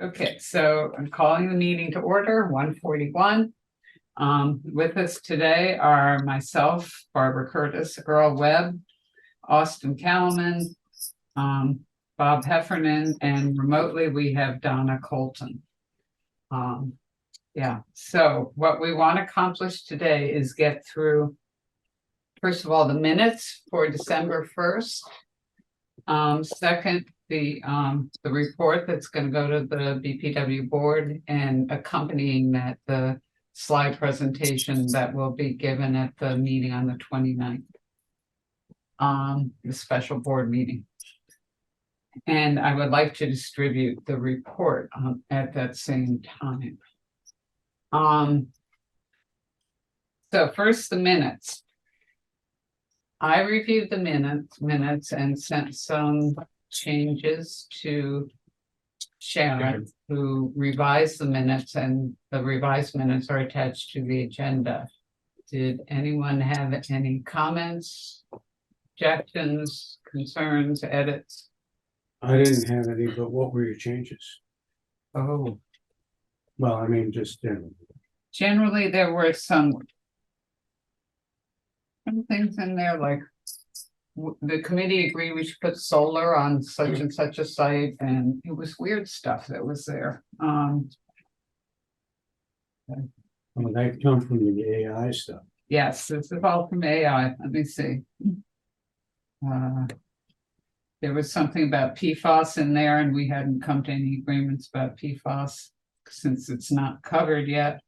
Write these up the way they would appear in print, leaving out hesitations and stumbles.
Okay, so I'm calling the meeting to order, 1:41. With us today are myself, Barbara Curtis, Earl Webb, Austin Callman, Bob Heffernan, and remotely we have Donna Colton. So what we want to accomplish today is get through, first of all, the minutes for December 1st. Second, the report that's going to go to the BPW board, and accompanying that, the slide presentation that will be given at the meeting on the 29th. The special board meeting. And I would like to distribute the report at that same time. So first, the minutes. I reviewed the minutes and sent some changes to Sharon, who revised the minutes, and the revised minutes are attached to the agenda. Did anyone have any comments, objections, concerns, edits? I didn't have any, but what were your changes? Oh, Well, I mean, just generally there were some things in there like the committee agreed we should put solar on such and such a site, and it was weird stuff that was there. that come from the AI stuff. Yes, this is all from AI. Let me see. There was something about PFAS in there, and we hadn't come to any agreements about PFAS since it's not covered yet.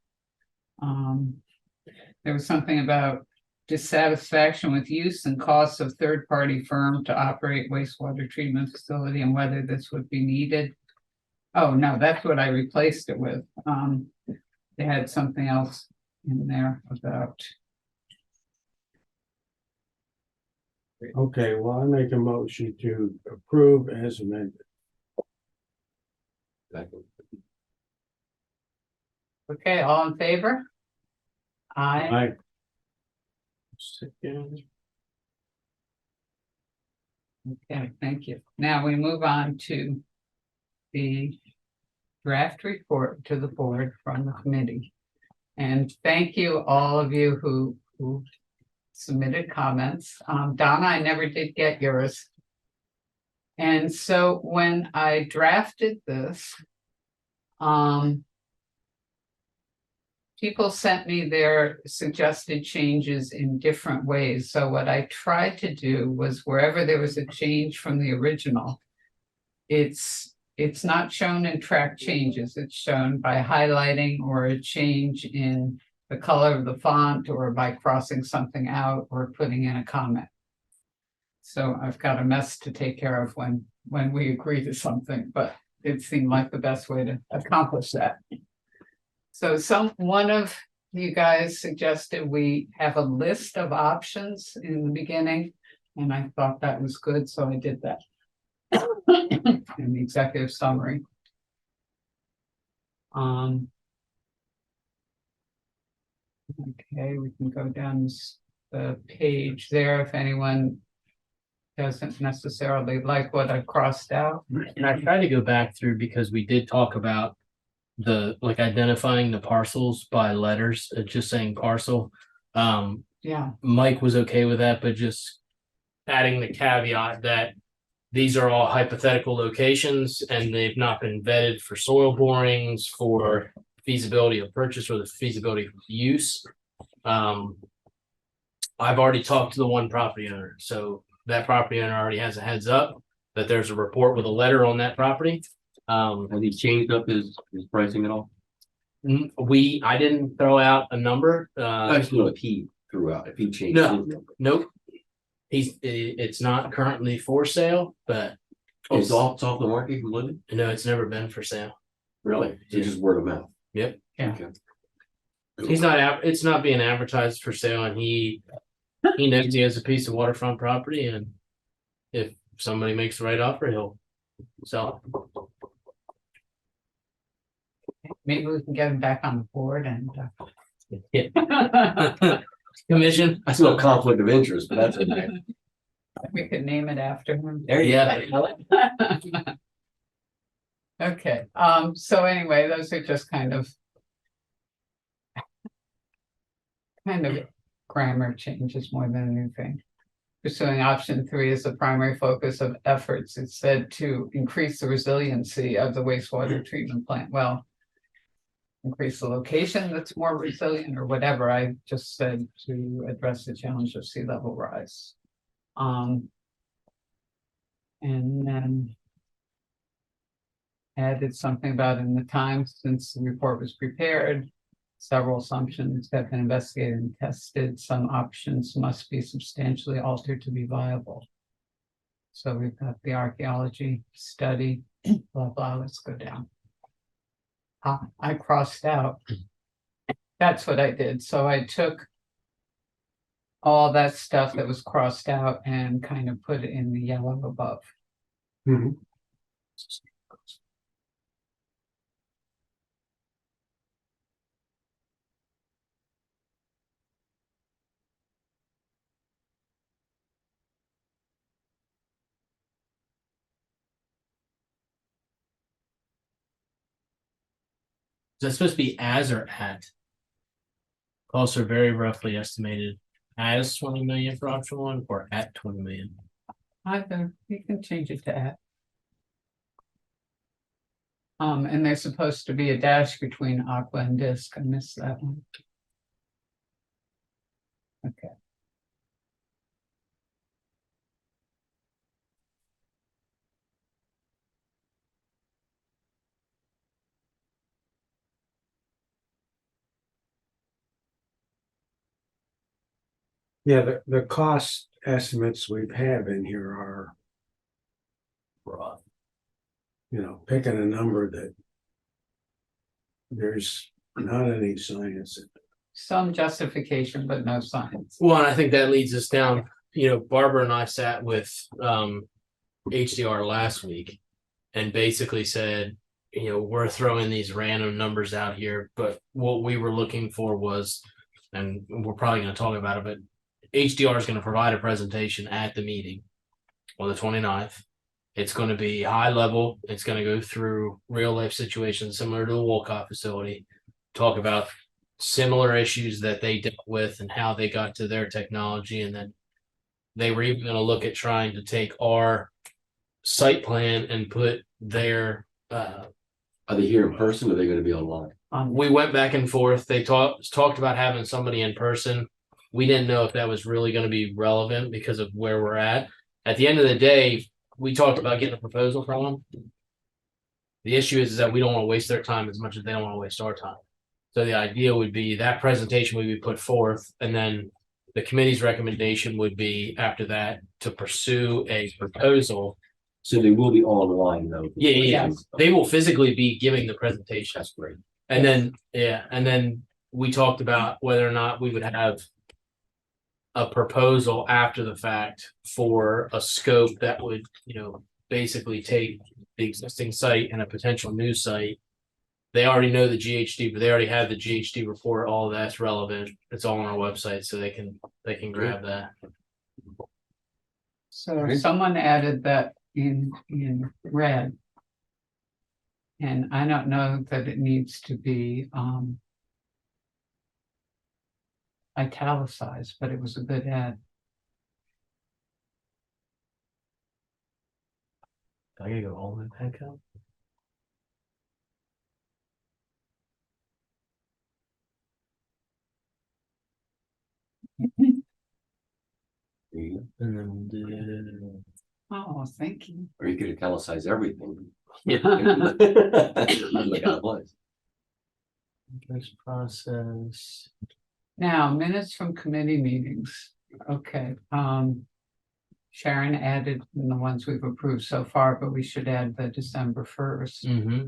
There was something about dissatisfaction with use and costs of third-party firm to operate wastewater treatment facility and whether this would be needed. Oh, no, that's what I replaced it with. They had something else in there about. Okay, well, I make a motion to approve as amended. Okay, all in favor? Aye. Aye. Okay, thank you. Now we move on to the draft report to the board from the committee. And thank you, all of you who submitted comments. Donna, I never did get yours. And so when I drafted this, people sent me their suggested changes in different ways. So what I tried to do was, wherever there was a change from the original, it's not shown in track changes. It's shown by highlighting or a change in the color of the font, or by crossing something out or putting in a comment. So I've got a mess to take care of when we agree to something, but it seemed like the best way to accomplish that. So one of you guys suggested we have a list of options in the beginning, and I thought that was good, so I did that in the executive summary. Okay, we can go down the page there if anyone doesn't necessarily like what I crossed out. And I tried to go back through because we did talk about identifying the parcels by letters, just saying parcel. Yeah, Mike was okay with that, but just adding the caveat that these are all hypothetical locations and they've not been vetted for soil borings, for feasibility of purchase, or the feasibility of use. I've already talked to the one property owner, so that property owner already has a heads up that there's a report with a letter on that property. Has he changed up his pricing at all? I didn't throw out a number. Actually, no, if he threw out, if he changed. his number. Nope. It's not currently for sale, but It's off the market completely? no, it's never been for sale. Really? So Yeah. just word of mouth? Yep. Yeah. Okay. It's not being advertised for sale, and he knows he has a piece of waterfront property, and if somebody makes the right offer, he'll sell maybe we can get him back on the board and it. Commission. I see no conflict of interest, but that's okay. we could name it after him. There you Yeah. go. Okay, so anyway, those are just kind of grammar changes more than anything. Pursuing option 3 is the primary focus of efforts. It's said to increase the resiliency of the wastewater treatment plant. Well, increase the location that's more resilient or whatever. I just said to address the challenge of sea level rise. And then added something about in the time since the report was prepared. Several assumptions have been investigated and tested. Some options must be substantially altered to be viable. So we've got the archaeology study, blah, blah, let's go down. I crossed out. That's what I did. So I took all that stuff that was crossed out and kind of put it in the yellow above. Mhm. Is that supposed to be as or at? Also very roughly estimated as 20 million for option 1 or at 20 million. Either, you can change it to at. And there's supposed to be a dash between aqua and disc. I missed that one. Okay. Yeah, the cost estimates we've have in here are, Broad. picking a number that there's not any science. Some justification, but no science. Well, and I think that leads us down, Barbara and I sat with HDR last week and basically said, we're throwing these random numbers out here, but what we were looking for was, and we're probably going to talk about it, but HDR is going to provide a presentation at the meeting on the 29th. It's going to be high level. It's going to go through real life situations similar to the Wolcott facility, talk about similar issues that they dealt with and how they got to their technology. And then they were even going to look at trying to take our site plan and put their Are they here in person or are they gonna be online? we went back and forth. They talked about having somebody in person. We didn't know if that was really going to be relevant because of where we're at. At the end of the day, we talked about getting a proposal from them. The issue is that we don't want to waste their time as much as they don't want to waste our time. So the idea would be that presentation would be put forth, and then the committee's recommendation would be after that to pursue a proposal. So they will be online though. Yeah. They will physically be giving the presentation. That's great. And then we talked about whether or not we would have a proposal after the fact for a scope that would, basically take the existing site and a potential new site. They already know the GHD, but they already have the GHD report. All that's relevant. It's all on our website, so they can grab that. So someone added that in red. And I don't know that it needs to be italicized, but it was a good add. I gotta go all in that count. And then we'll do. Oh, thank you. Or you could italicize everything. Yeah. Like how it was. This process. Now, minutes from committee meetings. Okay, Sharon added in the ones we've approved so far, but we should add the December 1st. Mm-hmm.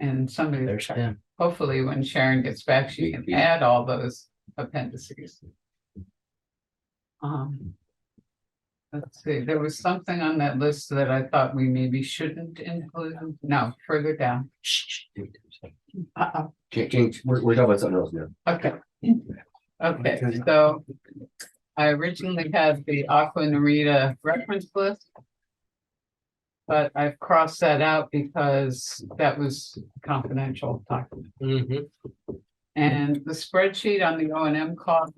And somebody, There's Tim. hopefully when Sharon gets back, she can add all those appendices. Let's see, there was something on that list that I thought we maybe shouldn't include. No, further down. Uh-oh. Change, we're talking about something else now. Okay. Okay, so I originally had the Aqua Narita reference list. But I've crossed that out because that was confidential document. Mhm. And the spreadsheet on the O and M cost.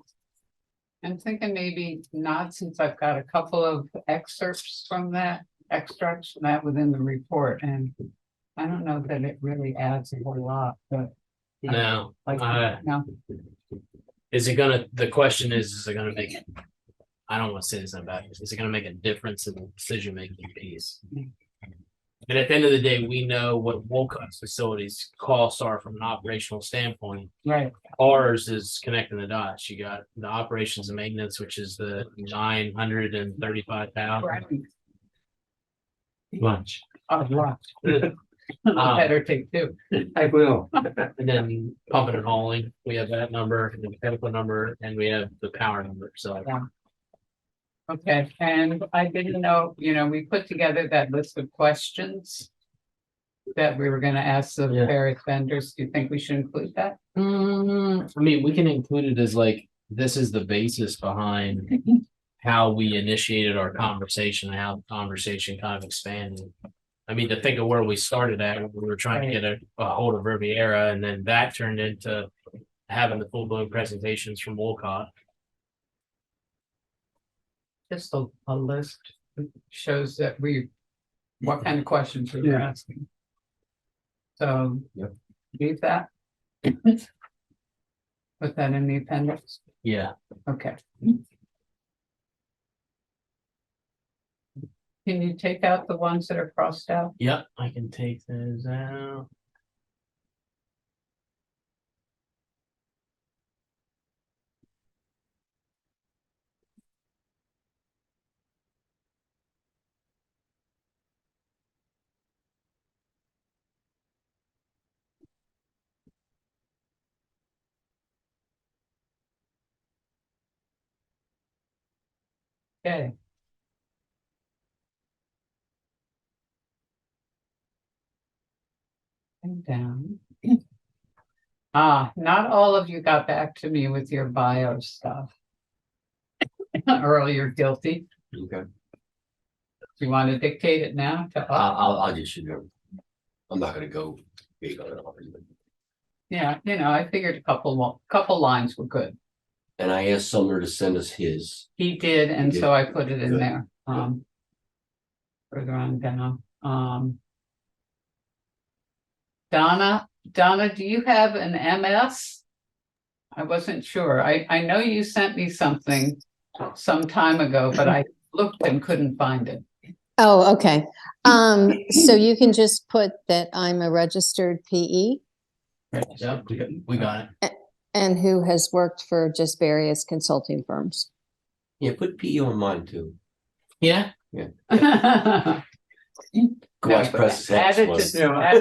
I'm thinking maybe not, since I've got a couple of excerpts from that, extracts from that within the report, and I don't know that it really adds a whole lot, but No, like, no, the question is it gonna make, I don't want to say this about it, is it gonna make a difference in the decision making piece? And at the end of the day, we know what Wolcott's facilities costs are from an operational standpoint. right, Ours is connecting the dots. You got the operations and maintenance, which is the 935,000. right, Lunch. a lot. Better take two. I will. And then pumping and hauling, we have that number, and the chemical number, and we have the power number, so. Okay, and I didn't know, we put together that list of questions that we were gonna ask the Yeah. various vendors. Do you think we should include that? I mean, we can include it as like, this is the basis behind how we initiated our conversation, how the conversation kind of expanded. I mean, to think of where we started at, when we were trying to get a hold of Riviera, and then that turned into having the full-blown presentations from Wolcott. Just a list that shows that what kind of questions we were Yeah. asking. So, Yep. leave that. Put that in the appendix, Yeah, okay. Can you take out the ones that are crossed out? yep, I can take those out. Okay. And down. Not all of you got back to me with your bio stuff. Earlier guilty. Okay, Do you want to dictate it now to us? I'll just shoot it. I'm not gonna go big on it. Yeah, I figured a couple lines were good. And I asked Sumner to send us his. He did, and He so I put it in Good. there. Further on down. Donna, do you have an MS? I wasn't sure. I know you sent me something some time ago, but I looked and couldn't find it. Oh, okay. So you can just put that I'm a registered PE Yep, we got it. and who has worked for just various consulting firms. Yeah, put PE on mine too. Yeah, Go watch Press Add it X. to- add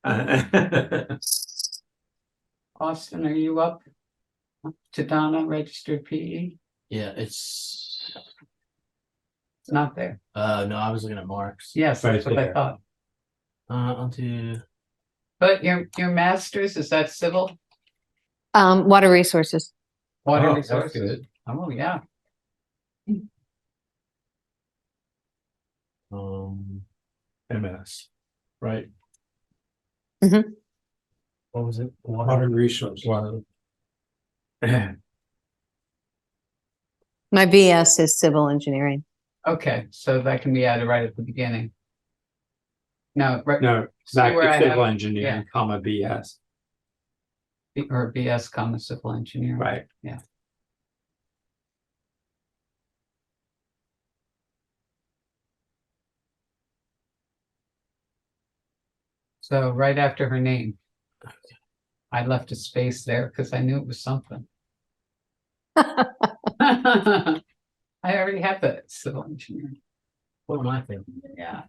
it Yeah. Austin, are you up to Donna, registered PE? yeah, it's, It's not there. no, I was looking at Mark's. Yes, that's Right what I there. thought. I'll do, But your master's, is that civil? Water resources. Water Oh, that's resources? good. Oh, yeah. MS. right. Mhm. What was it? Water resource. Water. My BS is civil engineering. Okay, so that can be added right at the beginning. No, right, No, See back where I to have- civil engineering, comma BS, or BS, comma, civil engineering. right? So right after her name. I left a space there because I knew it was something. I already have the civil engineering. What am I thinking? Yeah.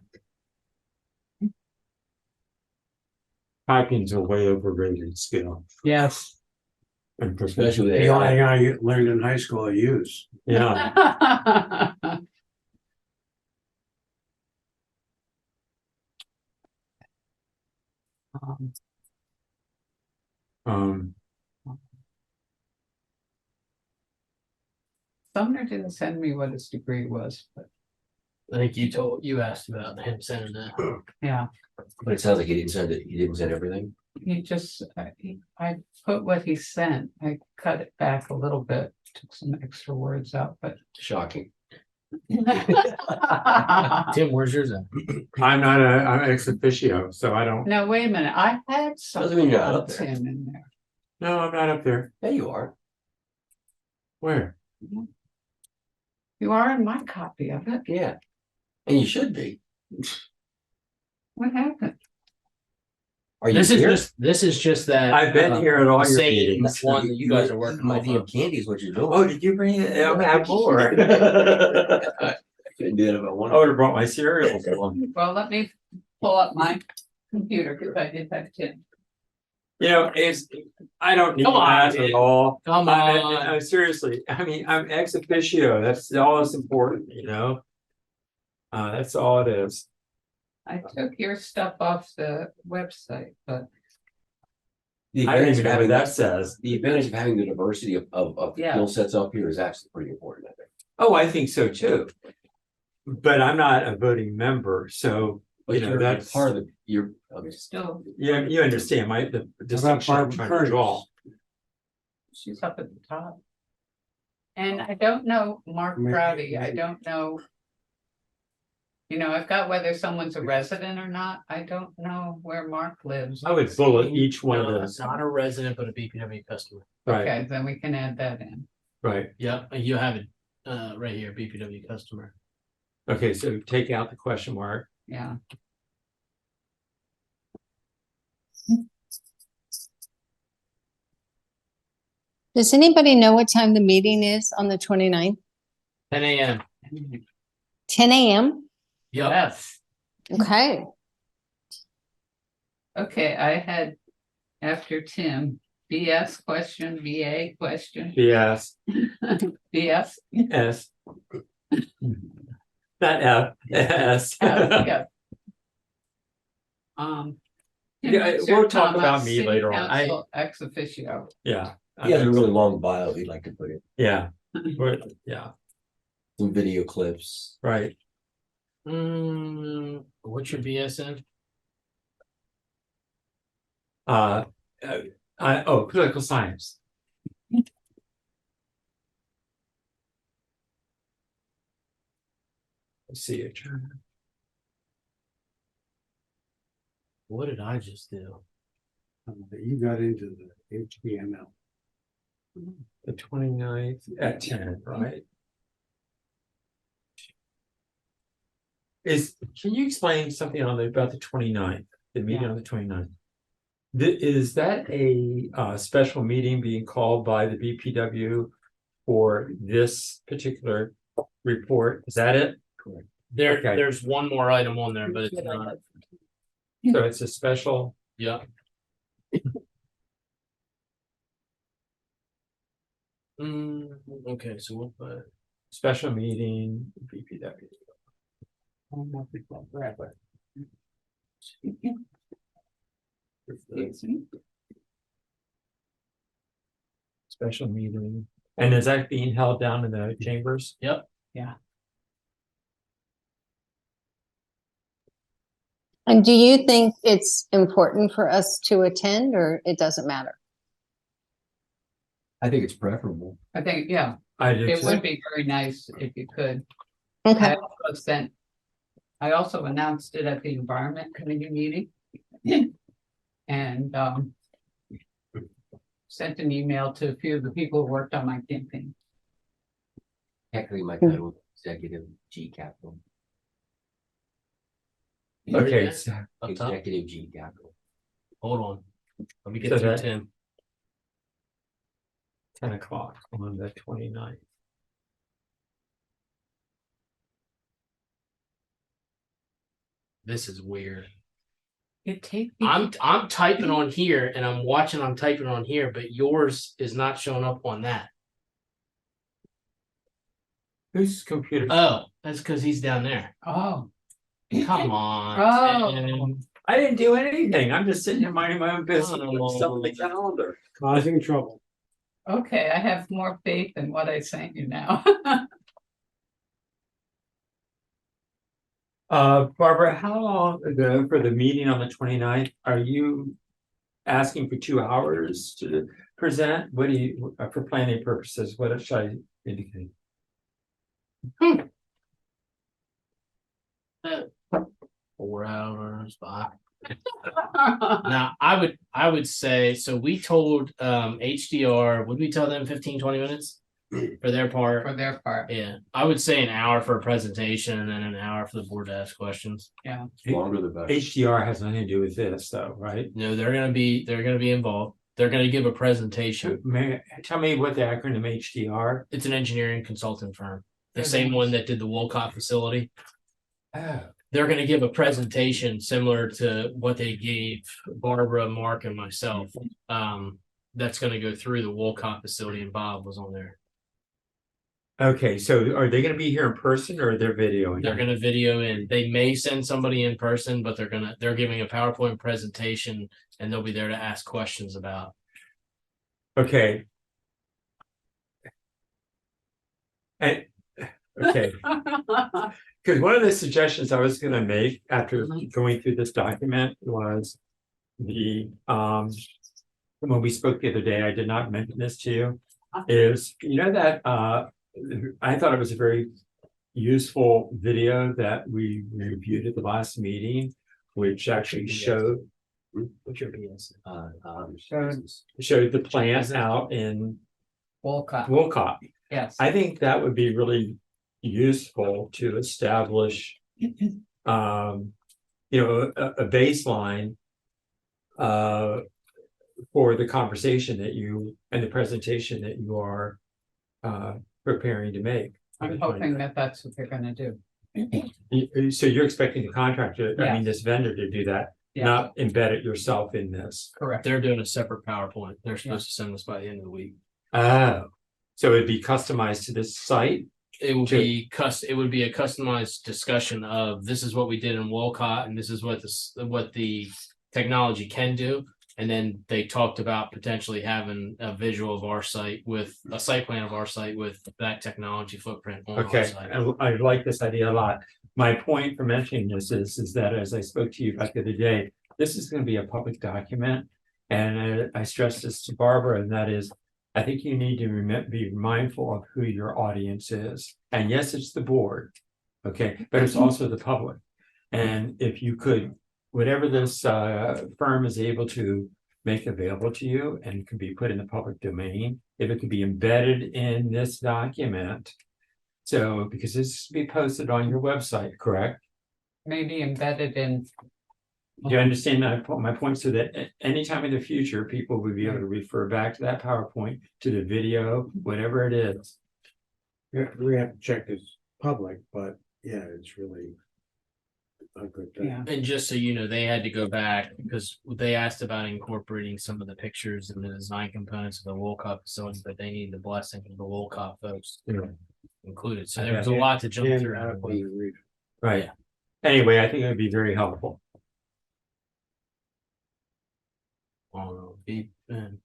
Typing's a way overrated skill. Yes. And Especially with the AI. only thing I learned in high school to use. Yeah. Um, Um, Sumner didn't send me what his degree was, but I think you asked about him sending that. Yeah, But it sounds like he didn't send it, he didn't send everything. he just, I put what he sent, I cut it back a little bit, took some extra words out, but. Shocking. Tim, where's yours at? I'm ex officio, so I don't, No, wait a minute, I had Doesn't mean something you're not on up there. Tim in there. no, I'm not up there. Yeah, you are. Where? You are in my copy of it. Yeah. And you should be. What happened? Are you This is here? just that. I've been here at all your same meetings. one that you guys are working My off damn of. candy is what you're doing. Oh, did you bring it? I'll have more. I couldn't do it if I I wanted. would have brought my cereals. Well, let me pull up my computer, because I did have Tim. You know, I don't need Come on, that at dude. all. Come on. Seriously, I mean, I'm ex officio, that's all that's important, you know? That's all it is. I took your stuff off the website, but The I don't advantage even of know having what that says. The advantage of having the diversity of Yeah. skill sets up here is actually pretty important, I think. Oh, I think so too. But I'm not a voting member, so, But you know, you're that's part of the, you're, okay. still, you understand the distinction I'm trying to draw. she's up at the top. And I don't know Mark Prouty, I don't know. You know, I've got whether someone's a resident or not, I don't know where Mark lives. I would bullet each one of No, those. it's not a resident, but a BPW customer. Right, Okay, then we can add that in. right. Yep, you have it right here, BPW customer. Okay, so take out the question mark. Yeah, Does anybody know what time the meeting is on the 29th? 10 a.m. 10 a.m.? Yep. yes, Okay. okay, I had after Tim, BS question, VA question, Yes, BS. S. Not F, S. Yeah. Yeah, we'll talk about me later on. Ex officio. Yeah. He has a really long bio he'd like to put in, Yeah, yeah, some video clips. right. What's your BSN? Political science. Let's see it. What did I just do? You got into the HTML. The 29th at 10, right? Can you explain something about the 29th, the meeting on the 29th? Is that a special meeting being called by the BPW for this particular report? Is that it? Correct. Okay. There's one more item on there, but it's not. So it's a special, Yeah. Okay, so we'll put. special meeting, BPW. Special meeting, and is that being held down in the chambers? Yep. And do you think it's important for us to attend, or it doesn't matter? I think it's preferable. I think, yeah, I do it too. would be very nice if you could. Okay. I also announced it at the Environment Committee meeting. And sent an email to a few of the people who worked on my campaign. Technically, my title is Executive G Capital. Okay, Up top. Executive G Capital. Hold on. Let me get So through that- 10. 10 o'clock on the 29th. This is weird. It takes. I'm typing on here and I'm typing on here, but yours is not showing up on that. Whose computer? Oh, that's because he's down there. Oh, Come on. Oh. Tim. I didn't do anything. I'm just sitting here minding my own business, with stuff on the calendar. Causing trouble. okay, I have more faith in what I sent you now. Barbara, how long for the meeting on the 29th? Are you asking for 2 hours to present? What do you, for planning purposes, what should I indicate? 4 hours, 5. Now, I would say, so we told HDR, would we tell them 15, 20 minutes for their part? For their part, Yeah, I would say an hour for a presentation and then an hour for the board to ask questions. yeah. Longer the better. HDR has nothing to do with this though, right? No, they're gonna be involved. They're gonna give a presentation. Tell me what the acronym HDR. It's an engineering consulting firm, the They're the same one ones. that did the Wolcott facility. Oh, They're gonna give a presentation similar to what they gave Barbara, Mark, and myself. That's gonna go through the Wolcott facility, and Bob was on there. okay, so are they gonna be here in person or they're videoing? They're gonna video in. They may send somebody in person, but they're giving a PowerPoint presentation and they'll be there to ask questions about. Okay. And, okay, because one of the suggestions I was gonna make after going through this document was when we spoke the other day, I did not mention this to you, is, you know, that I thought it was a very useful video that we reviewed at the last meeting, which actually showed showed the plant out in Wolcott, Wolcott. yes. I think that would be really useful to establish, you know, a baseline for the conversation that you and the presentation that you are preparing to make. I'm hoping that that's what they're gonna do. So you're expecting the contractor, I mean, Yes. this vendor to do that, Yeah, not embed it yourself in this. correct. They're doing a separate PowerPoint. They're supposed to send us by the end of the week. Oh, so it'd be customized to this site? It will Sure. be it would be a customized discussion of this is what we did in Wolcott and this is what the technology can do. And then they talked about potentially having a visual of our site with a site plan of our site with that technology footprint on our Okay, site. I like this idea a lot. My point for mentioning this is that as I spoke to you about the other day, this is gonna be a public document. And I stressed this to Barbara, and that is, I think you need to be mindful of who your audience is. And yes, it's the board, okay, but it's also the public. And if you could, whatever this firm is able to make available to you and can be put in the public domain, if it could be embedded in this document. So, because this will be posted on your website, correct? Maybe embedded in, Do you understand my point? So that anytime in the future, people will be able to refer back to that PowerPoint, to the video, whatever it is. Yeah, we have to check this public, but yeah, it's really a good thing. yeah, And just so you know, they had to go back because they asked about incorporating some of the pictures and the design components of the Wolcott facility, but they need the blessing of the Wolcott folks included. So there was a Okay. lot to jump And through. adequately read. Right. Anyway, I think it would be very helpful.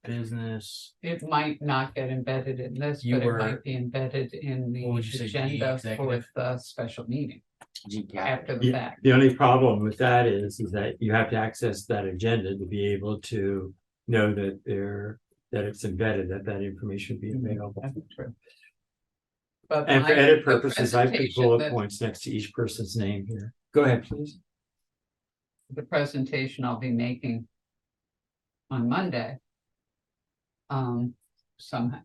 Business. it might not get embedded in this, You but it were- might be embedded in the What would you say, agenda for executive? the special meeting GCAP. after the Yeah, fact. the only problem with that is that you have to access that agenda to be able to know that that it's embedded, that information be available. That's true. But And for my- edit the purposes, I put presentation bullet that- points next to each person's name here. Go ahead, please. The presentation I'll be making on Monday. Somehow.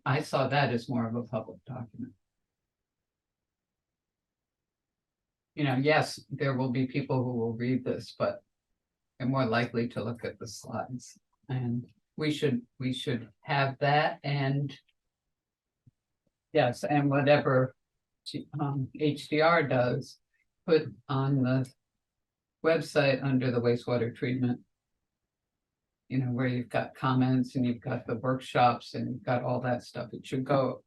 I saw that as more of a public document. You know, yes, there will be people who will read this, but they're more likely to look at the slides. And we should have that and yes, and whatever HDR does, put on the website under the wastewater treatment. You know, where you've got comments and you've got the workshops and you've got all that stuff. It should go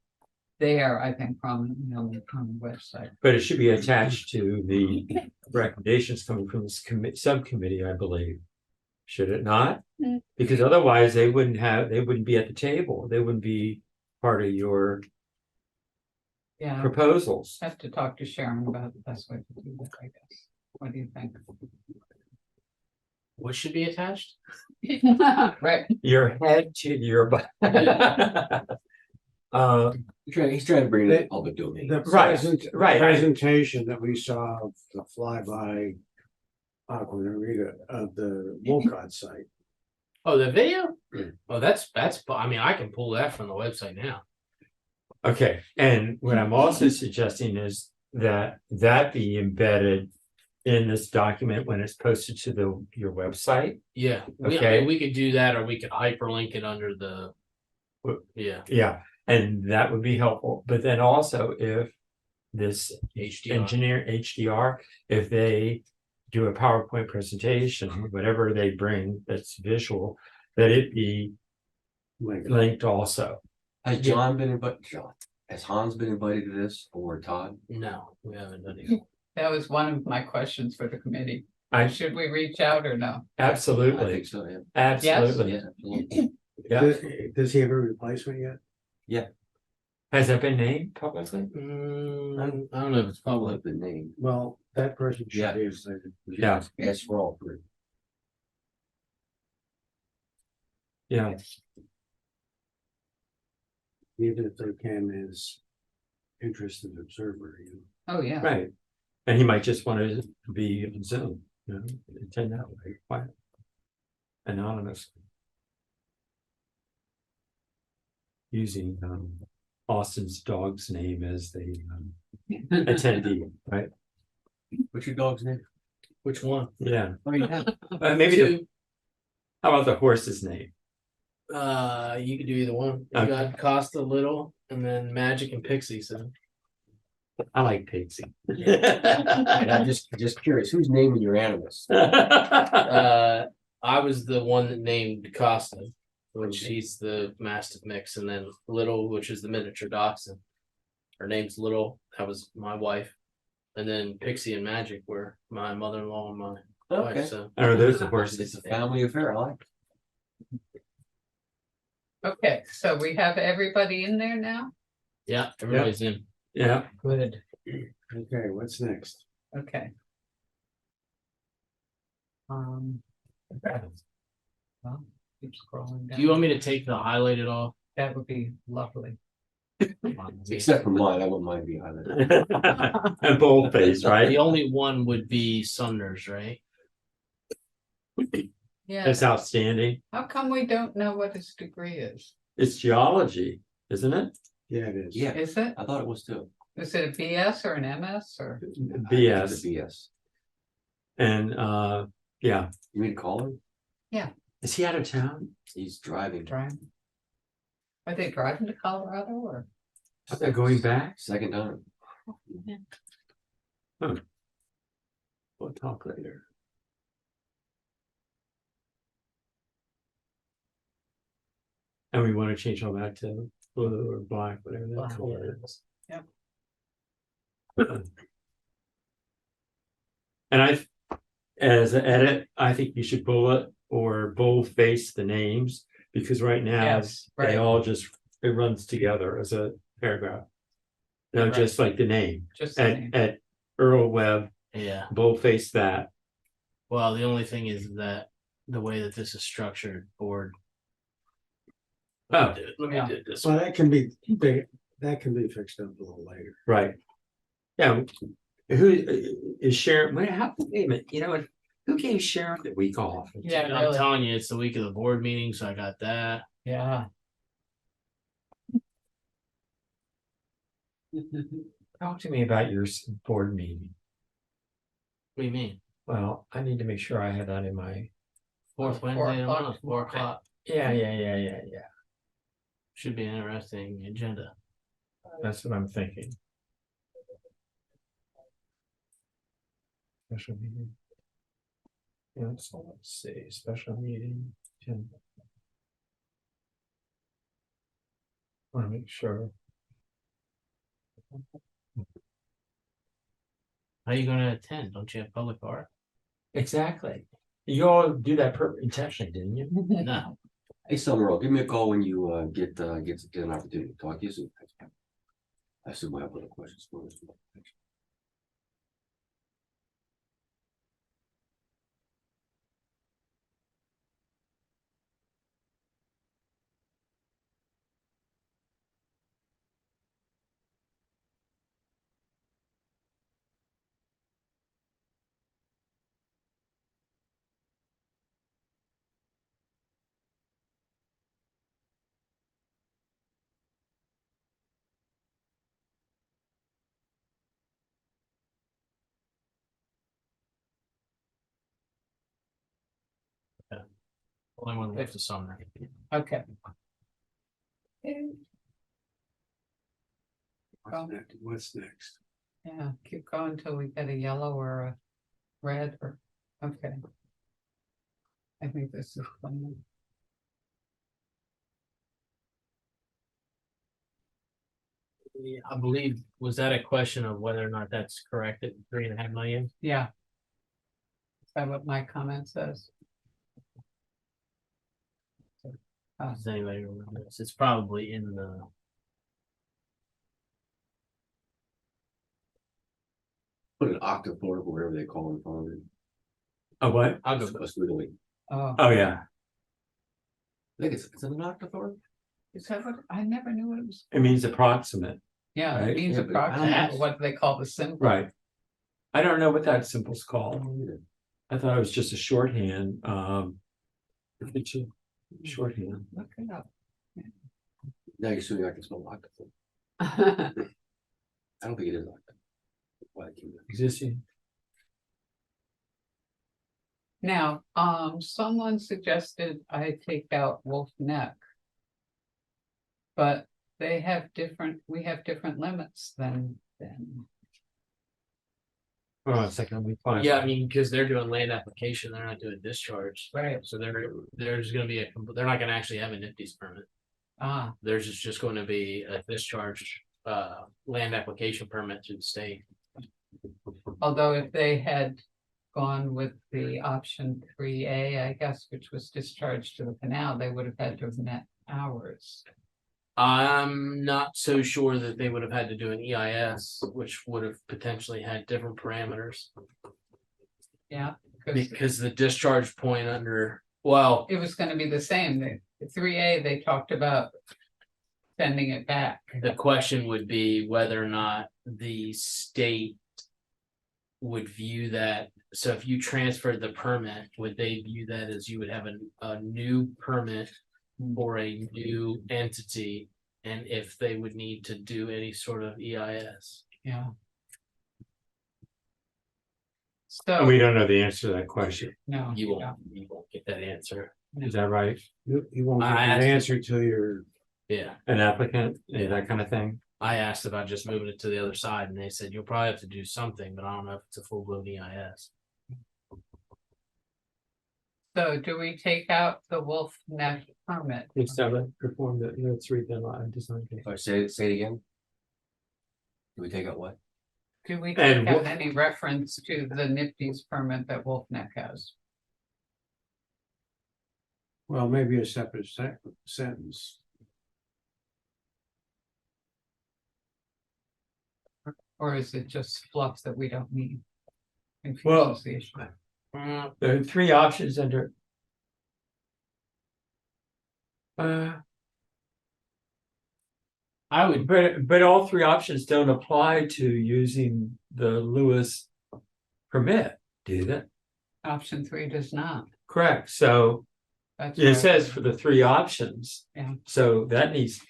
there, I think, prominently on the website. But it should be attached to the recommendations coming from this subcommittee, I believe. Should it not? Mm. Because otherwise they wouldn't be at the table. They wouldn't be part of your. Yeah, proposals. I have to talk to Sharon about the best way to do that, I guess. What do you think? What should be attached? Right, Your head to your butt. He's trying to bring it The- to public domain. The Right, right, I- presentation that we saw of the flyby Aqua Narita of the Wolcott site. Oh, the video? Yeah. Oh, that's, I mean, I can pull that from the website now. Okay, and what I'm also suggesting is that be embedded in this document when it's posted to your website. Yeah, I mean, Okay. we could do that, or we could hyperlink it under the. Yeah, Yeah, and that would be helpful. But then also if this HDR. HDR, if they do a PowerPoint presentation, whatever they bring that's visual, that it be Like, linked also. Has John been invited, has Hans been invited to this or Todd? No, we haven't done it. that was one of my questions for the committee. I Should we reach out or no? I absolutely, think so, yeah. absolutely. Yeah, absolutely. Yeah. does he have a replacement yet? Has that been named publicly? I don't know if it's I public. like the name. Well, that person Yeah. should be excited. Yeah. Yes, for all three. Yeah, Even if they can as interested observer, you know. Oh, yeah. right. And he might just want to be on Zoom, you know, attend that way, quiet. Anonymous. Using Austin's dog's name as the attendee, right? What's your dog's name? Which one? Yeah, Oh, you have. maybe Two. how about the horse's name? You could do either one. You Okay. got Costa Little and then Magic and Pixie, so. I like Pixie. And I'm just curious, who's naming your animals? I was the one that named Costa, which he's the Mastiff mix, and then Little, which is the miniature dachshund. Her name's Little, that was my wife. And then Pixie and Magic were my mother-in-law and my Okay. wife, so. Or there's the horses. It's a family affair, I like. Okay, so we have everybody in there now? Yeah, everybody's in. Yeah, Good. Okay, what's next? Okay. Well, keep scrolling down. Do you want me to take the highlighted off? That would be lovely. Except for mine, I wouldn't mind being highlighted. and boldface, The right? only one would be Sunders, right? Yeah, That's outstanding. how come we don't know what his degree is? It's geology, isn't it? Yeah, it is. Yeah, Is it? I thought it was too. Is it a BS or an MS or? BS. BS. And yeah, You mean to call him? is he out of town? He's driving. Driving? Are they driving to Colorado or? Are they going back? Second time. We'll talk later. And we want to change all that to blue or black, whatever that Black, color is. Yep. And as an edit, I think you should bullet or boldface the names, because right now Yes, they right. all just, it runs together as a paragraph. No, Right. just like the name, Just the name. at Earl Webb, Yeah, boldface that. well, the only thing is that the way that this is structured, board. Oh. Let me Yeah. do it this Well, way. that can be fixed up a little later. Right. Yeah, who is Sharon, wait a minute, you know what, who gave Sharon the week off? Yeah, I'm really. telling you, it's the week of the board meeting, so I got that. Yeah. Talk to me about your board meeting. What do you mean? Well, I need to make sure I have that in my, Fourth 4 Wednesday of the o'clock month, 4 o'clock. yeah. Should be an interesting agenda. That's what I'm thinking. Special meeting. Yeah, so let's see, special meeting. Want to make sure. How are you gonna attend? Don't you have public art? Exactly. You all do that intentionally, didn't you? No. Hey, Summerall, give me a call when you get an opportunity to talk to you soon. I assume I have other questions for us. Only one left is summer. Okay. What's next? Yeah, keep going till we get a yellow or a red or, okay. I think this is fun. I believe, was that a question of whether or not that's correct at 3.5 million? Yeah. Is that what my comment says? Does anybody remember this? It's probably in the, Put an octave or whatever they call it on it. Oh, what? I'll go, That's literally, Oh, Oh, yeah. I think it's an octave or. is that what, I never knew what it was. It means approximate, Yeah, it right? means Yeah, but I don't approximate, know. what they call the symbol. right? I don't know what that symbol's I called. don't either. I thought it was just a shorthand, it's a shorthand. Look it up. Now you're assuming I can spell octave. I don't think it is octave. Why I keep it. Existing. Now, someone suggested I take out Wolf Neck. But they have different, we have different limits than. Hold on a second, let me find. yeah, I mean, because they're doing land application, they're not doing discharge. Right. So there's gonna be they're not gonna actually have a NIPD's permit. Ah, There's just going to be a discharge, land application permit through the state. although if they had gone with the option 3A, I guess, which was discharged to the canal, they would have had to have met ours. I'm not so sure that they would have had to do an EIS, which would have potentially had different parameters. Yeah, Because the discharge point under, well, it was gonna be the same. The 3A, they talked about sending it back. the question would be whether or not the state would view that. So if you transferred the permit, would they view that as you would have a new permit for a new entity? And if they would need to do any sort of EIS? Yeah. And we So, don't know the answer to that question, no. You yeah. won't get that answer. is that right? You won't get I an asked- answer till you're, Yeah, An applicant, that kind of thing? I asked about just moving it to the other side and they said, you'll probably have to do something, but I don't know if it's a full blown EIS. So do we take out the Wolf Neck permit? It's to perform the, let's read the line design. All right, say it again. Do we take out what? Do we And take out Wolf- any reference to the NIPD's permit that Wolf Neck has? well, maybe a separate sentence. Or is it just fluff that we don't need? Well- Confuses the issue. There are three options under. I would, But all three options don't apply to using the Lewes permit, do they? Option 3 does not. Correct, so That's it right. says for the three options. Yeah. So that needs,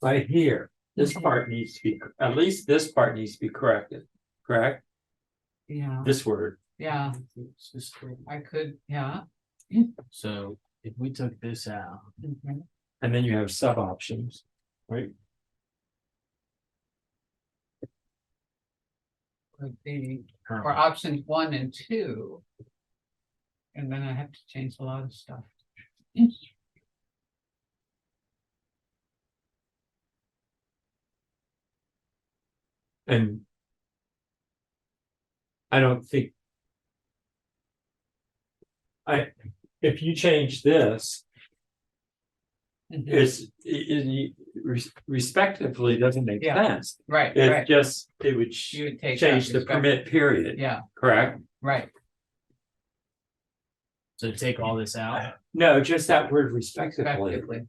right here, this part needs to be, at least this part needs to be corrected, correct? Yeah, This word, yeah, I could, yeah. so if we took this out, Mhm. and then you have sub options, right? Would be, or current, options 1 and 2. And then I have to change a lot of stuff. And I don't think. If you change this, is, respectively doesn't make Yeah. sense. Right, It's right. just, it would You would take change out the respect- permit period, Yeah, correct? right. So take all this out. No, just that word respectively. Effectively.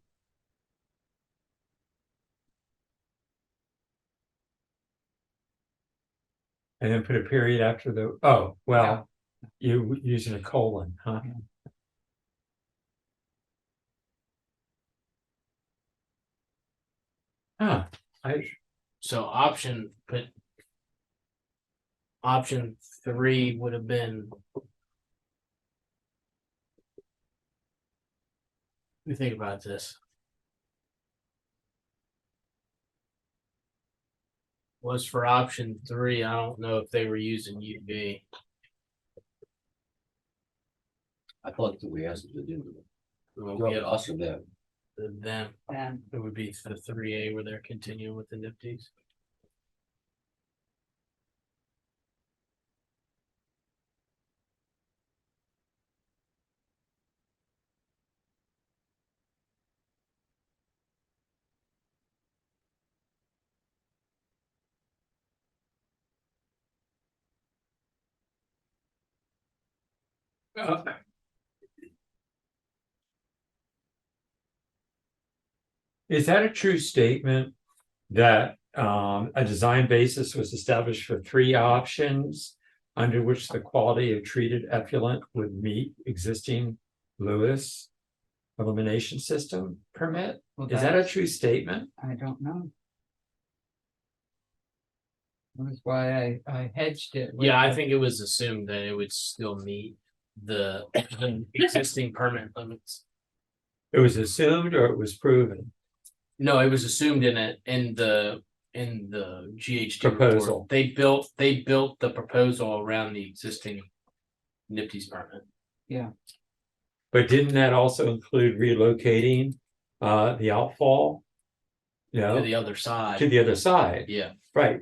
And then put a period after the, oh, well, you using a colon, huh? Huh, So option 3 would have been. Let me think about this. Was for option 3, I don't know if they were using UV. I thought that we asked them to do it. Well, Well, yeah, us or them. them, And it would be the 3A where they're continuing with the nifties. uh, is that a true statement that a design basis was established for 3 options under which the quality of treated effluent would meet existing Lewes elimination system permit? well, Is that a that's- true statement? I don't know. That's why I hedged it. with Yeah, I the- think it was assumed that it would still meet the existing permit limits. It was assumed or it was proven? No, it was assumed in the GHD Proposal. report. They built the proposal around the existing Nifty's permit. But didn't that also include relocating the outfall? To No, the other side. to the other side, Yeah, right?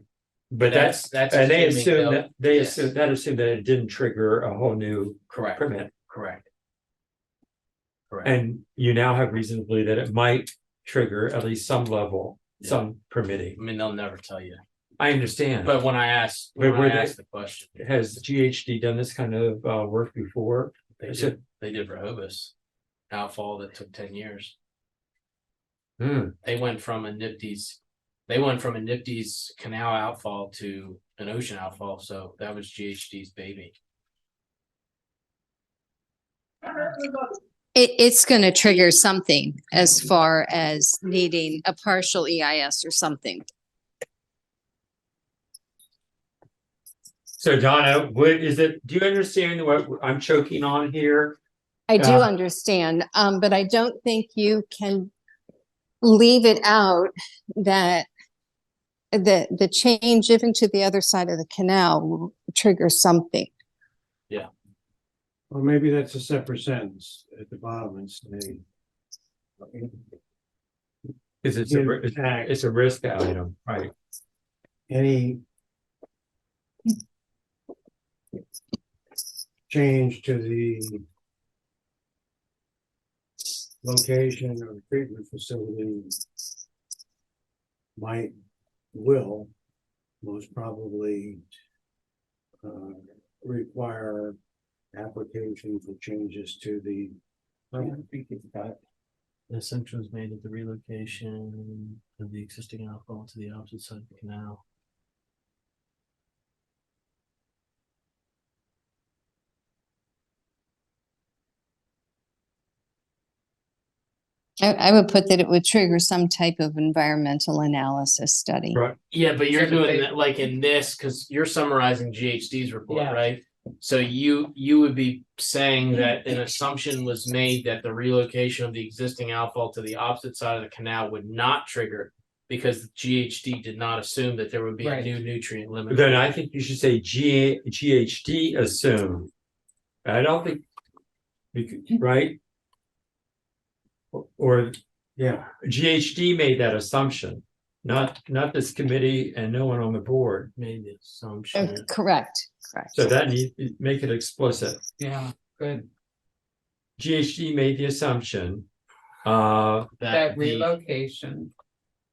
But that's, that's and they assuming assumed they'll- that, they yes. assumed that it didn't trigger a whole new correct, permit. correct. Correct. And you now have reason to believe that it might trigger at least some level, Yeah. some permitting. I mean, they'll never tell you. I understand. But when I asked, But when were I they- asked the question, Has GHD done this kind of work before? they So- did Rehoboth outfall that took 10 years. Hmm, They went from a Nifty's canal outfall to an ocean outfall, so that was GHD's baby. It's gonna trigger something as far as needing a partial EIS or something. So Donna, what is it, do you understand what I'm choking on here? I do Yeah. understand, but I don't think you can leave it out that the change even to the other side of the canal will trigger something. Or maybe that's a separate sentence at the bottom and say. Is it's Impact. it's a risk item, right? Any change to the location of the treatment facility will most probably require application for changes to the. The assumption was made that the relocation of the existing outfall to the opposite side of the canal. I would put that it would trigger some type of environmental analysis study. Right. Yeah, but you're Yeah, but doing they- that like in this, because you're summarizing GHD's report, Yeah. right? So you would be saying that an assumption was made that the relocation of the existing outfall to the opposite side of the canal would not trigger because GHD did not assume that there would be a Right. new nutrient limit. Then I think you should say GHD assumed. I don't think. Right? Or Yeah, GHD made that assumption, not this committee and no one on the board. Made the assumption. Correct, correct. So that need, make it explicit. Yeah, good. GHD made the assumption that the- relocation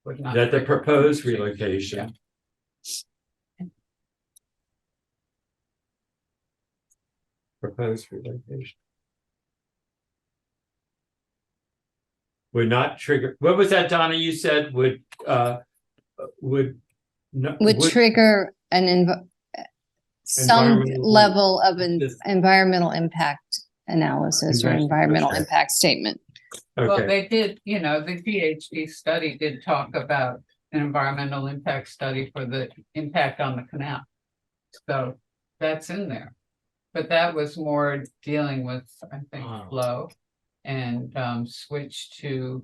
would not. that the trigger proposed change. relocation. Proposed relocation. Would not trigger, what was that, Donna, you said would no- Would trigger some Environmental- level of This- environmental impact analysis or environmental Okay. impact statement. Well, Okay, they did, the PhD study did talk about an environmental impact study for the impact on the canal. So that's in there. But that was more dealing with, I think, Wow. flow and switch to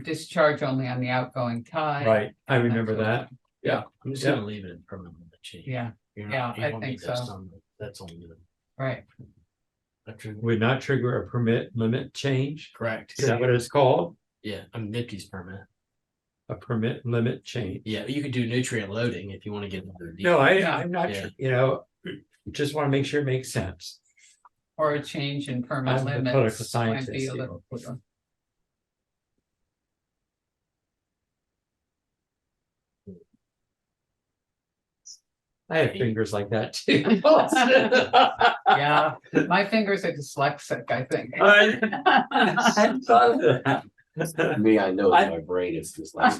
discharge only on the outgoing tide. right, I remember sort of that. thing. Yeah. I'm just Yeah. gonna leave it in permanent change. Yeah, You're yeah, not, you I don't think need that so. some, that's only good. right. Would not trigger a permit limit change. Correct. Is that what it's called? Yeah, I'm Nifty's permit. A permit limit change? Yeah, you could do nutrient loading if you want to get into the. No, Yeah. I'm not, Yeah. just want to make sure it makes sense. Or a change in permit I'm a limits. political might scientist, be a you little- I have fingers like that too. Yeah, my fingers are dyslexic, I think. I hadn't thought of that. Me, I know I- my brain is just like. I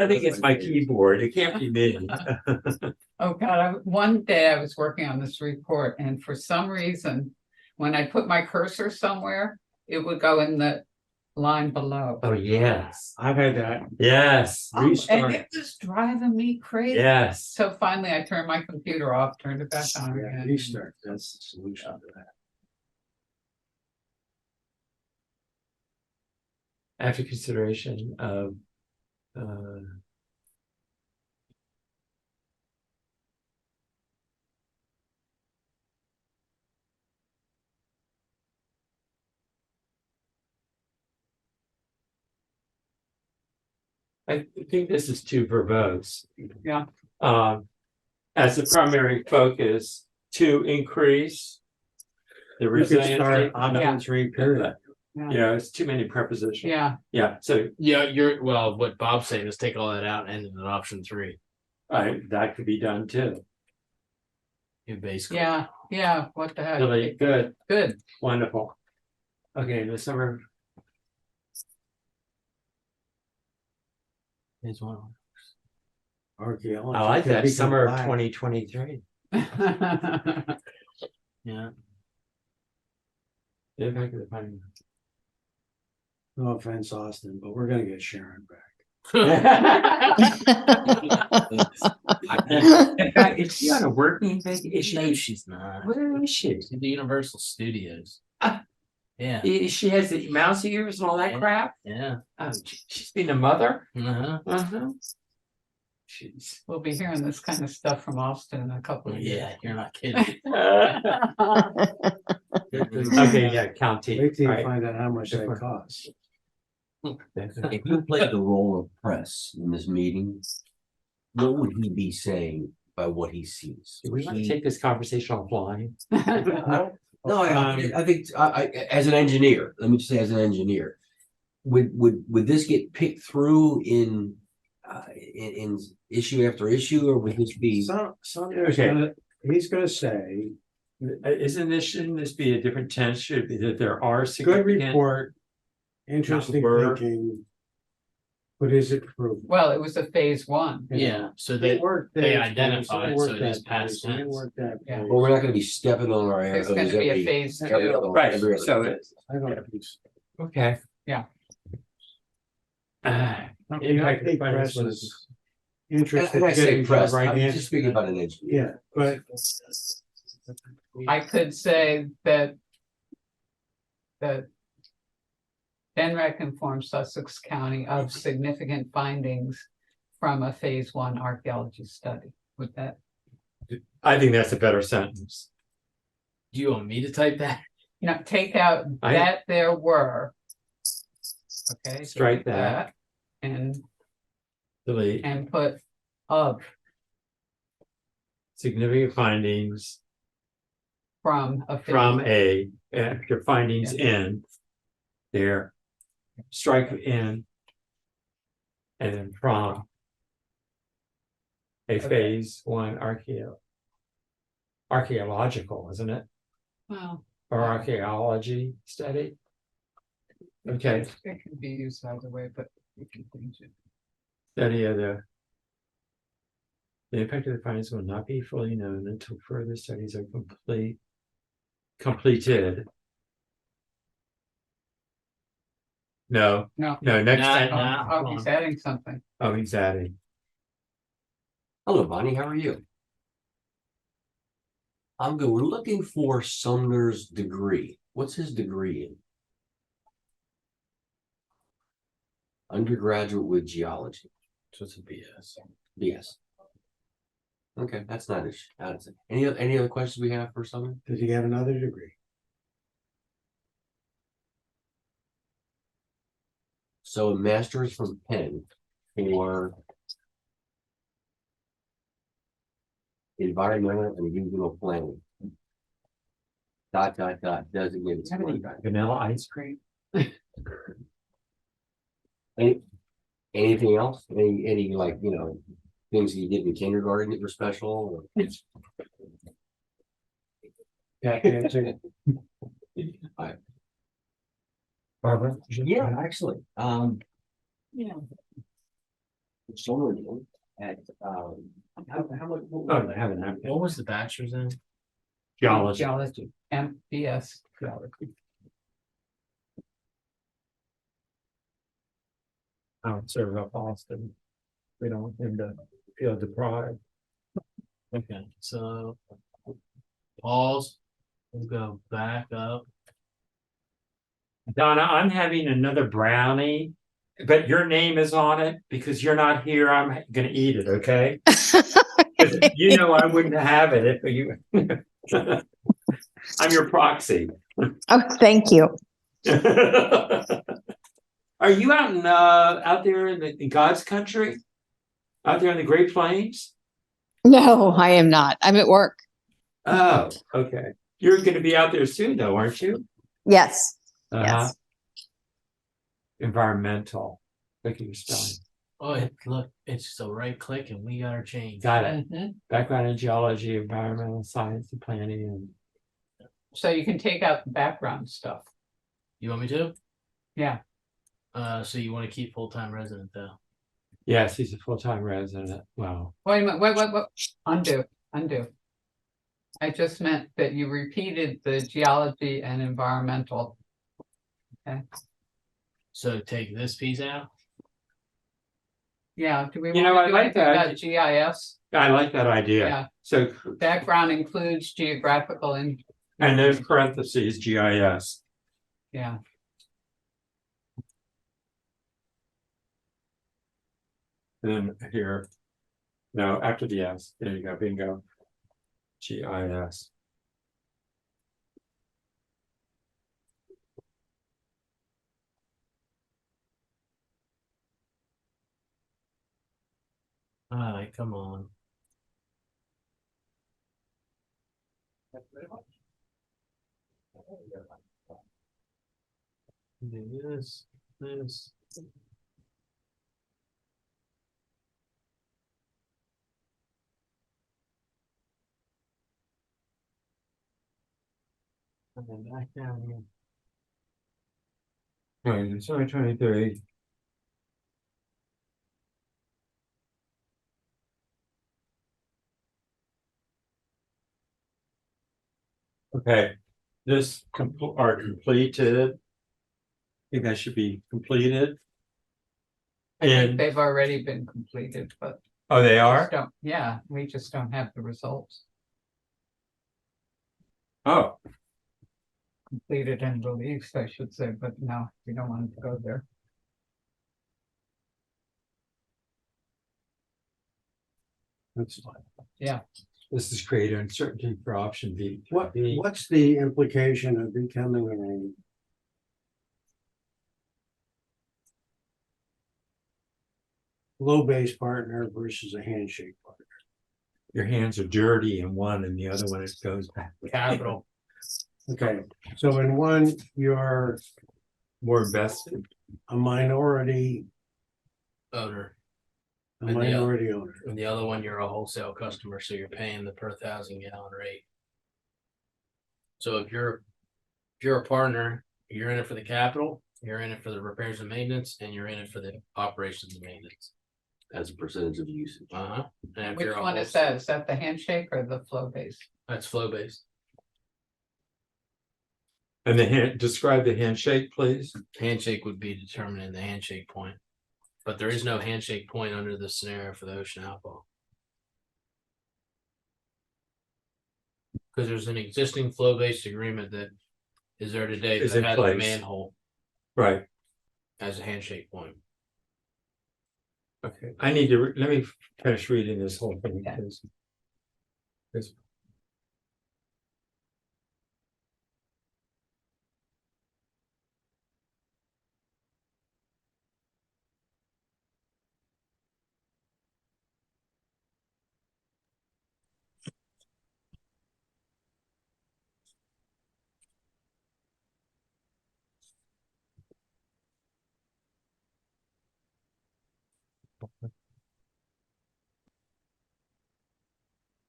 think it's my keyboard. It can't be me. Oh, God, one day I was working on this report and for some reason, when I put my cursor somewhere, it would go in the line below. Oh, yes, I've had that. yes, And restart, it was driving me crazy. yes. So finally I turned my computer off, turned it back on Yeah, again. restart, that's the solution to that. After consideration of, I think this is too verbose. Yeah. As the primary focus to increase the You could resiliency. start option 3 period. Yeah, it's too many prepositions. Yeah, Yeah, so Yeah, well, what Bob's saying is take all that out and end in option 3. that could be done too. You basically. yeah, what the heck? Really good, Good. wonderful. Okay, the summer, Here's one. Archaeology. I like could that, become summer of black. 2023. Yeah. The impact of the finding. No offense, Austin, but we're gonna get Sharon back. In fact, is she on a working vacation? No, she's not. Where is she? She's in the Universal Studios. Ah. Yeah, She has the mouse ears and all that Yeah. crap? yeah. Oh, she's been a mother? Uh-huh. Uh-huh. Jeez. We'll be hearing this kind of stuff from Austin in a couple of years. Yeah, you're not kidding. Okay, yeah, county. Wait till you Right. find out how much that Different. costs. If you played the role of press in this meeting, what would he be saying by what he sees? Do we want to take this conversation offline? No, I think, as an engineer, let me just say, as an engineer, would this get picked through in issue after issue, or would this be? Okay. He's gonna say, Shouldn't this be a different tense? Should it be that there are good significant? report, interesting were. thinking. But is it true? Well, it was a phase 1. Yeah, so They they, worked they that identify place, it, so worked it is that past place, they tense. worked that Yeah. place. Well, we're not gonna be stepping on our There's toes gonna be a every- phase every 2. other- Right, every other so day. it's, I don't think so. okay. Yeah. Impact think of press finance is interested And I in say getting to the press, right I'm answer. just speaking about an engineer. Yeah, but I could say that NREC informed Sussex County of significant findings from a phase 1 archaeology study. Would that? I think that's a better sentence. Do you want me to type that? Take out I- that there were. Okay. Strike delete that. And Delete put of significant findings from a. phase from one. after findings in there strike in. And then from. A phase one archaeological, isn't it? Well, Or archaeology study? Okay, it can be used either way, but we can change it. study of the impact of the findings will not be fully known until further studies are completed. No, No, next Nah, time. nah. oh, he's adding something. Oh, he's adding. Hello, Bonnie, how are you? I'm good. We're looking for Sumner's degree. What's his degree in? Undergraduate with geology. So it's a BS. BS. Okay, that's not it. Any other questions we have for Sumner? Does he have another degree? So a master's from Penn for environmental and regional planning. Designated. Vanilla ice cream? Anything else? Any like, things you did in kindergarten that were special? Yeah, answer. Barbara? Yeah, actually, Yeah. Sumner did at, how much? Oh, they haven't happened. What was the bachelor's in? Geology. Geology, MBS geology. I would serve up Austin. We don't want him to feel deprived. Okay, so pause. We'll go back up. Donna, I'm having another brownie, but your name is on it because you're not here. I'm gonna eat it, okay? 'Cause you know I wouldn't have it if you. I'm your proxy. Oh, thank you. Are you out there in God's country? Out there in the Great Plains? No, I am not. I'm at work. Oh, okay. You're gonna be out there soon though, aren't you? Yes. Uh-huh. Yes. Environmental. Look at your spelling. Oh, look, it's just a right click and we got our change. Got it. Mhm. Background in geology, environmental science and planning and. So you can take out the background stuff. You want me to? Yeah. So you want to keep full-time resident though? Yes, he's a full-time resident. Wow. Wait a minute, wait. Undo. I just meant that you repeated the geology and environmental. So take this piece out. Yeah, do we You know, want I to do like anything that. about GIS? I like that idea. Yeah, So, background includes geographical and, and there's parentheses, GIS. yeah. Then here, no, after the S, there you go, bingo. GIS. All right, come on. Do this. And then back down here. Okay, sorry, 23. Okay, this are completed. I think that should be completed. I think And, they've already been completed, but. oh, they we are? just don't- Yeah, we just don't have the results. Oh, Completed and released, I should say, but no, we don't want to go there. that's fine. Yeah. This is create uncertainty for option B. What's the implication of becoming a low base partner versus a handshake partner? Your hands are dirty in one and the other one it goes back. Capital. Okay, so in one, you're More invested. a minority, owner. a And the- minority owner. And the other one, you're a wholesale customer, so you're paying the per 1,000 gallon rate. So if you're a partner, you're in it for the capital, you're in it for the repairs and maintenance, and you're in it for the operations and maintenance. As a percentage of usage. Uh-huh. And if Which you're a one is wholesale- that? Is that the handshake or the flow base? That's flow based. And describe the handshake, please. Handshake would be determining the handshake point. But there is no handshake point under the scenario for the ocean outfall. Because there's an existing flow-based agreement that is there today Is that in has a place. manhole Right. as a handshake point. Okay, I need to, let me finish reading this whole thing, Okay. please.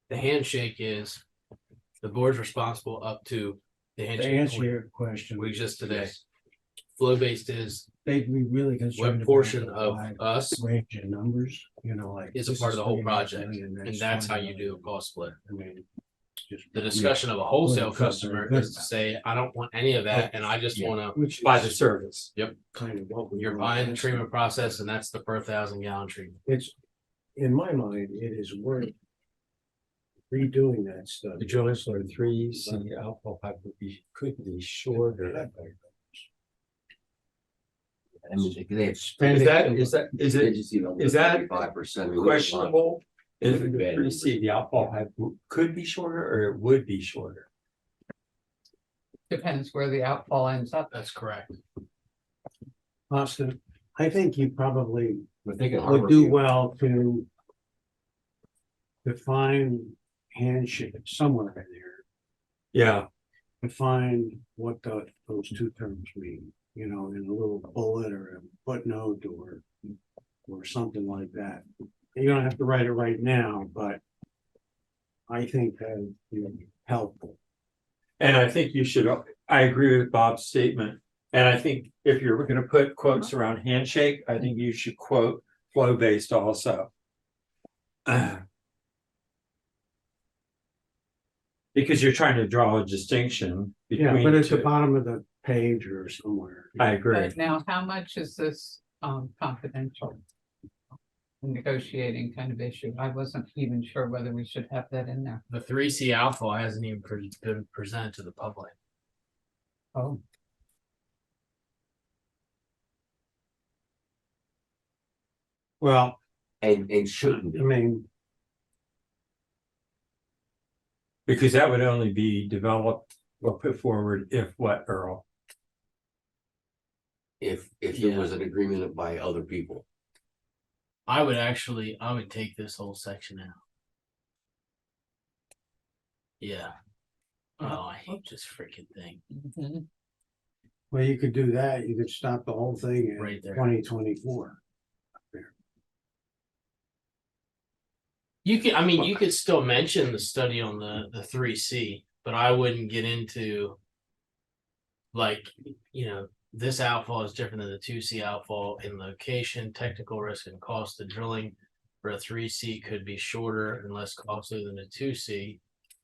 The handshake is the board's responsible up to the To handshake answer point. your question. We just today. yes, Flow-based is They'd be really concerned. what about portion the of wide us range of numbers, you know, like. is a this part of the whole 3.5 project, million, and that's how 20 you do a million. cost split. I mean, just. The discussion of a wholesale Wouldn't feel very customer good is to about say, I don't want any of that, and I just Yeah. wanna, Which By the is service. kind of what we. you're want buying the last treatment time. process, and that's the per 1,000 gallon treatment. It's, in my mind, it is worth redoing that study. The drilling for 3C alcohol pipe could be shorter. I mean, they have. Is that, is that 5%. questionable? If Pretty bad 3C, the alcohol pipe could be shorter or it would be shorter? Depends where the outfall ends up. That's correct. Austin, I think you probably We're thinking would do well to define handshake somewhere in there, Yeah, define what those two terms mean, you know, in a little bullet or a footnote or something like that. You don't have to write it right now, but I think that would be helpful. and I think you should, I agree with Bob's statement. And I think if you're gonna put quotes around handshake, I think you should quote flow-based also. Because you're trying to draw a distinction Yeah, between but the at the two. bottom of the page or somewhere. I agree. But now, how much is this confidential? Negotiating kind of issue. I wasn't even sure whether we should have that in there. The 3C alpha hasn't even been presented to the public. Oh, Well, And shouldn't I be. mean, Because that would only be developed or put forward if what, Earl? If there Yeah. was an agreement by other people. I would take this whole section out. Yeah. Oh, I hate this freaking thing. mhm. well, you could do that. You could stop the whole thing Right in there. 2024. You can, I mean, you could still mention the study on the 3C, but I wouldn't get into like, this outfall is different than the 2C outfall in location, technical risk and cost of drilling. For a 3C could be shorter and less costly than a 2C.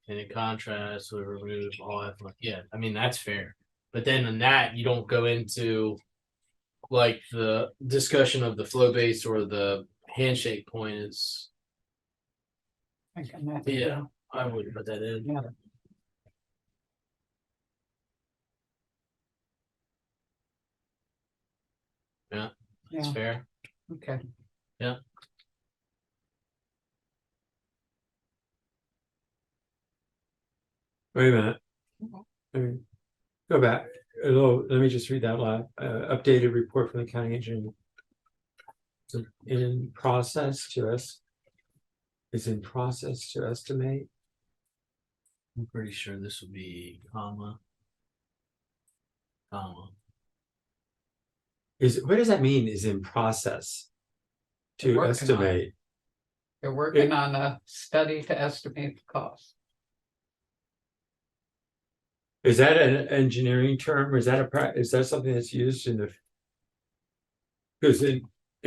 And in contrast, we remove all effluent. Yeah, I mean, that's fair. But then in that, you don't go into like the discussion of the flow base or the handshake point is, Thinking that, yeah, I would put that in. Yeah. It's Yeah, fair. okay. Wait a minute. Mhm. Let me go back. Let me just read that loud. Updated report from the county engineer. So in process to us. Is in process to estimate. I'm pretty sure this would be comma. what does that mean is in process? They're To working on it. estimate, They're working on a study to estimate the cost. is that an engineering term, or is that is that something that's used in the? Because in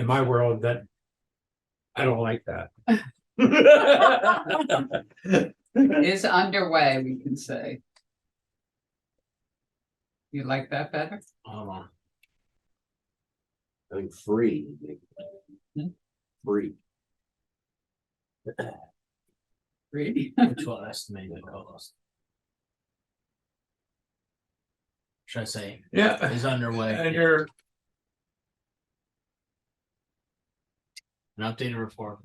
my world, that I don't like that. Is underway, we can say. You like that better? Hold on. I mean, free. Hmm? Free. Really? Which will estimate the cost. Should I say Yeah, is underway? under An updated report.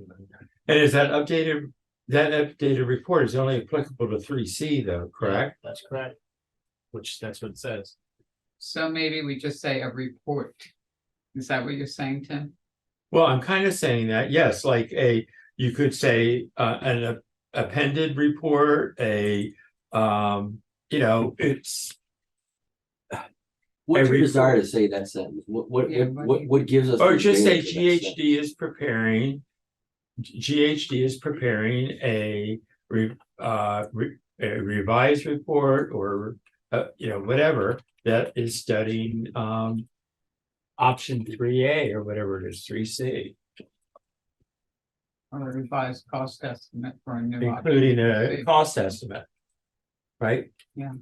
and is that updated report is only applicable to 3C though, correct? Yeah, that's correct. Which that's what it says. So maybe we just say a report. Is that what you're saying, Tim? Well, I'm kind of saying that, yes, like you could say an appended report, it's What's your Every desire four- to say that sentence? Yeah, What gives us? or the just say advantage of that sentence? GHD is preparing. GHD is preparing a revised report or whatever that is studying option 3A or whatever it is, 3C, Or a revised cost estimate for a new. including option. a cost estimate, right? Yeah.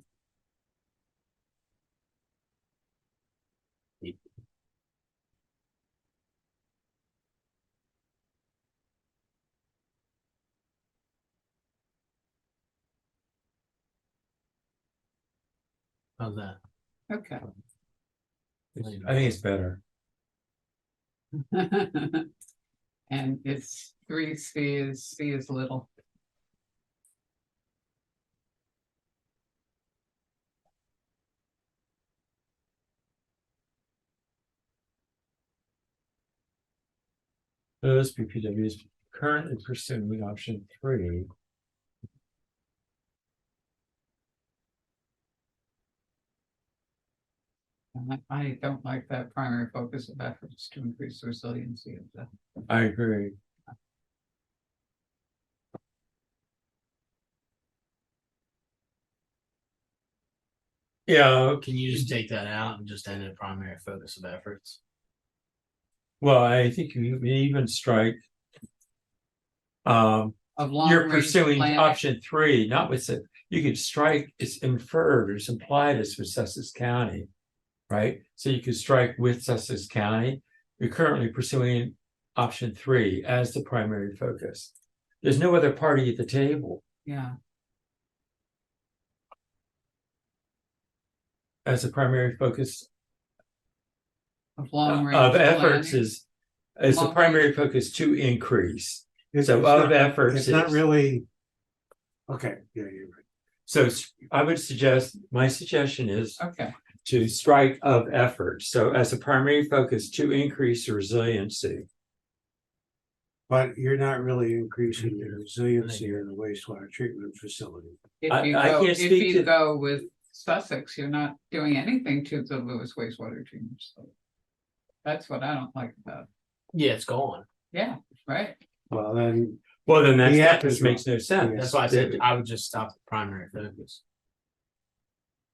How's that? Okay. I think it's better. And it's 3C is C is little. Those BPW is currently pursuing option 3. And I don't like that primary focus of efforts to increase the resiliency of the. I agree. Yeah, Can you just take that out and just end it primary focus of efforts? well, I think you may even strike. Of long You're range pursuing planning. option 3, not with it. You could strike, it's inferred or it's implied as with Sussex County, right? So you could strike with Sussex County. You're currently pursuing option 3 as the primary focus. There's no other party at the table Yeah, as the primary focus of long range. of efforts planning. is the Long primary focus to increase. It's So it's of not- efforts It's not is- really. Okay, yeah, you're right. So I would suggest, my suggestion is Okay, to strike of effort. So as a primary focus to increase resiliency. But you're not really increasing the resiliency in the wastewater treatment facility. if I you can't go, if speak you to- go with Sussex, you're not doing anything to the Lewes wastewater treatment. So that's what I don't like about it. Yeah, it's gone. Yeah, right. Well, then, Well, then The that F is just makes no sense. That's why I said I would just stop the primary focus.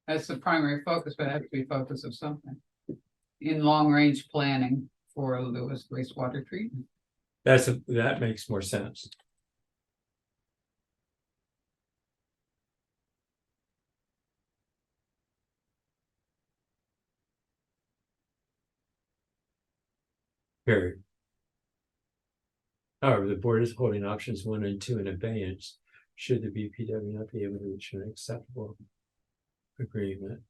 That's the primary focus, but it has to be focus of something. In long range planning for Lewes wastewater treatment. That makes more sense. Period. However, the board is holding options 1 and 2 in abeyance. Should the BPW not be able to reach an acceptable agreement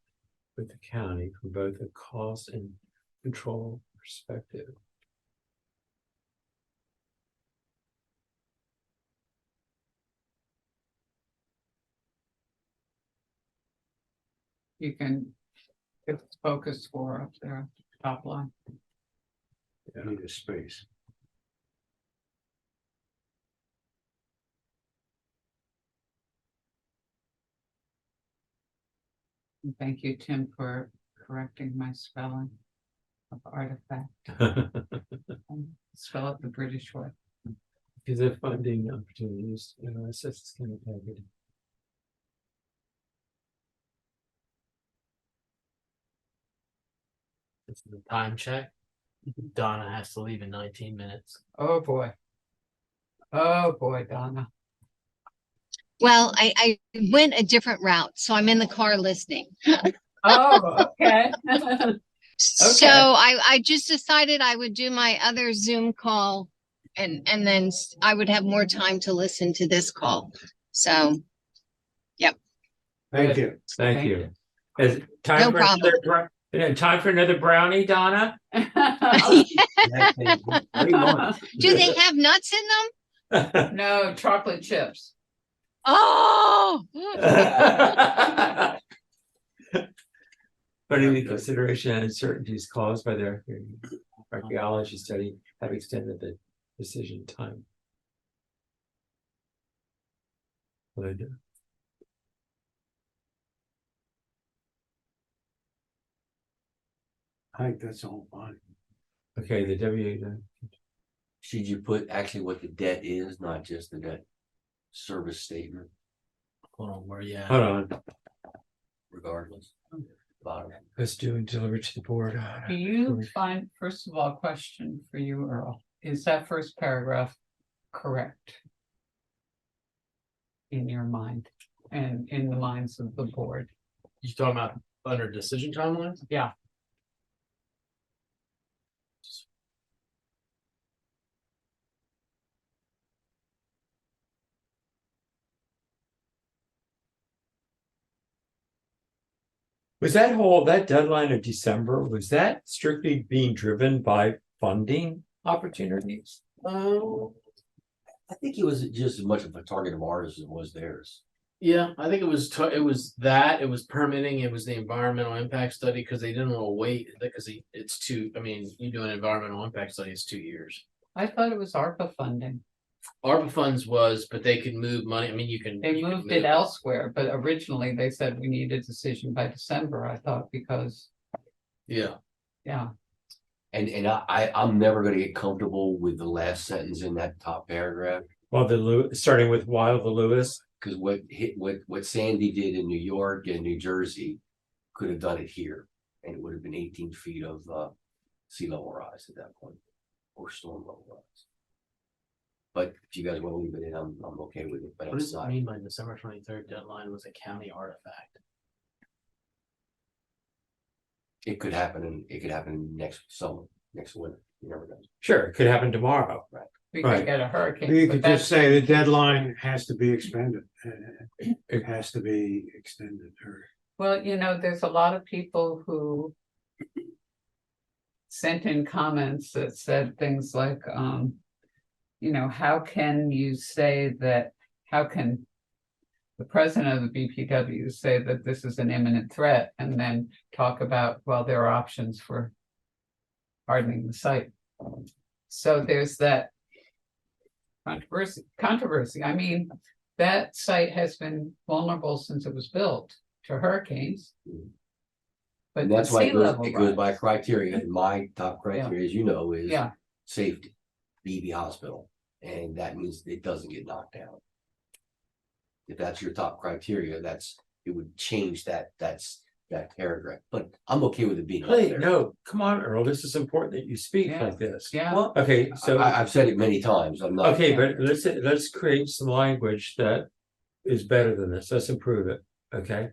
with the county from both a cost and control perspective. You can, if it's focus 4 up there, top line. need a space. And thank you, Tim, for correcting my spelling of artifact. Spell it the British way. Because they're funding opportunities, it's just kind of targeted. It's the time check. Donna has to leave in 19 minutes. Oh, boy. Oh, boy, Donna. Well, I went a different route, so I'm in the car listening. Oh, okay. So I just decided I would do my other Zoom call and then I would have more time to listen to this call. So, Thank you. Thank Thank you. Is it time No for problem. time for another brownie, Donna? Very much. do they have nuts in them? No, chocolate chips. Oh, Putting the consideration and uncertainties caused by their archaeology study have extended the decision time. What I do? I think that's all fine. Okay, the W. Should you put actually what the debt is, not just the debt service statement, Hold on, where you at? Hold on, regardless? Bottom. let's do and deliver to the board. Do you find, first of all, question for you, Earl, is that first paragraph correct? In your mind and in the minds of the board? You talking about under decision timelines? Yeah. Was that deadline of December, was that strictly being driven by funding opportunities? I think it was just as much of a target of ours as it was theirs. Yeah, I think it was it was permitting, it was the environmental impact study, because they didn't want to wait, because it's two, I mean, you do an environmental impact study, it's 2 years. I thought it was ARPA funding. ARPA funds was, but they could move money, I mean, you can. They moved it elsewhere, but originally they said we need a decision by December, I thought, because, Yeah, yeah. And I'm never gonna get comfortable with the last sentence in that top paragraph. Well, starting with while the Lewes. Because what Sandy did in New York and New Jersey could have done it here, and it would have been 18 feet of sea level rise at that point, or storm level rise. But if you guys want to leave it in, I'm okay with it. But what it's does it not. mean by December 23rd deadline was a county artifact? It could happen, next summer, next winter. You never know. Sure, it could happen tomorrow. We Right. could get a hurricane. You but could that's- just say the deadline has to be expended. It has to be extended or. Well, there's a lot of people who sent in comments that said things like, how can you say that, how can the president of the BPW say that this is an imminent threat and then talk about, well, there are options for hardening the site. So there's that controversy. I mean, that site has been vulnerable since it was built to hurricanes. But And that's the why sea level it goes rise- by criteria. And my top criteria, as you know, is Yeah, safety, BB hospital. And that means it doesn't get knocked down. If that's your top criteria, it would change that paragraph, but I'm okay with it being. up Hey, there. no, come on, Earl, this is important that you speak Yeah. like this. yeah. Well, Okay, so, I've said it many times. I'm not. okay, but let's create some language that is better than this. Let's improve it, okay?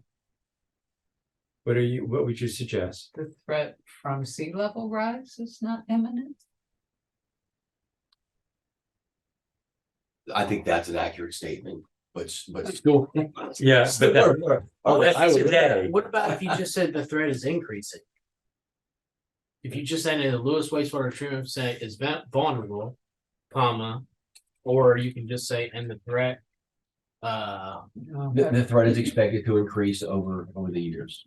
What would you suggest? The threat from sea level rise is not imminent. I think that's an accurate statement, but still. Yeah, but that, Oh, that's today. What about if you just said the threat is increasing? If you just said in the Lewes wastewater treatment facility is vulnerable, comma, or you can just say, and the threat. The threat is expected to increase over the years.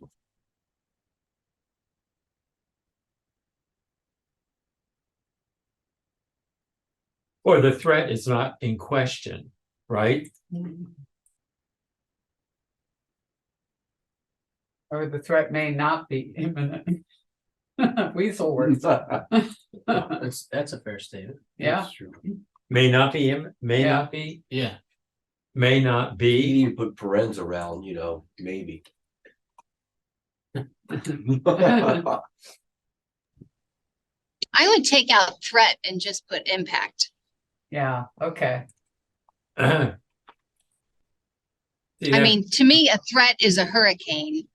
Or the threat is not in question, right? Or the threat may not be imminent. Weasel words. That's a fair statement. Yeah, That's true. May not be, may Yeah. not be, Yeah. may not You be. need to put parens around, maybe. I would take out threat and just put impact. yeah, okay, See, I that- mean, to me, a threat is a hurricane.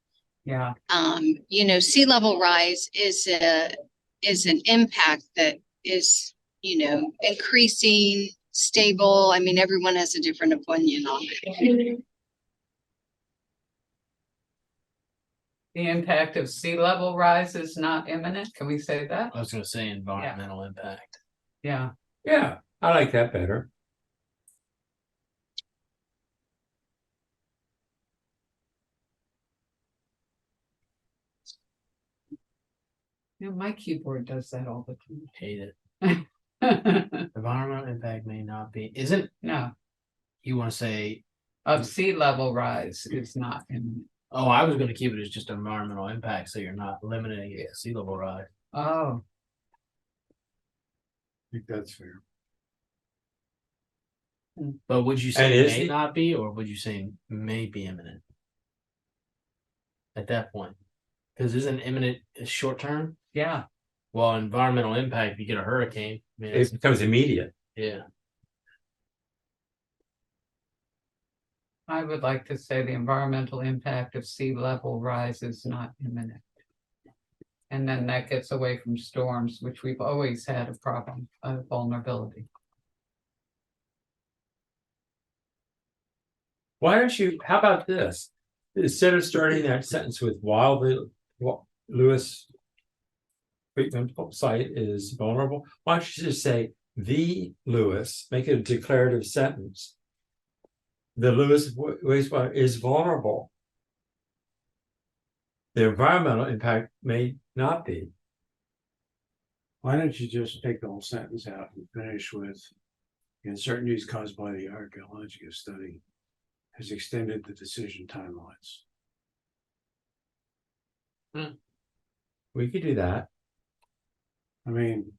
yeah, Sea level rise is an impact that is, increasing, stable. I mean, everyone has a different opinion on it. the impact of sea level rise is not imminent, can we say that? I was gonna say environmental impact. Yeah, Yeah, I like that better. my keyboard does that all the Hate it. time. Environmental impact may not be, isn't, No, you wanna say, of sea level rise is not imminent. oh, I was gonna keep it as just environmental impact, so you're not limiting it to sea level rise. Oh, I think that's fair. But would you And say is may the- not be, or would you say may be imminent? At that point, because isn't imminent short term? yeah, Well, environmental impact, if you get a hurricane, I mean, It becomes immediate. yeah. I would like to say the environmental impact of sea level rise is not imminent. And then that gets away from storms, which we've always had a problem, a vulnerability. Why don't you, how about this? Instead of starting that sentence with while the Lewes treatment site is vulnerable, why don't you just say the Lewes, make it a declarative sentence. The Lewes wastewater is vulnerable. The environmental impact may not be. Why don't you just take the whole sentence out and finish with the uncertainties caused by the archaeological study has extended the decision timelines. We could do that. I mean,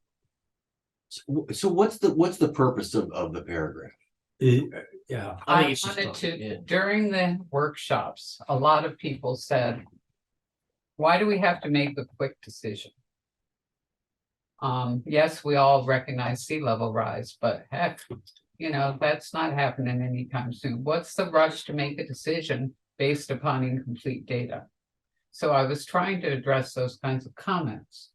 So what's the purpose of the paragraph? Yeah, I think I it's just wanted a- yeah. to, during the workshops, a lot of people said, why do we have to make a quick decision? Yes, we all recognize sea level rise, but heck, that's not happening anytime soon. What's the rush to make a decision based upon incomplete data? So I was trying to address those kinds of comments.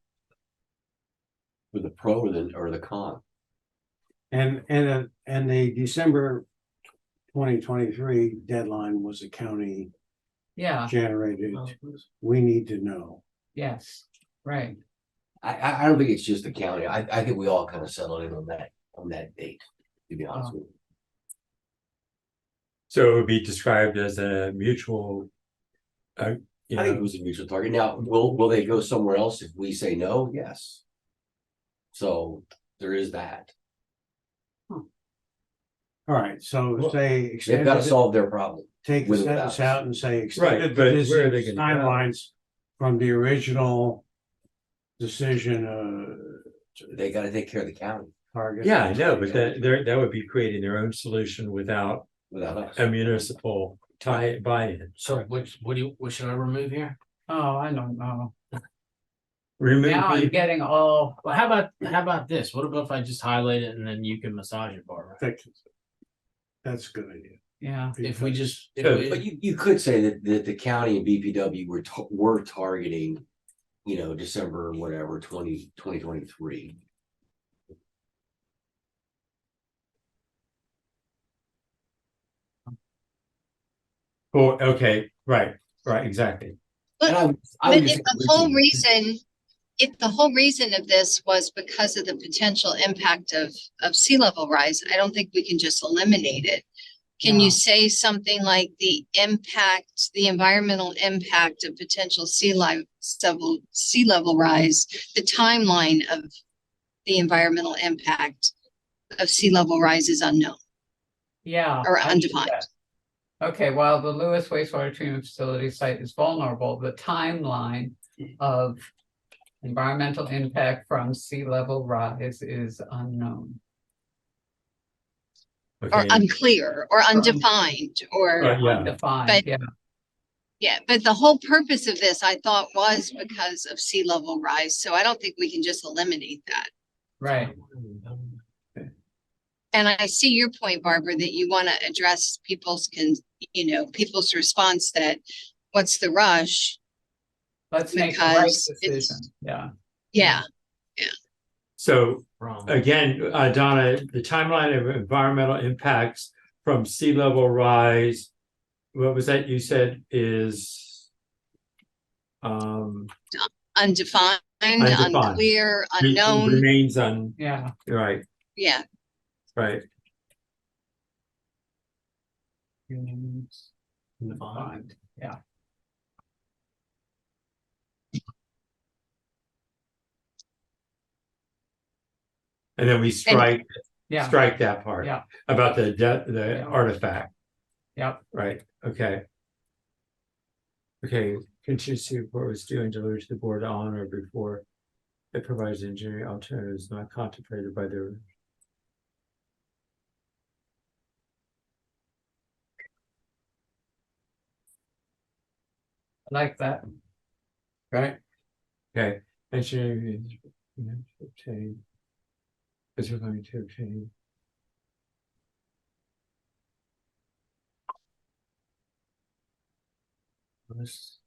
For the pro or the con? and the December 2023 deadline was a county Yeah, generated. We need to know. yes, right. I don't think it's just the county. I think we all kind of settled in on that date, to be honest with you. so it would be described as a mutual. I think it was a mutual target. Now, will they go somewhere else if we say no? Yes. So there is that. All right, so Well, say They've extended, got to solve their problem. take the with or without sentence us. out and say Right, extended but the where are they decision gonna go? timelines from the original decision, They got to take care of the county target. Yeah, I know, but that would be creating their own solution without without us. a municipal buy-in. So what should I remove here? Oh, I don't know. Remove Now I'm the, getting all, Well, how about this? What about if I just highlight it and then you can massage it, Barbara? That's a good idea. yeah, If we just, So- But you could say that the county and BPW were targeting, December, whatever, 2023. oh, okay, right, exactly. And I But would just if the whole reason of this was because of the potential impact of sea level rise, I don't think we can just eliminate it. Can No. you say something like the environmental impact of potential sea level rise, the timeline of the environmental impact of sea level rise is unknown yeah. or I did undefined? that. Okay, while the Lewes wastewater treatment facility site is vulnerable, the timeline of Environmental impact from sea level rise is unknown. or Okay, unclear or undefined or, yeah. Undefined, But- yeah, yeah, but the whole purpose of this, I thought, was because of sea level rise. So I don't think we can just eliminate that. right. And I see your point, Barbara, that you want to address people's response that what's the rush? Let's make the right Because decision, it's- yeah. Yeah, So Wrong. again, Donna, the timeline of environmental impacts from sea level rise, what was that you said is? undefined, Undefined. unclear, unknown. Remains Yeah, right, Yeah, right. Undefined, yeah. And then we strike Yeah, that part. Yeah. About the Yeah. artifact, yep, right, okay. Okay, contingency report was due and delivered to the board on or before it provides engineering alternatives not contemplated by the. I like that. Right. Okay, engineering is obtain. Is we're going to obtain. This,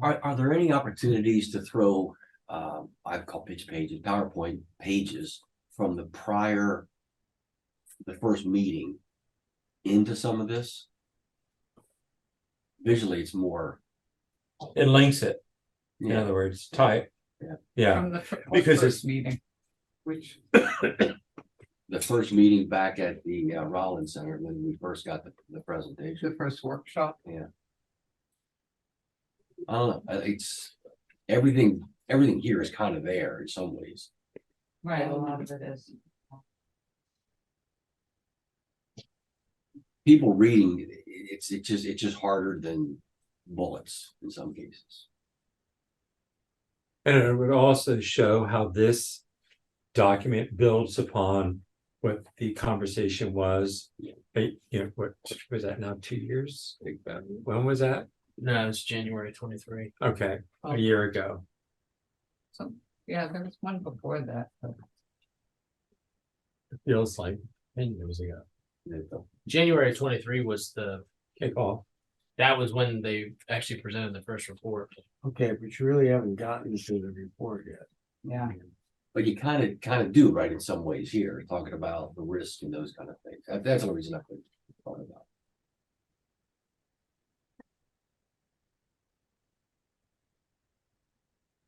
Are there any opportunities to throw, I've called pitch pages, PowerPoint pages from the first meeting into some of this? Visually, it's more, it links it, in yeah, other words, type. Yeah. Yeah, From the because first meeting, which, the first meeting back at the Rollins Center when we first got the presentation. the first workshop, I don't know, it's everything here is kind of there in some ways. right, a lot of it is. People reading, it's just harder than bullets in some cases. and it would also show how this document builds upon what the conversation was. What was that now, 2 years? When was that? No, it's January 23. Okay, Oh. a year ago. So, yeah, there was one before that, but It feels like 10 years ago. January 23 was Kickoff. that was when they actually presented the first report. Okay, but you really haven't gotten to the report yet. yeah, But you kind of do, right, in some ways here, talking about the risk and those kind of things. That's the reason I think talking about.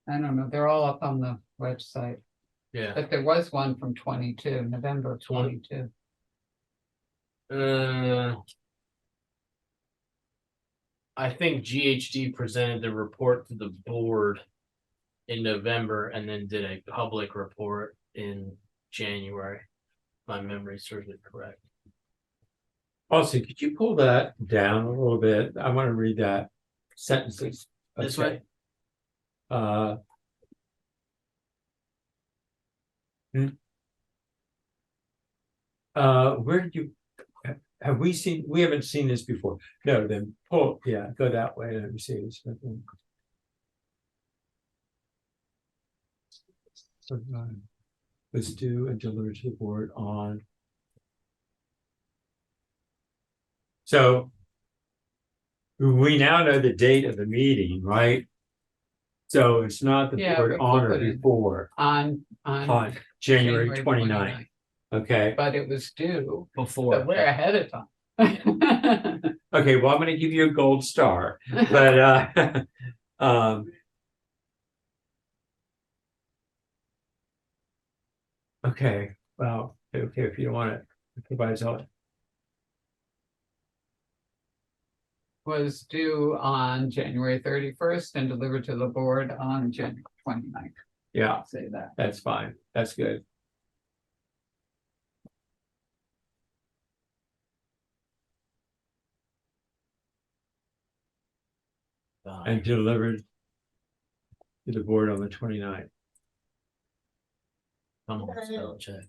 I don't know, they're all up on the website, Yeah. but there was one from 22, November of 22. I think GHD presented the report to the board in November and then did a public report in January. If my memory serves it correct. Also, could you pull that down a little bit? I want to read that sentences. This Okay. way? Where did you, have we seen, we haven't seen this before. No, then pull, yeah, go that way. Let me see this. Was due and delivered to the board on. So we now know the date of the meeting, right? So it's not the Yeah, board we on or put it before, On on January 29th. Okay, But it was due, Before. but we're ahead of time. okay, well, I'm gonna give you a gold star, but okay, well, okay, if you don't want it, it provides all. Was due on January 31st and delivered to the board on January 29th. Yeah, I'll say that. that's fine, that's good. And delivered to the board on the 29th. Come on, spell check.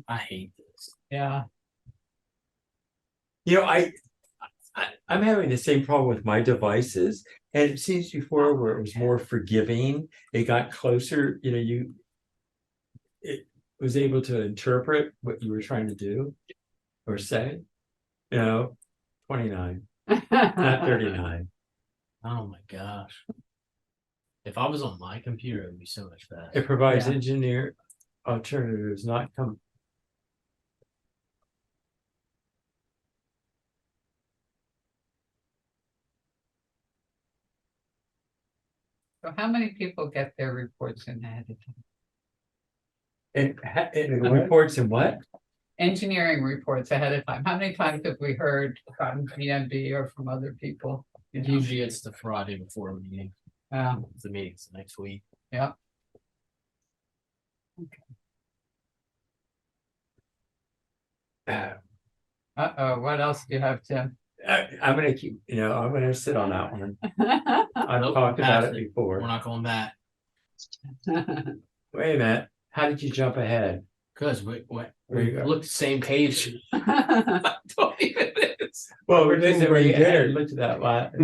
I hate this. Yeah, You know, I'm having the same problem with my devices, and it seems before where it was more forgiving, it got closer, it was able to interpret what you were trying to do or say, 29, not 39. Oh my gosh. If I was on my computer, it'd be so much faster. It provides Yeah. engineer alternatives, not come. so how many people get their reports in ahead of time? It what? reports in what? Engineering reports ahead of time, how many times have we heard from PMB or from other people? You know? Usually it's the Friday before a meeting. The meeting's the next week. Yeah. Uh-oh, what else do you have, Tim? I'm gonna keep, I'm gonna sit on that one. I've Nope, talked about it passed it. before. We're not going back. Wait a minute, how did you jump ahead? Cause we There you go. looked the same page. 20 minutes. Well, we're because doing we great dinner. looked at that last,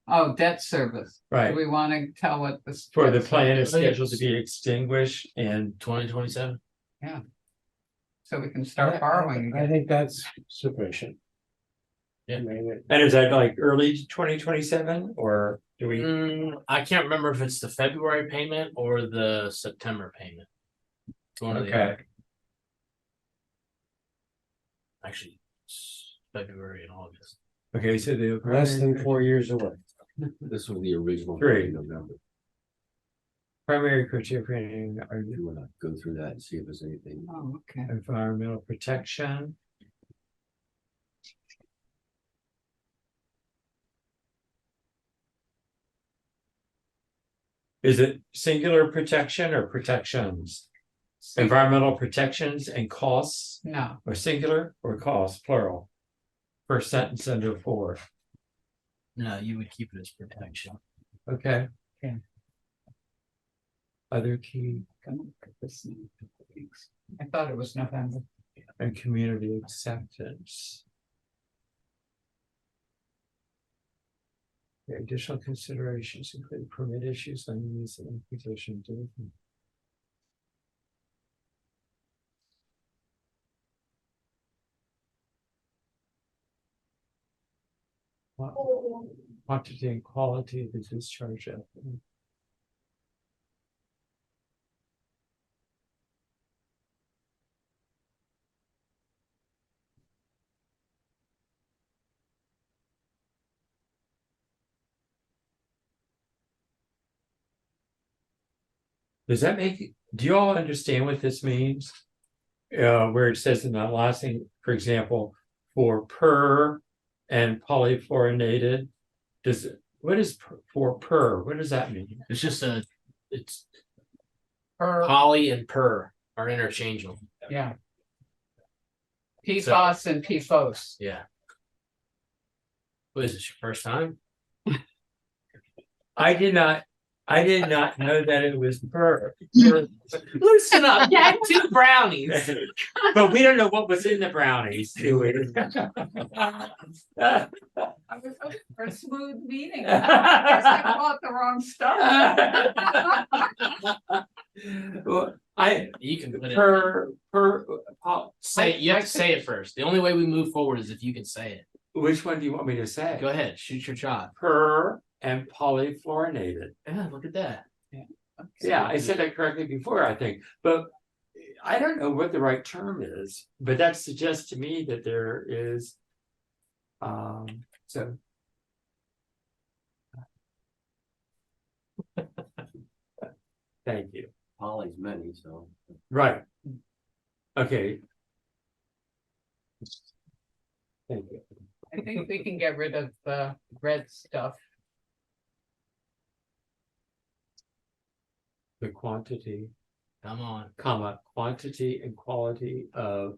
Oh, debt service. Do right, we want to tell what this? for the debt plan is service- scheduled to be extinguished and 2027. So we can start borrowing I again. think that's sufficient. Yeah. I mean, and is that like early 2027 or do we? I can't remember if it's the February payment or the September payment. It's one or the Okay, other. Actually, it's February and August. okay, so the. less than 4 years away. This was the original. Great. in November. Primary criteria are You wanna go through that and see if there's anything. Oh, okay. environmental protection. Is it singular protection or protections? Environmental protections and costs, No, or singular or costs, plural? First sentence under 4, No, you would keep it as protection. okay? Okay. Other key come on, put this in. I thought it was November. and community acceptance. The additional considerations include permit issues and use and position. Quantity and quality of the discharge. Does that make, do you all understand what this means? Where it says in that last thing, for example, for per and polyfluorinated, what is for per? What does that mean? It's just it's Per, poly and per are interchangeable. yeah. PFOS and PFOS. Yeah. What is this, your first time? I did not know that it was per. Listen up, you had 2 brownies. But we don't know what was in the brownies, do we? I was hoping for a smooth meeting. I guess I bought the wrong stuff. Well, You can put it. say, You have to say it first. The only way we move forward is if you can say it. which one do you want me to say? Go ahead, shoot your shot. Per and polyfluorinated. Yeah, look at that. Yeah, I said that correctly before, I think, but I don't know what the right term is, but that suggests to me that there is. So. Thank you. Poly's many, so. Right. Okay. Thank you. I think we can get rid of the red stuff. The quantity, Come on. comma, quantity and quality of,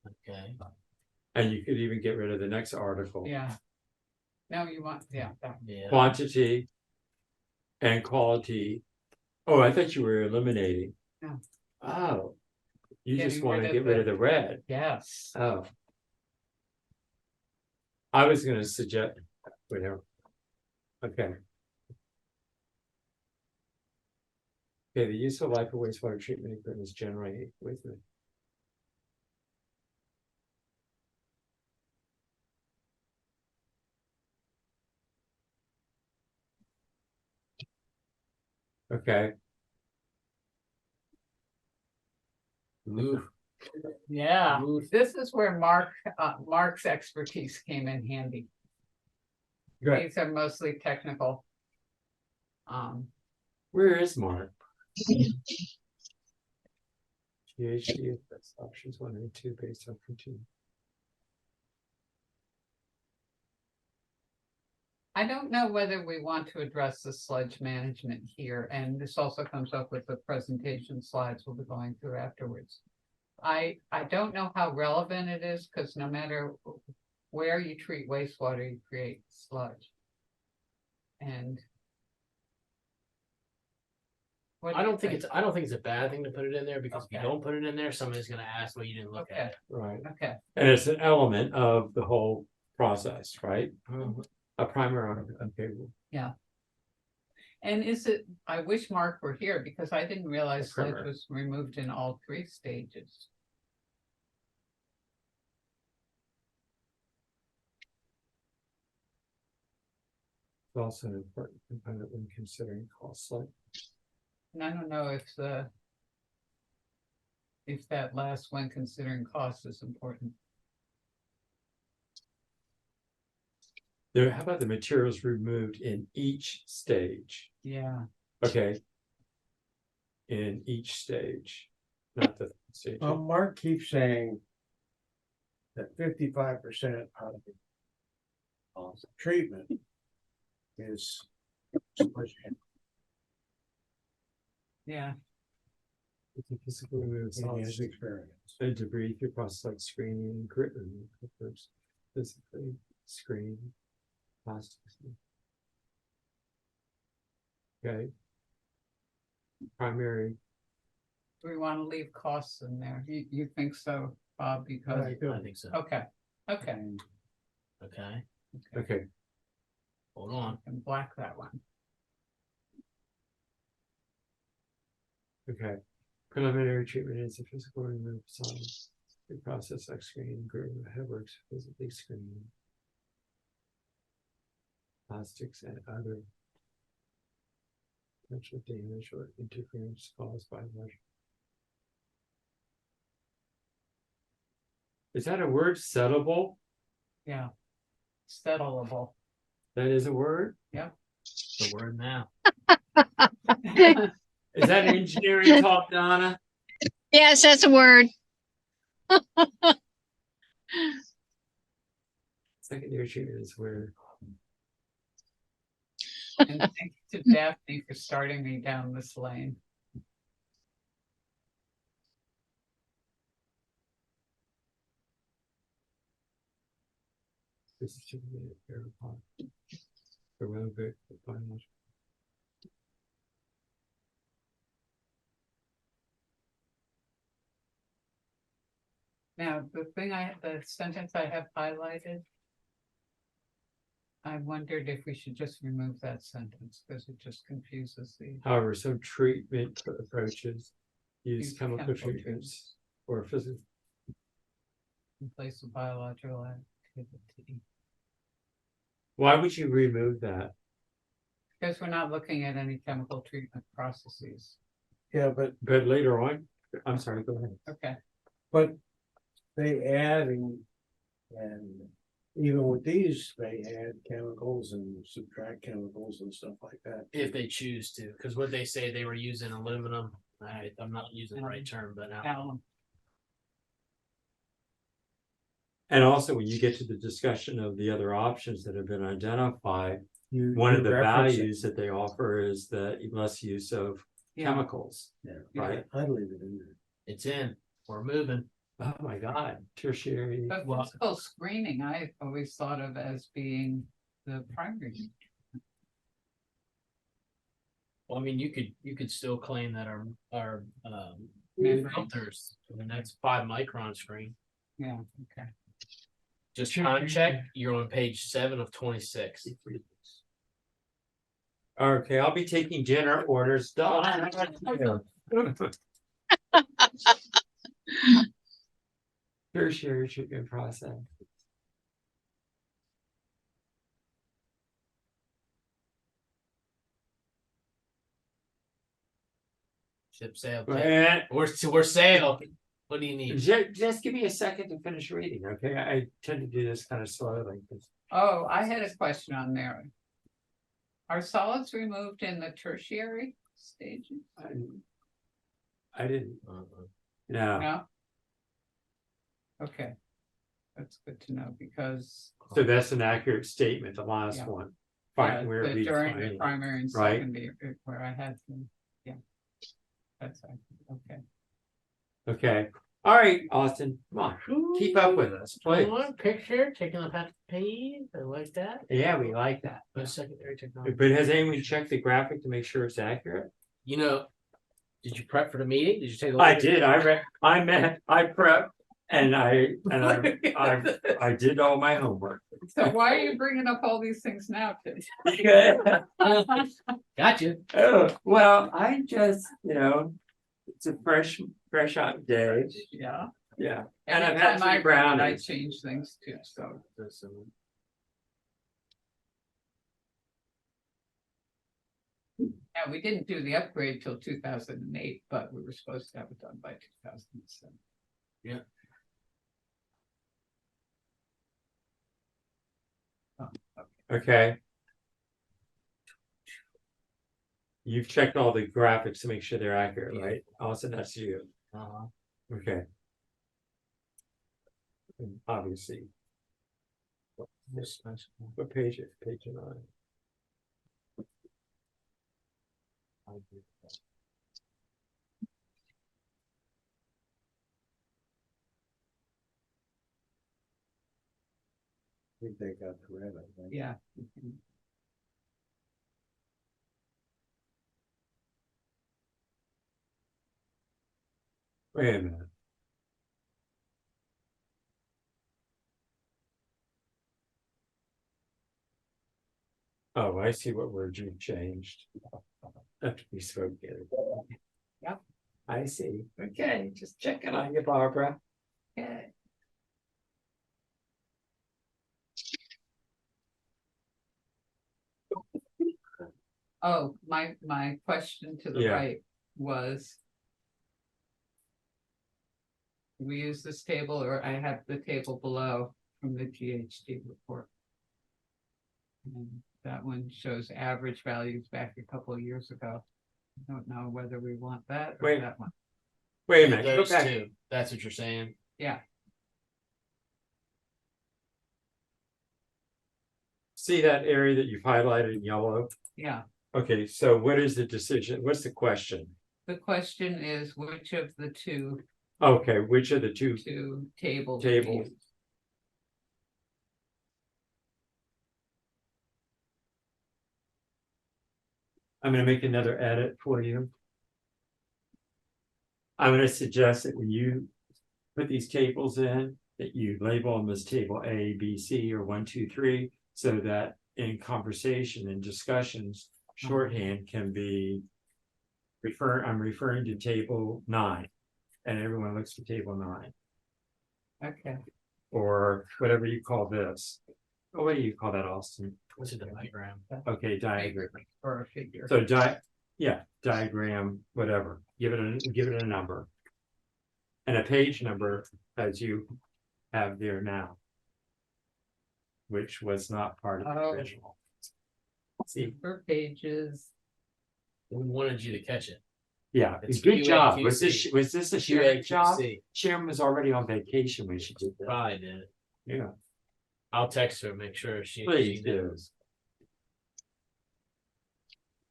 Okay. and you could even get rid of the next article. Yeah, No, you want, yeah, that, Yeah. quantity and quality. Oh, I thought you were eliminating. No. Oh, you just Getting want to rid of get rid the- of the red. yes. Oh. I was gonna suggest, whatever. Okay. Okay, the use of life of wastewater treatment equipment is generally with it. Okay, Move. Yeah, Move. this is where Mark's expertise came in handy. good. These are mostly technical. Where is Mark? GHG, that's options 1 and 2 based on continue. I don't know whether we want to address the sludge management here, and this also comes up with the presentation slides we'll be going through afterwards. I don't know how relevant it is, because no matter where you treat wastewater, you create sludge. And what do I you don't think it's a bad thing to put it in there, because if you Okay. don't put it in there, somebody's gonna ask, well, you didn't look Okay. at it. Right, Okay, and it's an element of the whole process, right? Mhm. A primary, okay, and is it, I wish Mark were here, because I didn't realize sludge Primer. was removed in all 3 stages. it's also an important component when considering costs like. And I don't know if that last one, considering cost, is important. There, how about the materials removed in each stage? Yeah, Okay. In each stage, not the stage. Mark keeps saying that 55% of the treatment is sludge yeah, It's a physical remove in his solids experience. and debris through process like screening and grit removal. First, physically screen plastics. Okay. Primary, do we want to leave costs in there? You think so, Bob, because, I think so. okay, okay, Okay, okay, hold on. and black that one. okay. Preliminary treatment is a physical remove solids through process like screening, grit removal, headworks, physically screening plastics and other potential damage or interference caused by water. Is that a word, settable? Yeah. Settlable. That is a word? The word now. Is that engineering talk, Donna? Yes, that's a word. Secondary treatment is where, And thank you to Daphne for starting me down this lane. this is typically a pair of pot. The road bit, the final. Now, the sentence I have highlighted. I wondered if we should just remove that sentence, because it just confuses the. However, some treatment approaches use Use chemical chemical treatments or physical. In place of biological activity, Why would you remove that? because we're not looking at any chemical treatment processes. Yeah, but Later on, I'm sorry, go ahead. Okay, they add and even with these, they add chemicals and subtract chemicals and stuff like that. If they choose to, because what they say they were using aluminum. I'm not using the right term, but now. Alan, And also, when you get to the discussion of the other options that have been identified, You- one you of the reference it. values that they offer is the less use of yeah, chemicals, Yeah, right? I'd leave it in there. It's in. We're moving. Oh my God, tertiary. but Well- physical screening, I always thought of as being the primary. Well, I mean, you could still claim that our Membrane. filters, and that's 5 micron screen. Yeah, okay. Just time check, you're on page 7 of 26. Okay, I'll be taking dinner orders. Tertiary treatment process. Ship sail. Well, We're sail. What do you need? just give me a second to finish reading, okay? I tend to do this kind of slowly. Oh, I had a question on there. Are solids removed in the tertiary stages? I didn't, Uh-uh. no. No? Okay. That's good to know because So that's an accurate statement, the last Yeah. one. yeah, Fine, where the- we during the find- primary and right? secondary where I had them, yeah. That's okay. Okay, all right, Austin, come on, keep up with us, please. One picture taking up half the page. I like that. Yeah, we like that. But secondary technology. But has anyone checked the graphic to make sure it's accurate? You know, did you prep for the meeting? Did you take a look? I at it? did, I prepped, and I did all my homework. So why are you bringing up all these things now, Tim? Got you. Oh, well, I just, it's a fresh hot day, Yeah. yeah, and I've had Anytime some I read it, I brownies. change things too, so. Yeah, we didn't do the upgrade till 2008, but we were supposed to have it done by 2007. Yeah. Oh, Okay. You've checked all the graphics to make sure they're accurate, right? Austin, that's you, Uh-huh. okay. And obviously, what page is page 9? I think they got rid of it. Yeah. Wait a minute. Oh, I see what words you've changed. After we spoke the other day. Yep. I see. Okay, just checking on you, Barbara. Okay. Oh, my question to the Yeah. right was. We use this table, or I have the table below from the GHD report. And that one shows average values back a couple of years ago. I don't know whether we want that or Wait. that one. Wait a minute, go Those back. two. That's what you're saying. Yeah, See that area that you've highlighted in yellow? yeah. Okay, so what is the decision? What's the question? The question is which of the two Okay, which of the two tables? tables? I'm gonna make another edit for you. I'm gonna suggest that when you put these tables in, that you label them as table A, B, C, or 1, 2, 3, so that in conversation and discussions, shorthand can be I'm referring to table 9, and everyone looks for table 9, Okay, or whatever you call this. Oh, what do you call that, Austin? What's a diagram? Okay, diagram. or a figure. So diagram, whatever, give it a number. And a page number as you have there now. Which was not part of the Oh. original. See, For pages, We wanted you to catch it. yeah, It's good job. Was QAQC. this a Sharon job? QAQC. Sharon was already on vacation when she did that. Probably did. Yeah, I'll text her, make sure she please do. knows.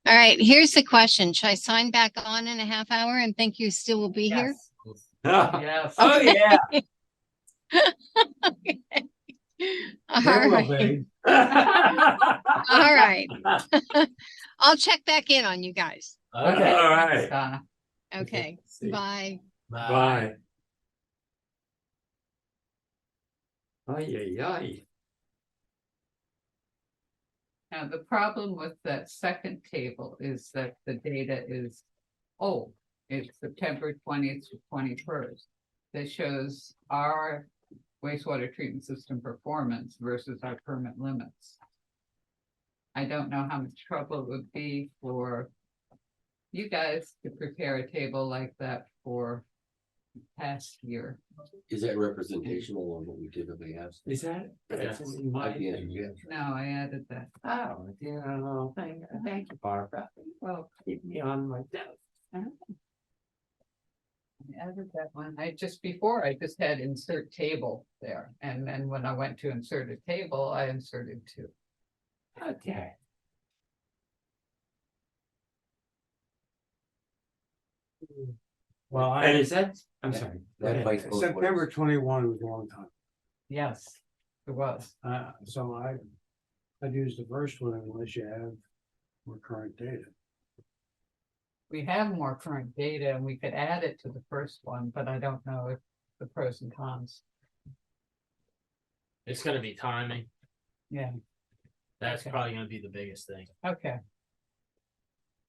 All right, here's the question. Should I sign back on in a half hour and think you still will be here? yes, yes. Oh, yeah. All There will right, be. all right. I'll check back in on you guys. Okay, all right. Donna. Okay, See. bye. Bye. Ay, ay, ay. Now, the problem with that second table is that the data is old. It's September 20th to 21st. That shows our wastewater treatment system performance versus our permit limits. I don't know how much trouble it would be for you guys to prepare a table like that for past year. Is that representational on what we typically have? Is that? Yes. in my Might be, opinion. yeah. No, I added that. Oh, yeah, thank you, Barbara. Well, keep me on my toes. I added that one. I just had insert table there. And then when I went to insert a table, I inserted two. Okay. Well, And is that, I'm sorry. go That ahead. bites both ways. September 21 was a long time. Yes, it was. So I'd use the first one unless you have more current data. We have more current data and we could add it to the first one, but I don't know if the pros and cons. It's gonna be timing. Yeah, That's Okay. probably gonna be the biggest thing. okay,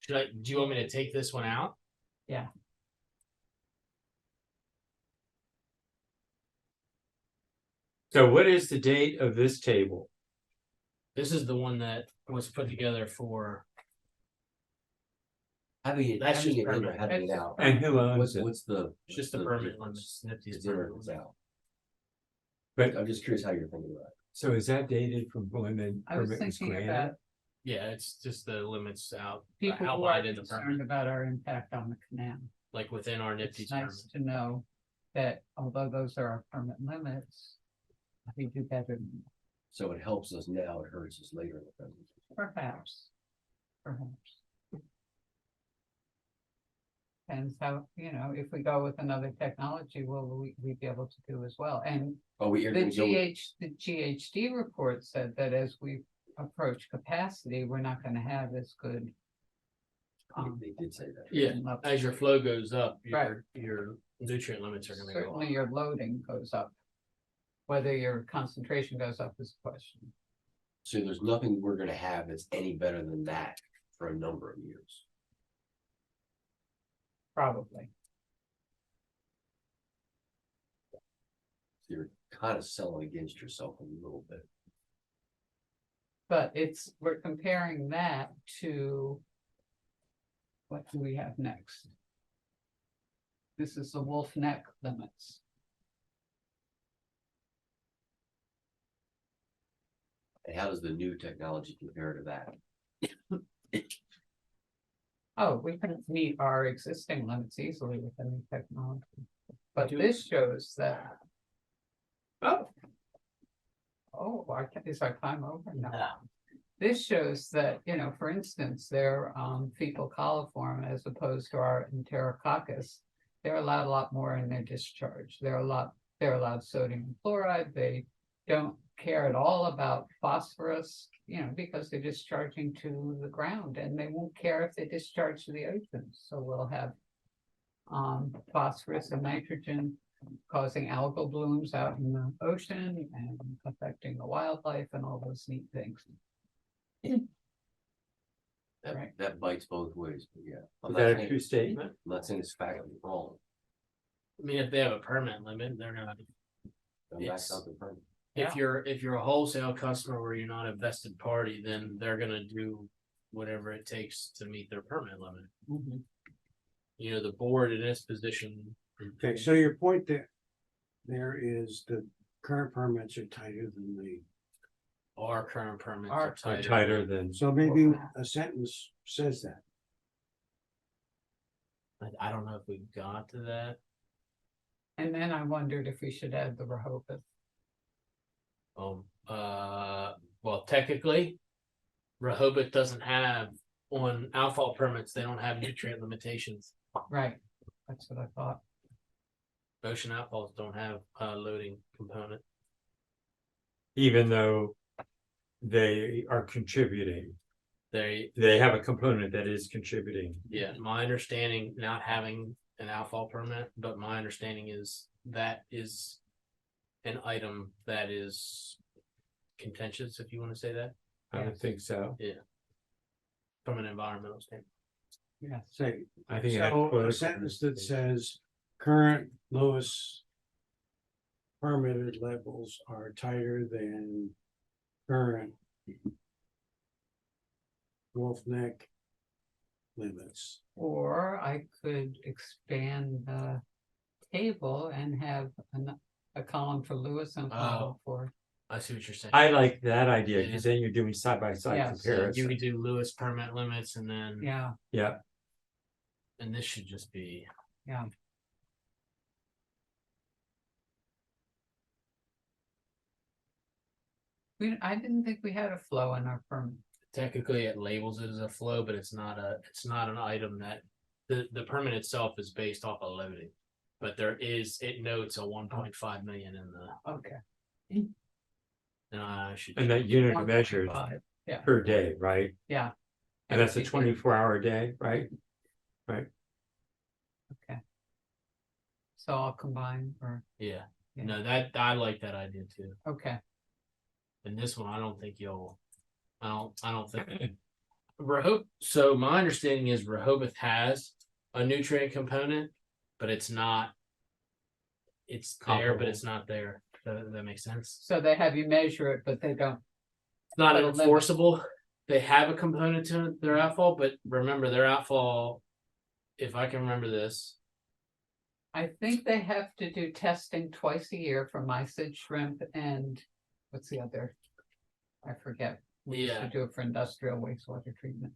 Do you want me to take this one out? yeah. So what is the date of this table? This is the one that was put together for, Having it, That's having just it in or permit. having it out. And who owns it? What's the? just the what's permit difference? limits. Nifty's It's in or permit it's limit. out. But, I'm just curious how you're thinking about it. so is that dated from when the I was permit was thinking granted? about Yeah, it's just the limits out, people who are outlined in the concerned permit, about our impact on the canal. like within our It's Nifty's permit. nice to know that although those are our permit limits, we do better, than So it helps us now, it hurts us later in the presentation. perhaps, perhaps. Depends how, if we go with another technology, will we be able to do as well? And Oh, we. the GHD report said that as we approach capacity, we're not gonna have as good. They did say that. Yeah, levels. as your flow goes up, Right. your nutrient limits are gonna go Certainly up. your loading goes up. Whether your concentration goes up is a question. So there's nothing we're gonna have that's any better than that for a number of years. Probably. You're kind of selling against yourself a little bit. But we're comparing that to. What do we have next? This is the Wolf Neck limits. And how does the new technology compare to that? Oh, we can meet our existing limits easily with the new technology. But Do- this shows that. Oh. Oh, is our time over? No. This shows that, for instance, their fecal coliform as opposed to our enterococcus, they're allowed a lot more in their discharge. They're allowed sodium chloride. They don't care at all about phosphorus, because they're discharging to the ground, and they won't care if they discharge to the ocean. So we'll have phosphorus and nitrogen causing algal blooms out in the ocean and affecting the wildlife and all those neat things. Right. That bites both ways, but yeah. I'm Is not that a saying- true statement? I'm not saying it's factually wrong. I mean, if they have a permit limit, they're not. I'm Yes. not confirming. Yeah. If you're a wholesale customer where you're not a vested party, then they're gonna do whatever it takes to meet their permit limit. Mhm. The board in this position. Okay, so your point there is the current permits are tighter than Our current permits Are are tighter. Tighter than, so maybe a sentence says that. I don't know if we got to that. And then I wondered if we should add the Rehoboth. Well, technically, Rehoboth doesn't have, on outfall permits, they don't have nutrient limitations. Right, that's what I thought. Ocean outfalls don't have a loading component. even though they are contributing. They have a component that is contributing. Yeah, my understanding, not having an outfall permit, but my understanding is that is an item that is contentious, if you want to say that, I would think so. from an environmental standpoint. Yes. Say, I think. so a political- sentence that says current Lewes permitted levels are tighter than current Wolf Neck limits. Or I could expand the table and have a column for Lewis and a column for, I see what you're saying. I like that idea, because then you're doing side by side Yes. You comparison. could do Lewis permit limits and then, yeah, Yeah, and this should just be, yeah. I didn't think we had a flow in our permit. technically it labels it as a flow, but it's not an item that, the permit itself is based off of loading. But it notes a 1.5 million in the, Okay. and I should. and that unit measured 1.5, yeah, per day, right? yeah. And that's a Every day. 24-hour day, right? Okay. So I'll combine, or, Yeah, Yeah. no, that, I like that idea too. okay, And this one, I don't think I don't think. So my understanding is Rehoboth has a nutrient component, but it's not. It's there, but Comparable. it's not there. That makes sense. so they have you measure it, but they don't, It's not But a limit. enforceable. They have a component to their outfall, but remember their outfall, if I can remember this, I think they have to do testing twice a year for mysid, shrimp, and what's the other? I forget. We used to Yeah. do it for industrial wastewater treatment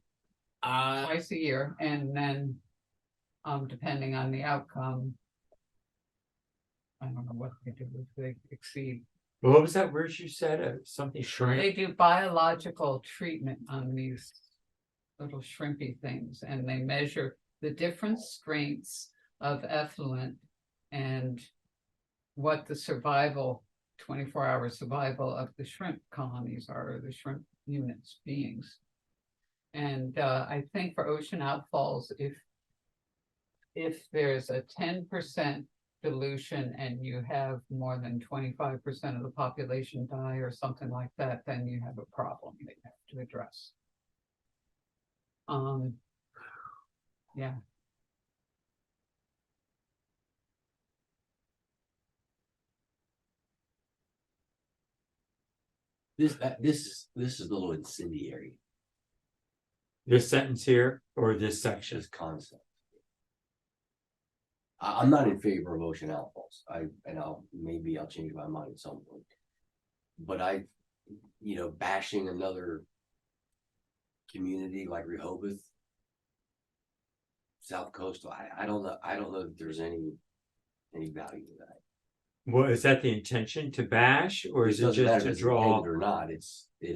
I twice a year, and then, depending on the outcome, I don't know what they do if they exceed. What was that word you said? Something shrimp? They do biological treatment on these little shrimpy things, and they measure the different strengths of effluent and what the survival, 24-hour survival of the shrimp colonies are, or the shrimp units, beings. And I think for ocean outfalls, if there's a 10% dilution and you have more than 25% of the population die or something like that, then you have a problem that you have to address. Yeah. This is a little incendiary, This sentence here, or this section? this concept. I'm not in favor of ocean outfalls. Maybe I'll change my mind at some point. But bashing another community like Rehoboth, South Coastal, I don't know that there's any value to that. Well, is that the intention, to bash, or is it doesn't matter just to if it's draw? intended or not, it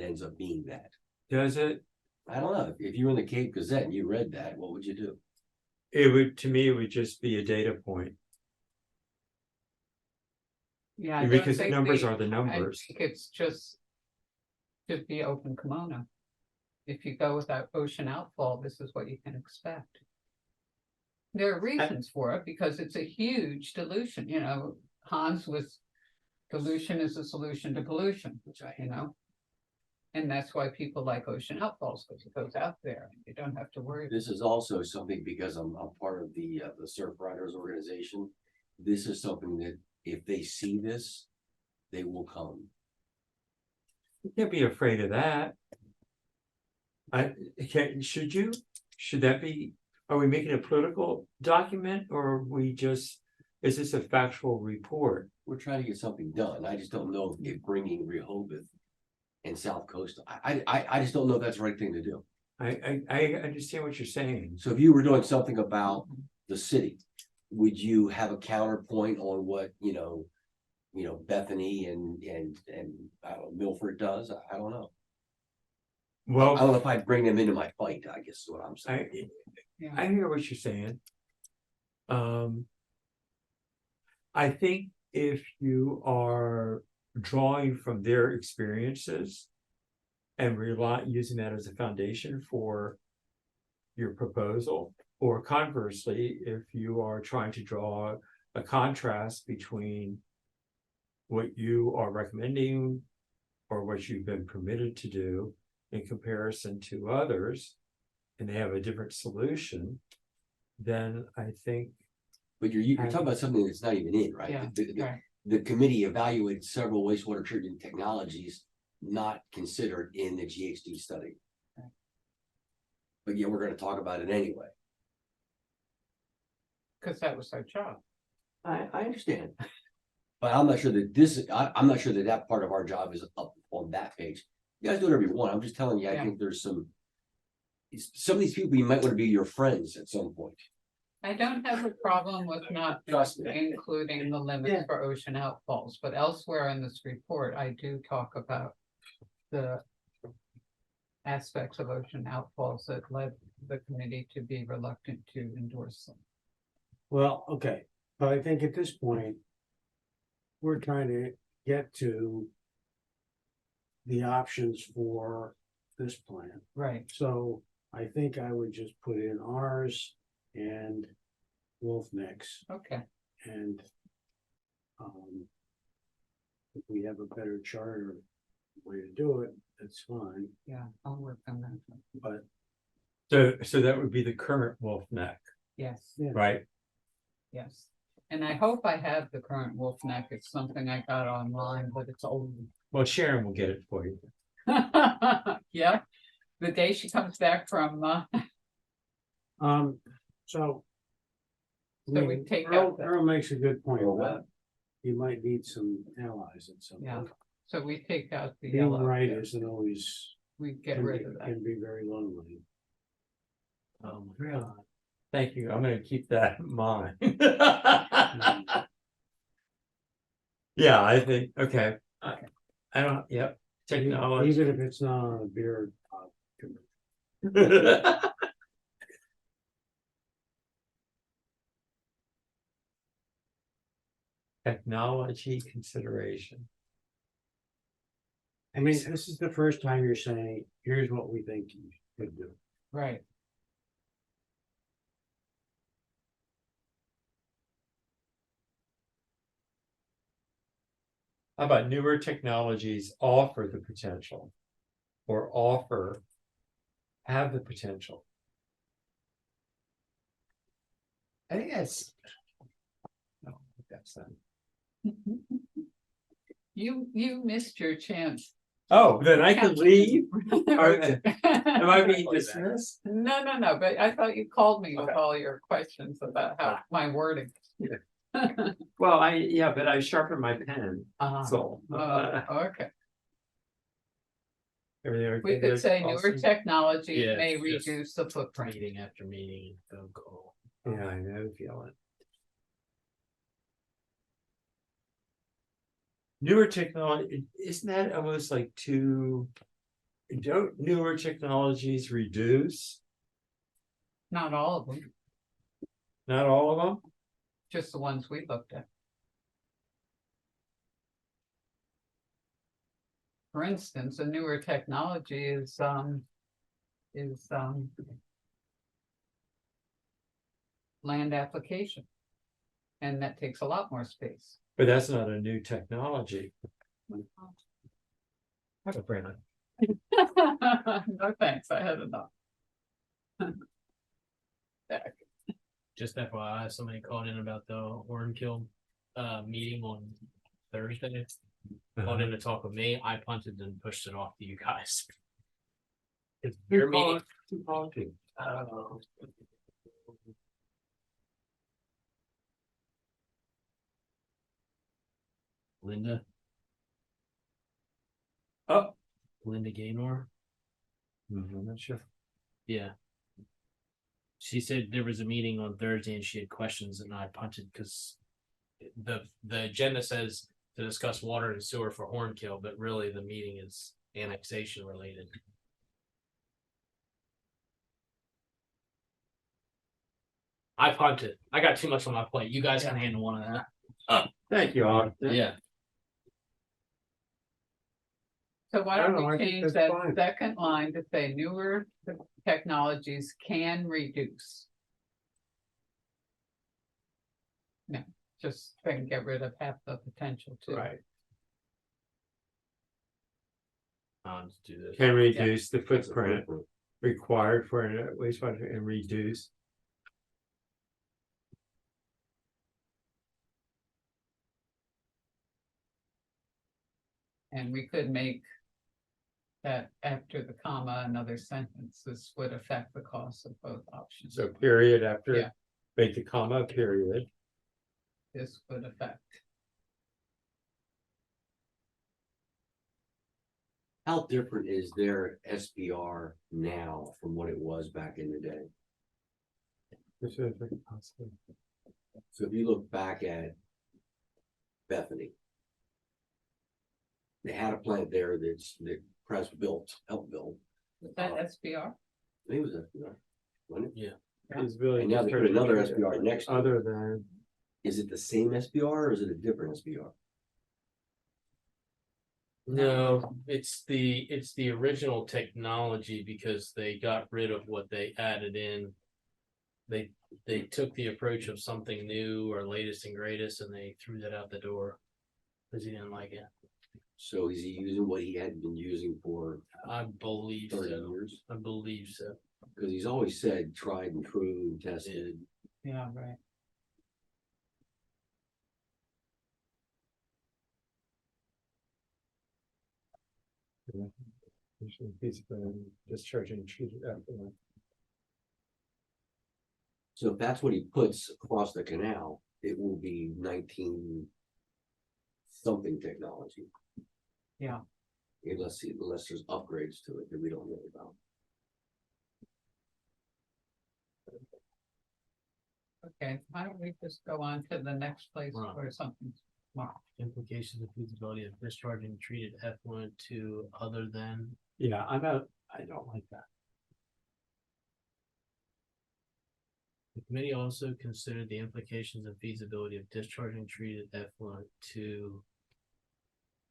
ends up being that. Does it? I don't know, if you were in the Cape Gazette and you read that, what would you do? It would, to me, it would just be a data point, Yeah. I don't because the think numbers are the I numbers. think it's just to be open kimono. If you go without ocean outfall, this is what you can expect. There are reasons for it, because it's a huge dilution, Hans was, dilution is a solution to pollution, and that's why people like ocean outfalls, because it goes out there, and you don't have to worry. This is also something, because I'm part of the Surf Riders organization. This is something that if they see this, they will come. You can't be afraid of that. Should that be, are we making a political document, or are we just, is this a factual report? We're trying to get something done. I just don't know if bringing Rehoboth and South Coastal, I just don't know if that's the right thing to do. I understand what you're saying. So if you were doing something about the city, would you have a counterpoint on what, Bethany and I don't know, Milford does? I don't know. I don't know Well, if I'd bring them into my fight, I guess is what I'm saying. I hear what you're saying. I think if you are drawing from their experiences and using that as a foundation for your proposal? Or conversely, if you are trying to draw a contrast between what you are recommending or what you've been permitted to do in comparison to others, and they have a different solution, then I think. But you're talking about something that's not even in, right? Yeah, right. The committee evaluated several wastewater treatment technologies not considered in the GHD study. Right. But yeah, we're gonna talk about it anyway. Because that was our job. I understand. But I'm not sure that I'm not sure that that part of our job is up on that page. You guys do whatever you want. I'm just telling you, I Yeah. think there's some of these people, you might want to be your friends at some point. I don't have a problem with not Trust me. including the limits Yeah. for ocean outfalls, but elsewhere in this report, I do talk about the aspects of ocean outfalls that led the committee to be reluctant to endorse them. Well, okay, but I think at this point, we're trying to get to the options for this plan. Right. So I think I would just put in ours and Wolf Neck's Okay, and if we have a better chart or way to do it, that's fine, yeah, I'll work on that. but So that would be the current Wolf Neck, Yes, Yeah. right? yes. And I hope I have the current wolf neck. It's something I got online, but it's old. Well, Sharon will get it for you. Yeah, the day she comes back from, so. So we take out the- Earl makes a good point, Or but what? you might need some allies at some Yeah. point. so we take out the Being yellow. right yeah, isn't always, We get can rid be, of that. can be very lonely. Oh my God. Thank you. I'm gonna keep that in mind. Yeah, I think, okay. I don't, yep, Even technology. if it's not on a beer. committee. Technology consideration. I mean, this is the first time you're saying, here's what we think you could do. Right, How about newer technologies offer the potential? Or have the potential? I think that's. No, that's not. you missed your chance. Oh, then I can leave? Am I being No, dismissed? no, but I thought you called me with Okay. all your questions about how my wording. Well, but I sharpened my pen, so. Okay, Everything okay we there, could say newer Austin? technology Yeah, may it's just- reduce the footprint. Meeting after meeting, phone call. Yeah, I know, feel it. Newer technology, isn't that almost like don't newer technologies reduce? Not all of them, Not all of them? just the ones we looked at. For instance, a newer technology is land application. And that takes a lot more space. But that's not a new technology. Have a Brandon. No, thanks, I had enough. Just FYI, somebody called in about the Hornkill meeting on Thursday. Called in to talk with me. I punted and pushed it off to you guys. It's Your meeting. Linda, Oh. Linda Gaynor. I'm not sure. Yeah. She said there was a meeting on Thursday and she had questions and I punted because the agenda says to discuss water and sewer for Hornkill, but really the meeting is annexation related. I punted. I got too much on my plate. You guys can handle one of that. Thank you, Austin. Yeah. So why I don't don't know, we I think change that's that fine. second line to say newer technologies can reduce? No, just try and get rid of half the potential too. Right. I'll just do this. Can reduce the That's the footprint footprint. required for a wastewater and reduce. And we could make that after the comma, another sentence, this would affect the cost of both options. So period Yeah. after, make the comma period. This would affect. How different is their SBR now from what it was back in the day? So if you look back at Bethany, they had a plant there that Press helped build. Is that SBR? I think it was SBR, wasn't it? Is really And now they put another SBR next to it. other than, Is it the same SBR or is it a different SBR? No, it's the original technology because they got rid of what they added in. They took the approach of something new or latest and greatest and they threw that out the door. Cause he didn't like it. So is he using what he had been using for I believe 30 so. years? I believe so. Because he's always said tried and true and tested. Yeah, right. discharging treated effluent. So if that's what he puts across the canal, it will be 19 something technology. Yeah. Unless there's upgrades to it that we don't know about. Okay, why don't we just go on to the next place Right. or something? Mark? Implications of feasibility of discharging treated effluent to other than. Yeah, I don't like that. The committee also considered the implications of feasibility of discharging treated effluent to.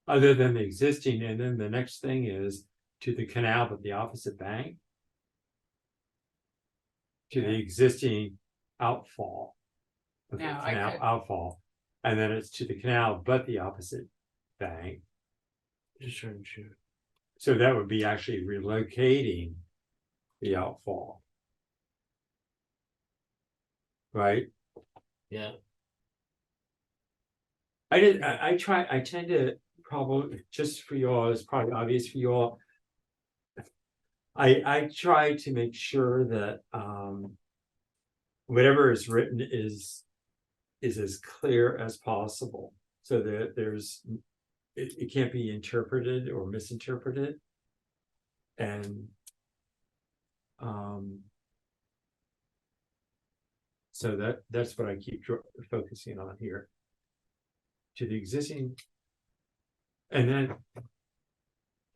Other than the existing, and then the next thing is to the canal, but the opposite bank. To the Yeah. existing outfall. Okay, Now, I canal could- outfall, and then it's to the canal, but the opposite bank. Discharging treated. So that would be actually relocating the outfall. Right? Yeah, I tend to probably, just for y'all, it's probably obvious for y'all. I try to make sure that, whatever is written is as clear as possible, so that it can't be interpreted or misinterpreted. And, so that's what I keep focusing on here. To the existing. And then.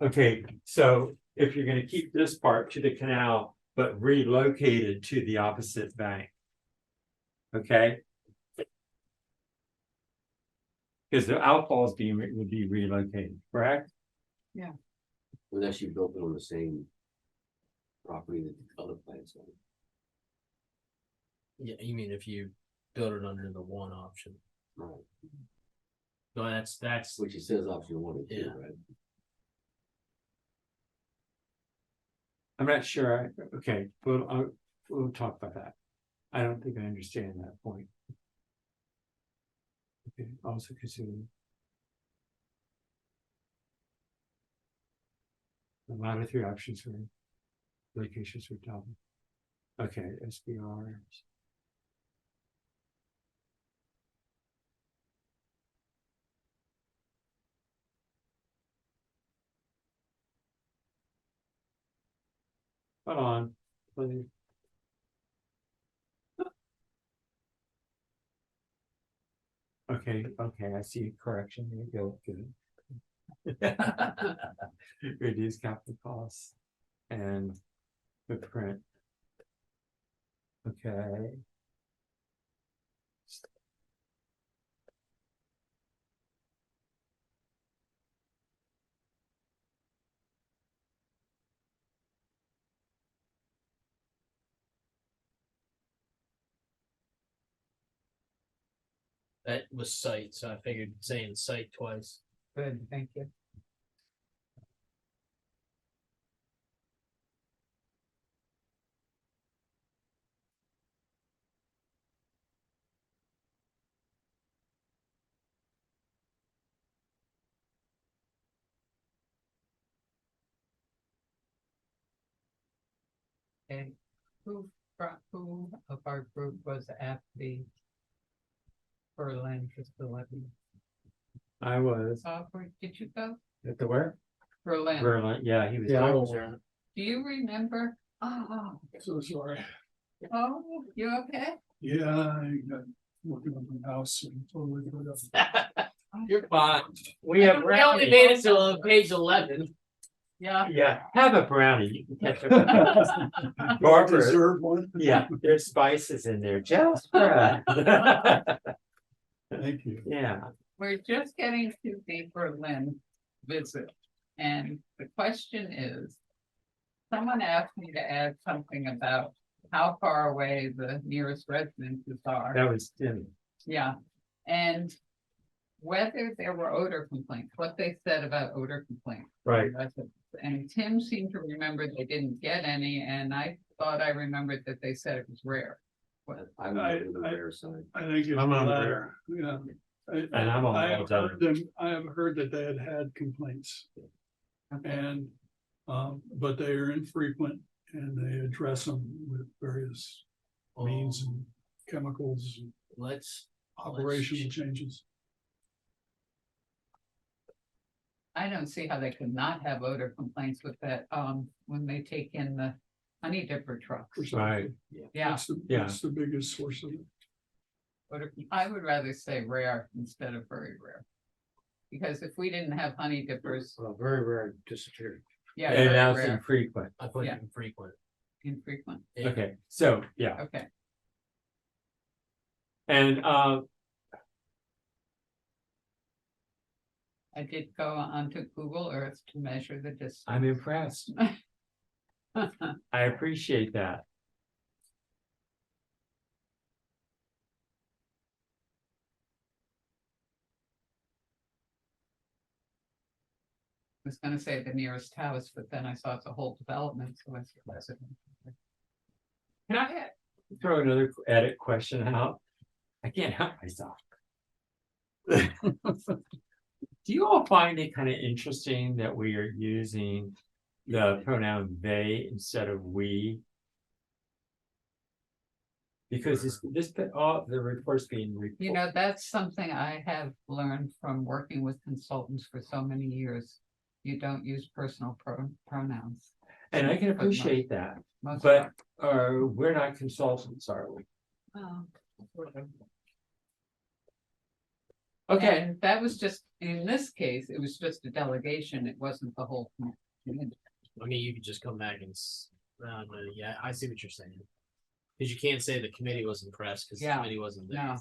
Okay, so if you're gonna keep this part to the canal, but relocated to the opposite bank. Okay? Because the outfalls would be relocated, correct? Unless you built it on the same property that the other plants on. yeah, you mean if you build it under the one option. Right. No, that's, Which it says option 1 and 2, Yeah. right? I'm not sure, okay, we'll talk about that. I don't think I understand that point. Okay, also consider. The latter three options for locations for double. Okay, SBR. Hold on, please. Okay, I see correction, there you go, good. Reduce capital costs and footprint. Okay. That was site, so I figured saying site twice. Good, thank you. And who of our group was at the Berlin facility? I was Did you go? at the where? Berlin. Berlin, yeah, he was. Yeah, I there. was Do you remember? Oh, so sorry. oh, you okay? Yeah, I got working on my house and totally forgot. You're fine. We have We only made it to page 11. Yeah. Yeah, have a brownie. You can catch up. Barbara, Dessert one? yeah, there's spices in there just for us. Thank you. Yeah, We're just getting to the Berlin visit. And the question is, someone asked me to add something about how far away the nearest residences are. that was Tim. Yeah, and whether there were odor complaints, what they said about odor complaints. Right. And Tim seemed to remember they didn't get any, and I thought I remembered that they said it was rare. I'm on the rare side. I think it's I'm on the latter, yeah. And I'm on I all have done. heard them, I have heard that they had complaints Okay. and, but they are infrequent and they address them with various means and chemicals and Let's operational changes. I don't see how they could not have odor complaints with that, when they take in the honey dipper trucks. Right. Yeah, That's the biggest source of it. I would rather say rare instead of very rare. Because if we didn't have honey dippers, Well, very rare disappeared. yeah, And very now it's rare, infrequent. I put Yeah. it infrequent. infrequent, Yeah. Okay, so, yeah, okay. and, I did go onto Google Earth to measure the distance. I'm impressed. I appreciate that. Was gonna say the nearest house, but then I saw it's a whole development, so it's. Can I throw another edit question out? I can't help myself. Do you all find it kind of interesting that we are using the pronoun they instead of we? Because all the reports being. You know, that's something I have learned from working with consultants for so many years. You don't use personal pronouns. And I can for the most- appreciate that, most but part. we're not consultants, are we? Whatever. Okay, And that was just, in this case, it was just a delegation, it wasn't the whole. community. I mean, you could just come back and, yeah, I see what you're saying. Because you can't say the committee was impressed, because the Yeah. committee wasn't there. No,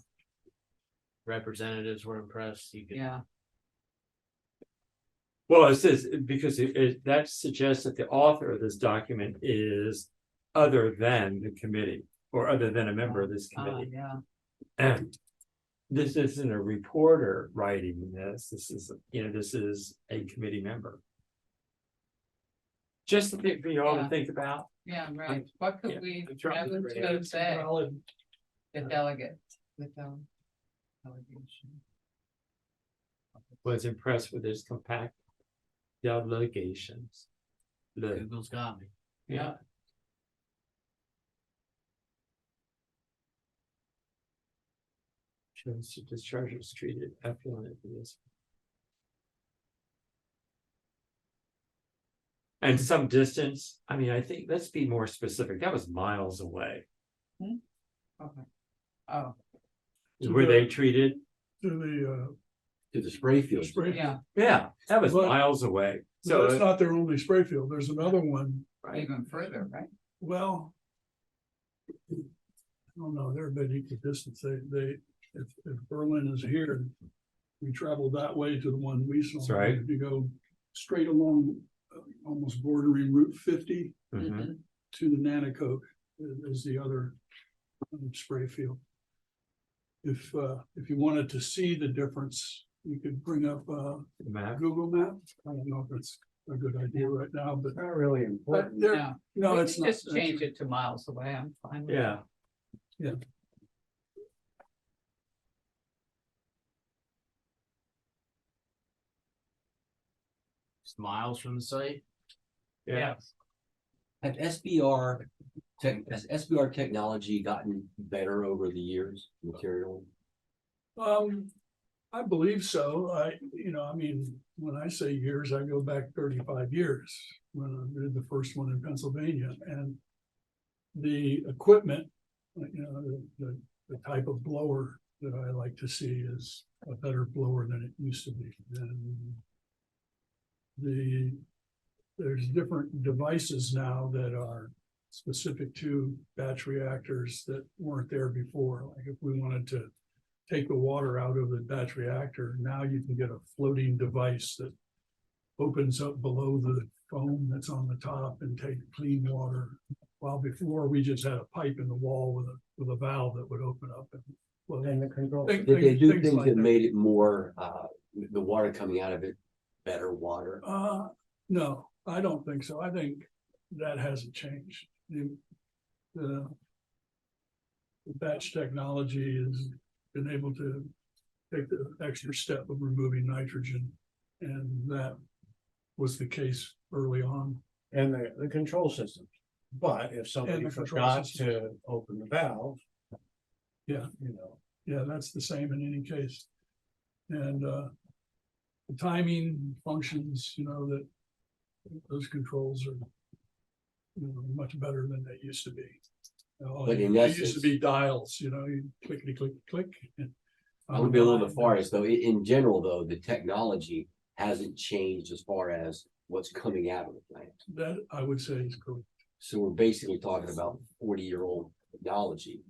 Representatives were impressed, you could. yeah, well, it says, because that suggests that the author of this document is other than the committee, or other than a member of this committee. yeah, And this isn't a reporter writing this, this is, this is a committee member. Just to think for you all to Yeah. think about. yeah, right, what Yeah. could we, I'm trying have to them bring to it say, Valid. the delegates, the delegation. Was impressed with his compact delegations. Google's got me. Yeah. Shows to discharges treated effluent for this. And some distance, I mean, I think, let's be more specific, that was miles away. Okay. Oh, Were they treated? To the, To the spray field. spray. yeah, Yeah, that was But- miles away. So that's So, not their only spray field. There's another one. right, even further, right? Well. I don't know, they're about equal distance. If Berlin is here, we travel that way to the one we saw. That's right. If you go straight along, almost bordering Route 50 mhm. to the Nanacoke is the other spray field. if you wanted to see the difference, you could bring up, Map. Google Maps. I don't know if it's a good idea right now, but, Not really important. there, No, no, we it's can not. just change it to miles away. I'm fine. with Yeah, Just miles from the site. it. yeah. Yes. Have has SBR technology gotten better over the years, material? I believe so. I mean, when I say years, I go back 35 years when I did the first one in Pennsylvania, and the equipment, the type of blower that I like to see is a better blower than it used to be. And there's different devices now that are specific to batch reactors that weren't there before. Like if we wanted to take the water out of the batch reactor, now you can get a floating device that opens up below the foam that's on the top and take clean water. While before we just had a pipe in the wall with a valve that would open up and flow. And the control. Think- Did they do things things like that that. made it more, the water coming out of it, better water? No, I don't think so. I think that hasn't changed. The batch technology has been able to take the extra step of removing nitrogen, and that was the case early on. And the control system. But if somebody And the control forgot system. to open the valve. Yeah. Yeah, that's the same in any case. And the timing functions, that those controls are much better than they used to be. But in They used to essence- be dials, you clickety click, click. I would be a little bit far, though, in general, though, the technology hasn't changed as far as what's coming out of the plant. That I would say is correct. So we're basically talking about 40-year-old technology.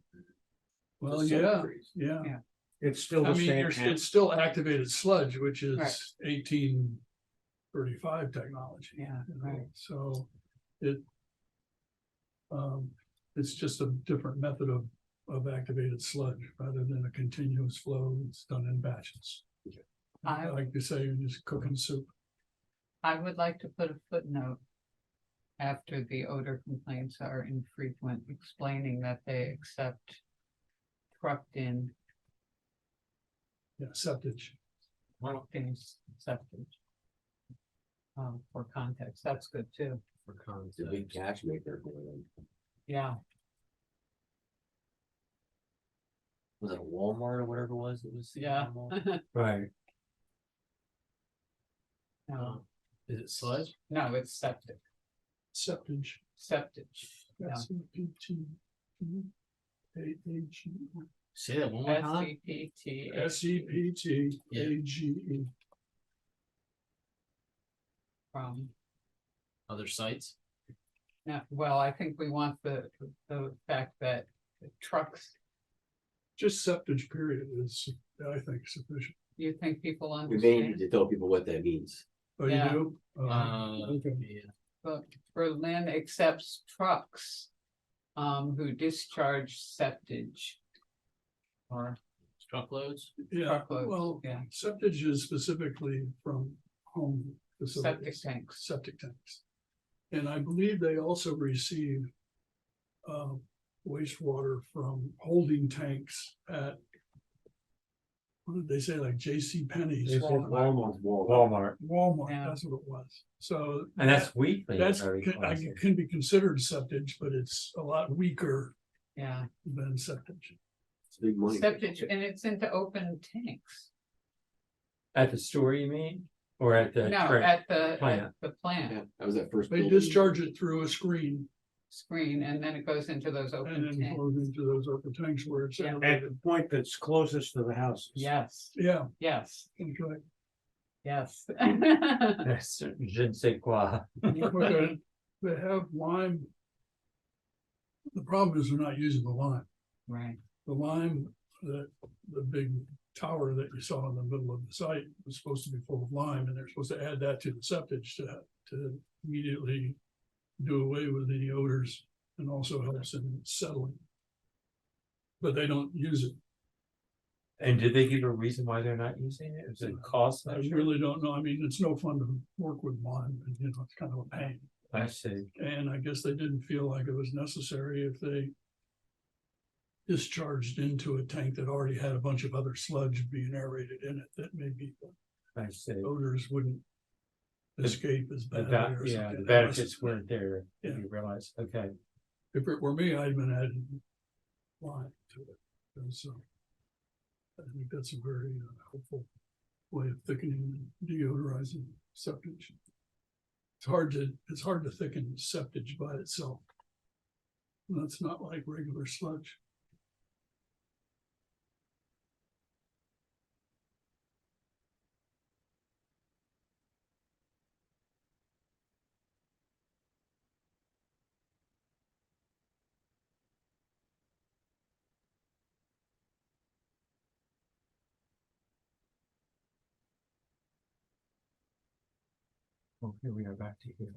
Well, to some yeah, degree. yeah. It's still I the mean, same. it's still activated sludge, which is Right. 1835 technology. Yeah, right. So it's just a different method of activated sludge rather than a continuous flow. It's done in batches. I like to say you're just cooking soup. I would like to put a footnote after the odor complaints are infrequent, explaining that they accept trucked in Septage. septic. For context, that's good too. For It's a big context. catch maker. going on. Yeah, Was it a Walmart or whatever it was? It was. yeah. Right. No, Is it sludge? no, it's septic, Septage. septic. Yeah. S-E-P-T-A-G-E. Say that one more time. SCPT. S-E-P-T-A-G-E. From, Other sites? no, well, I think we want the fact that the trucks, Just septage period is, I think, sufficient. you think people We may understand? need to tell people what that means. Oh, Yeah. you do? Okay. Yeah. But Berlin accepts trucks who discharge septage. Or Truckloads? Yeah, truckloads, well, yeah. septage is specifically from home Septic facilities. tanks. Septic tanks. And I believe they also receive wastewater from holding tanks at, what did they say, like J.C. Penney's, They said Walmart. Walmart. Walmart, Yeah. that's what it was. So And that's weekly. that's very costly. can be considered septage, but it's a lot weaker Yeah, than septage. It's big money. septage, and it's into open tanks. At the store, you mean? Or at the? No, tra- at the plant. plant Yeah, that was that first. They building. discharge it through a screen screen, and then it goes into those and open then tanks. flows into those open tanks where it's. Yeah. At the point that's closest to the houses. Yes, Yeah, yes, that's right. yes. That's je ne sais quoi. But they have lime. The problem is they're not using the lime. Right, The lime, the big tower that you saw in the middle of the site was supposed to be full of lime, and they're supposed to add that to the septage to immediately do away with any odors and also helps in settling. But they don't use it. And did they give a reason why they're not using it? Is it cost? I really don't know. I mean, it's no fun to work with one, you know, it's kind of a pain. I see. And I guess they didn't feel like it was necessary if they discharged into a tank that already had a bunch of other sludge being aerated in it, that maybe I see. the odors wouldn't escape as The badly or yeah, something. the benefits weren't there. Yeah. You realize, okay. If it were me, I'd been adding lime to it. And so I think that's a very helpful way of thickening and deodorizing septage. It's hard to thicken septage by itself. That's not like regular sludge. Well, here we are back to here.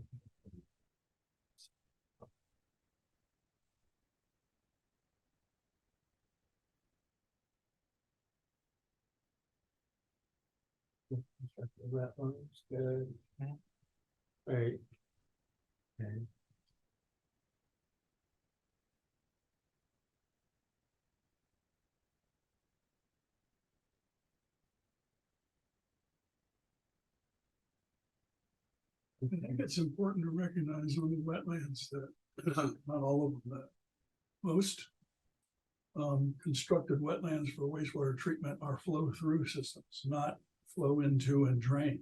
That one's good. Right. Okay. I think it's important to recognize on the wetlands that, not all of them, that most constructed wetlands for wastewater treatment are flow-through systems, not flow into and drain.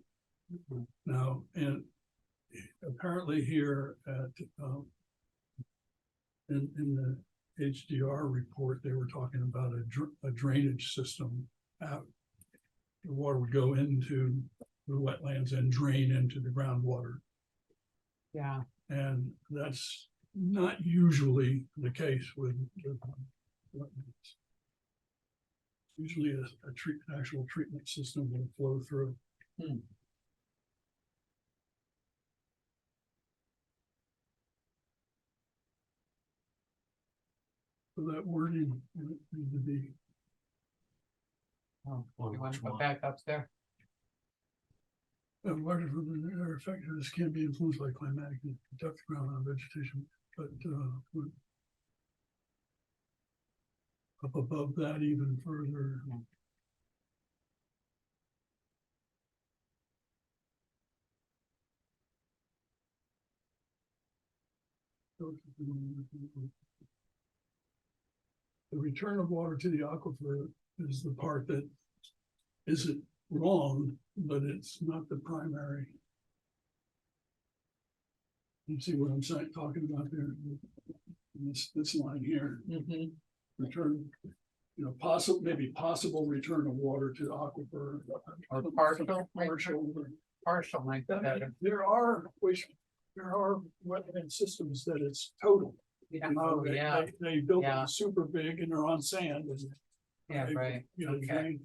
Now, and apparently here at in the HDR report, they were talking about a drainage system out. The water would go into the wetlands and drain into the groundwater. Yeah, And that's not usually the case with wetlands. Usually an actual treatment system will flow through. So that wording need to be. oh, you want to go back up there? Water from their effectiveness can be influenced by climatic and depth ground on vegetation, but up above that even further. The return of water to the aquifer is the part that isn't wrong, but it's not the primary. You see what I'm saying, talking about there? This line here, return, you know, maybe possible return of water to the aquifer. Or partial like that. There are wetland systems that it's total. Yeah, You know, oh, yeah, they built Yeah. them super big and they're on sand. And yeah, right, you know, okay.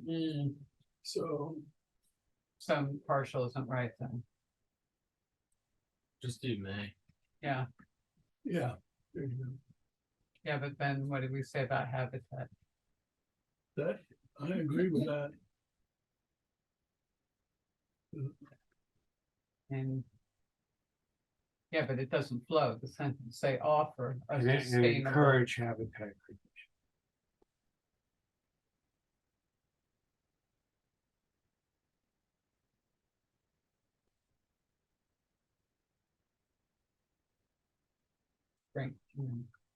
drain. So Some partial isn't right then, Just do May. yeah, yeah, there you go. yeah, but then what did we say about habitat? That, I agree with that. And yeah, but it doesn't flow, the sentence say offer a And sustainable. encourage habitat creation. Right,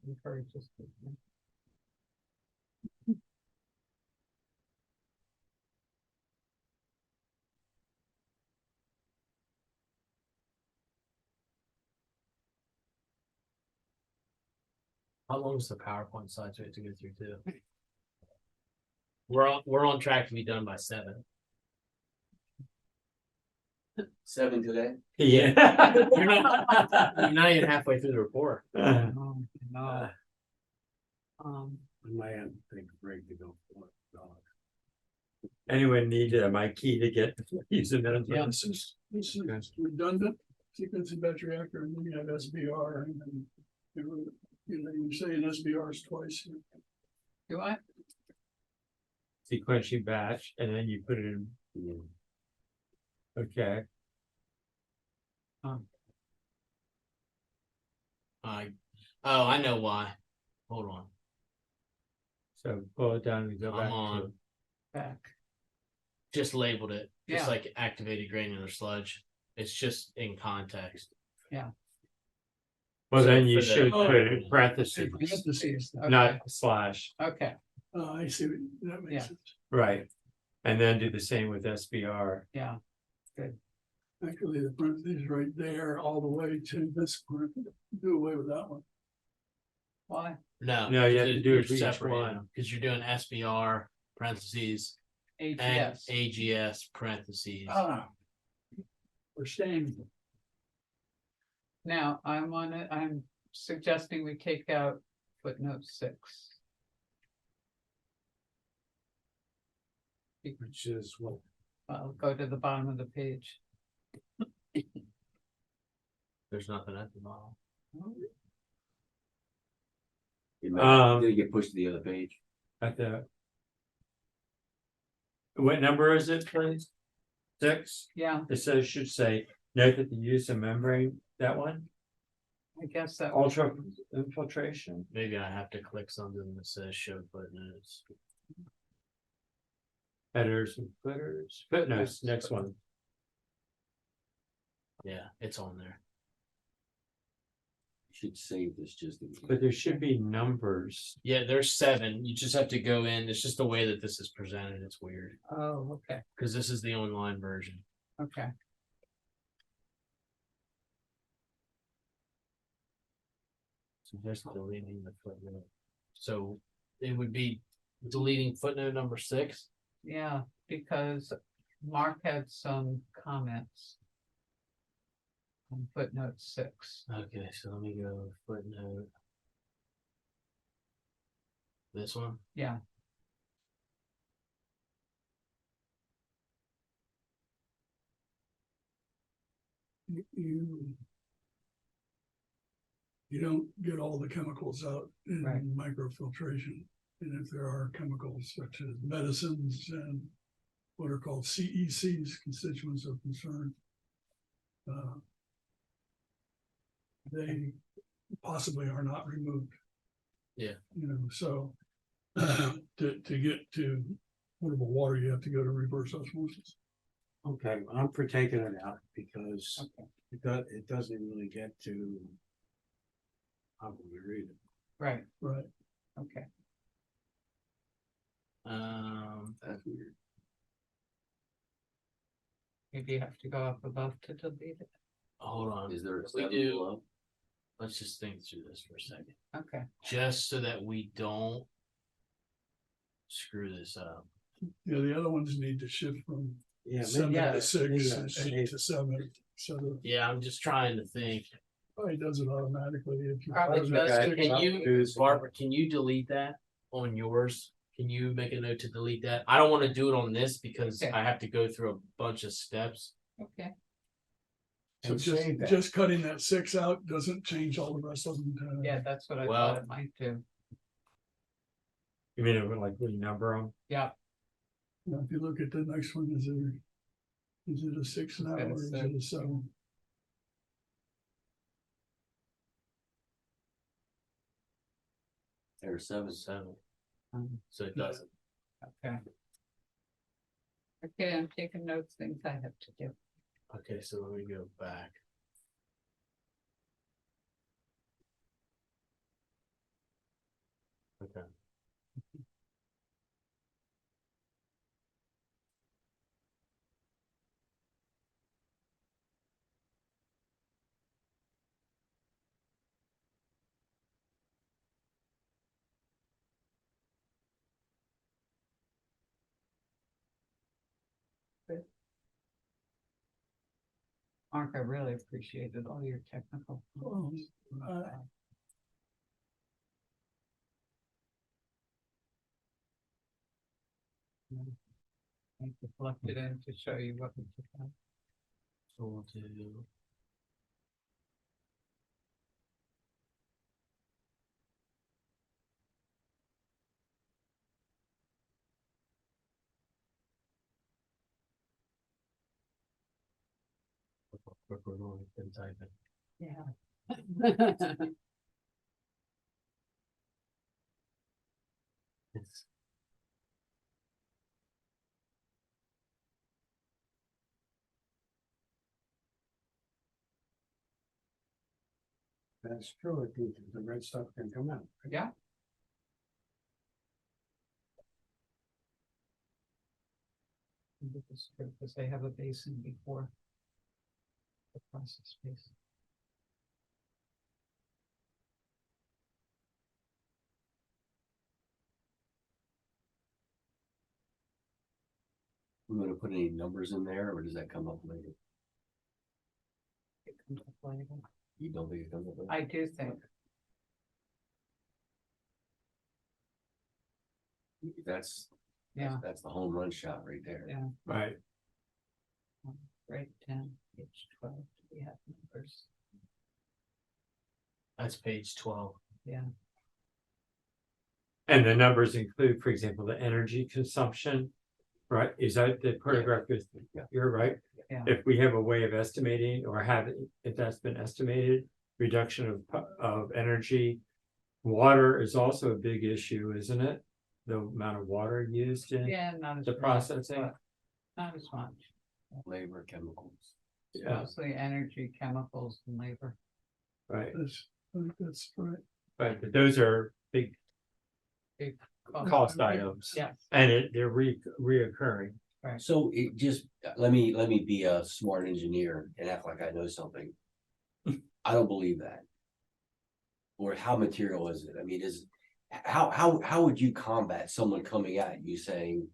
encourage us to. How long is the PowerPoint slides we have to go through too? We're on track to be done by 7. 7 today? Yeah. You're not even halfway through the report. No, no. I might have to take a break to go for it. Anyone need my key to get use a minute? Yeah. This is redundant, sequencing batch reactor, and then you have SBR, and then you know, you say an SBR is twice. Do I? sequential batch, and then you put it in, okay, I know why. Hold on. so pull it down and go I'm back to. on. Back. Just labeled it, just Yeah. like activated granular sludge. It's just in context. Well, So then you for the- should Oh. put it in parentheses, Parentheses. Okay. not slash, Okay, I see, that Yeah. makes sense. right? And then do the same with SBR. yeah, Actually, the parentheses right there, all the way to this part, do away with that one. why? No, you have to do it for each one. because you're doing SBR parentheses and AGS. AGS parentheses. Ah. We're staying. Now, I'm suggesting we take out footnote 6. Which is what, I'll go to the bottom of the page. There's nothing at the bottom. Did it get pushed to the other page? At the. What number is it, please? 6? Yeah, It says, should say, note that the use of membrane, that one, I guess that. ultra infiltration. Maybe I have to click something that says show footnotes. Headers and footers, footnotes, next one. Yeah, it's on there. Should save this just. But there should be numbers. Yeah, there's 7. You just have to go in. It's just the way that this is presented. It's weird Oh, okay, because this is the online version. okay. So just deleting the footnote. So it would be deleting footnote number 6. Yeah, because Mark had some comments. On footnote 6. Okay, so let me go footnote. This one? Yeah, You don't get all the chemicals out Right. in microfiltration. And if there are chemicals such as medicines and what are called CECs, constituents of concern, they possibly are not removed. Yeah. You know, so to get to potable water, you have to go to reverse osmosis. okay, I'm for taking it out because okay, it doesn't really get to. How would we read it? right, Right. okay. That's weird. Maybe you have to go up above to delete it. Hold on. Is there a We 7 do. below? Let's just think through this for a second. Okay, Just so that we don't screw this up. Yeah, the other ones need to shift from Yeah, 7 yeah, to 6 maybe and that's 8 to 7. So Yeah, I'm just trying to think. it does it automatically if you. Probably pause it. does. Okay. Can you, Barbara, can you delete that on yours? Can you make a note to delete that? I don't want to do it on this because Okay. I have to go through a bunch of steps. okay, So And save that. just cutting that 6 out doesn't change all the rest of them. yeah, that's what I Well- thought it might do. You mean it would like renumber them? Yeah, Now, if you look at the next one, is it a 6 now It's or is a it a 7? There's 7. 7. um, So it doesn't. okay. Okay, I'm taking notes, things I have to do. Okay, so let me go back. Okay. Mark, I really appreciated all your technical. Oh, I just left it in to show you what we took out. So we'll do. Yeah. That's true, the red stuff can come out. Yeah. Because they have a basin before the process basin. We're gonna put any numbers in there, or does that come up later? It comes up later. You don't think it comes up later? I do think, That's, yeah, that's the home run shot right there. yeah, Right. right, 10, page 12, we have numbers, That's page 12. yeah. And the numbers include, for example, the energy consumption, right? Is that the paragraph is, Yeah. you're right? Yeah. If we have a way of estimating or have, if that's been estimated, reduction of energy. Water is also a big issue, isn't it? The amount of water used in Yeah, not as the much, processing. but not as much, Labor, chemicals. Yeah, mostly energy, chemicals and labor. right, That's right. right, but those are big Big cost items. Yes, And they're reoccurring. So it just, let me be a smart engineer and act like I know something. I don't believe that. Or how material is it? I mean, how would you combat someone coming at you saying,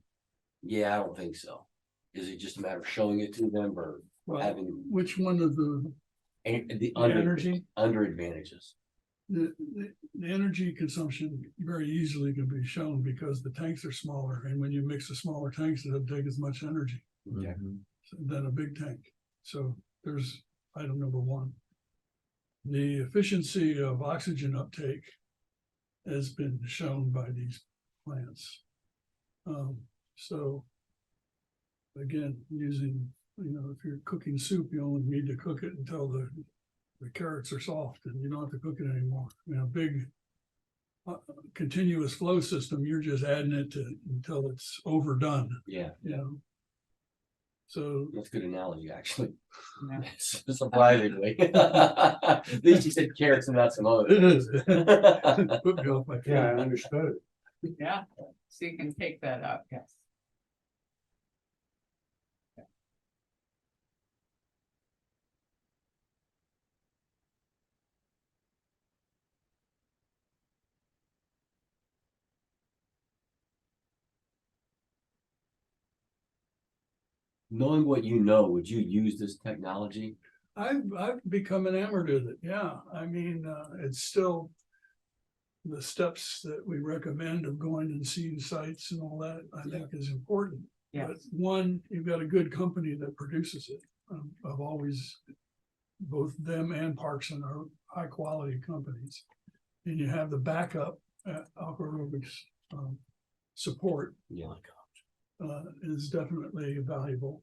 yeah, I don't think so? Is it just a matter of showing it to them or Well, having which one of the the energy? under advantages? The energy consumption very easily can be shown because the tanks are smaller, and when you mix the smaller tanks, it doesn't take as much energy Okay. than a big tank. So there's item number one. The efficiency of oxygen uptake has been shown by these plants. So again, using, if you're cooking soup, you only need to cook it until the carrots are soft and you don't have to cook it anymore. Big continuous flow system, you're just adding it until it's overdone, Yeah, So that's a good analogy, actually. yeah. Surprisingly. At least you said carrots and not some other. it is. Put me off my feet. Yeah, I understood. Yeah, so you can take that out, yes. Knowing what you know, would you use this technology? I've become enamored with it. Yeah, I mean, it's still the steps that we recommend of going and seeing sites and all that, I think is important. Yes. But one, you've got a good company that produces it. I've always, both them and Parkson are high quality companies. And you have the backup aerobics support Yeah. is definitely valuable.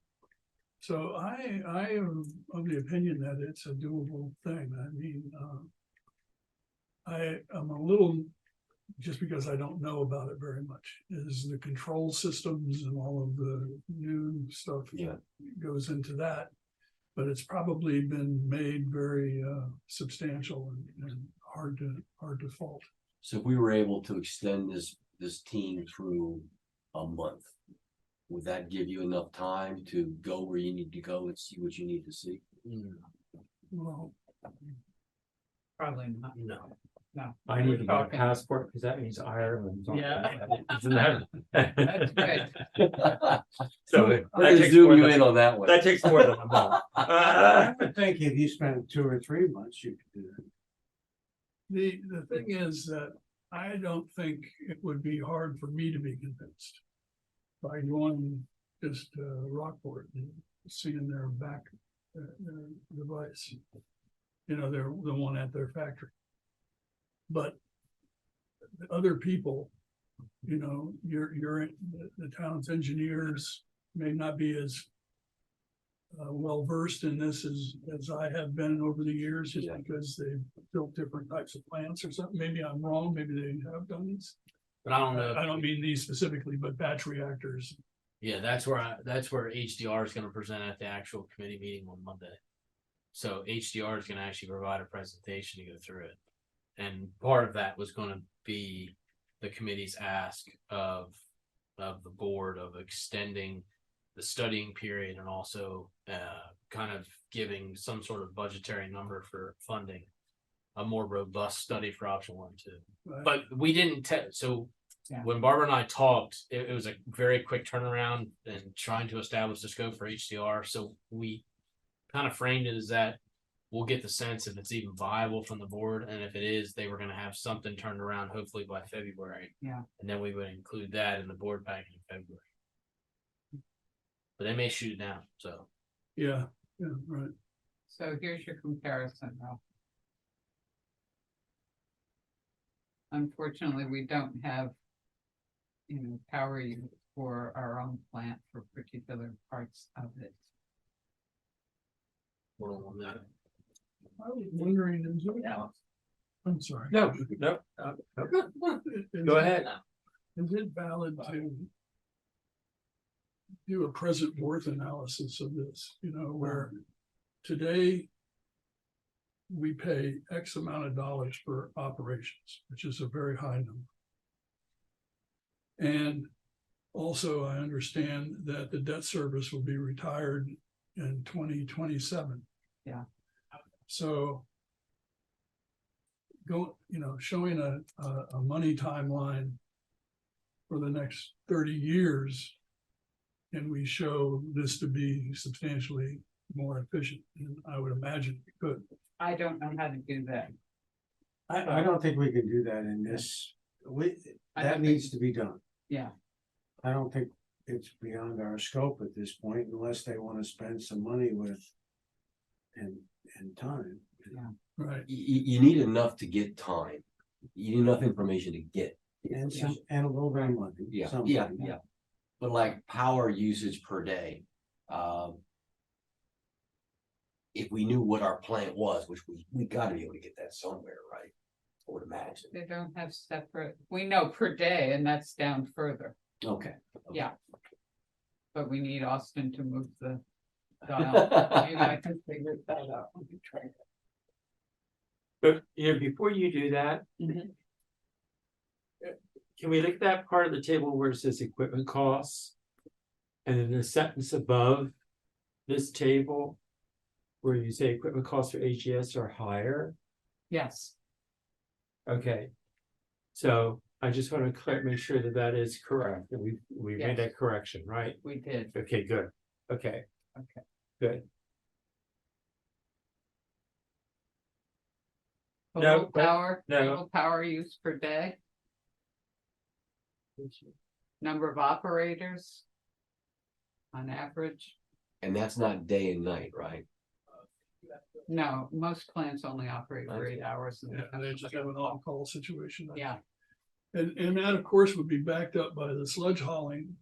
So I am of the opinion that it's a doable thing. I mean, I'm a little, just because I don't know about it very much, is the control systems and all of the new stuff Yeah. goes into that. But it's probably been made very substantial and hard to fault. So if we were able to extend this team through a month, would that give you enough time to go where you need to go and see what you need to see? Well, Probably not, No. no. I need to We're get a talking- passport because that means Ireland. Yeah. Isn't that? That's good. So I'm that gonna takes zoom more you than, in on that one. that takes more than a month. I would think if you spent 2 or 3 months, you could do that. the thing is that I don't think it would be hard for me to be convinced by going just Rockport and seeing their back their device. They're the one at their factory. But the other people, you're the town's engineers may not be as well versed in this as I have been over the years, just Yeah. because they've built different types of plants or something. Maybe I'm wrong, maybe they have done these. But I don't know. I don't mean these specifically, but batch reactors. Yeah, that's where HDR is gonna present at the actual committee meeting on Monday. So HDR is gonna actually provide a presentation to go through it. And part of that was gonna be the committee's ask of the board of extending the studying period and also kind of giving some sort of budgetary number for funding a more robust study for option 1 and 2. Right? But we didn't so Yeah. when Barbara and I talked, it was a very quick turnaround and trying to establish the scope for HDR. So we kind of framed it as that we'll get the sense if it's even viable from the board, and if it is, they were going to have something turned around hopefully by February. Yeah. And then we would include that in the board package in February. But they may shoot it down. So Yeah, right. So here's your comparison, Ralph. Unfortunately, we don't have, power use for our own plant for particular parts of it. we're on that. I was wondering, I'm sorry. No. Is Go it- ahead. Is it valid to do a present worth analysis of this, where today we pay X amount of dollars for operations, which is a very high number. And also I understand that the debt service will be retired in 2027. Yeah. So showing a money timeline for the next 30 years, and we show this to be substantially more efficient, and I would imagine we could. I don't know how to do that. I don't think we can do that in this, I that don't needs to be done. Yeah, I don't think it's beyond our scope at this point unless they want to spend some money with and time. Right. You need enough to get time. You need enough information to get. And and a little bit of money. Yeah, something. yeah. But like power usage per day, if we knew what our plant was, which we gotta be able to get that somewhere, right? I would imagine. they don't have separate, we know per day, and that's down further, Okay. yeah. But we need Austin to move the dial. Maybe I can figure that out. Let me try that. But before you do that, Mhm. can we look at that part of the table where it says equipment costs? And then the sentence above this table, where you say equipment costs for HES are higher? Yes, Okay. So I just want to make sure that that is correct, and we Yes. made that correction, right? we did. Okay, good. Okay. Okay. Good. Total but- power, no. total power use per day, number of operators on average. And that's not day and night, right? No, most plants only operate for 8 hours. and Yeah, they just have an on-call situation. Yeah, And that, of course, would be backed up by the sludge hauling.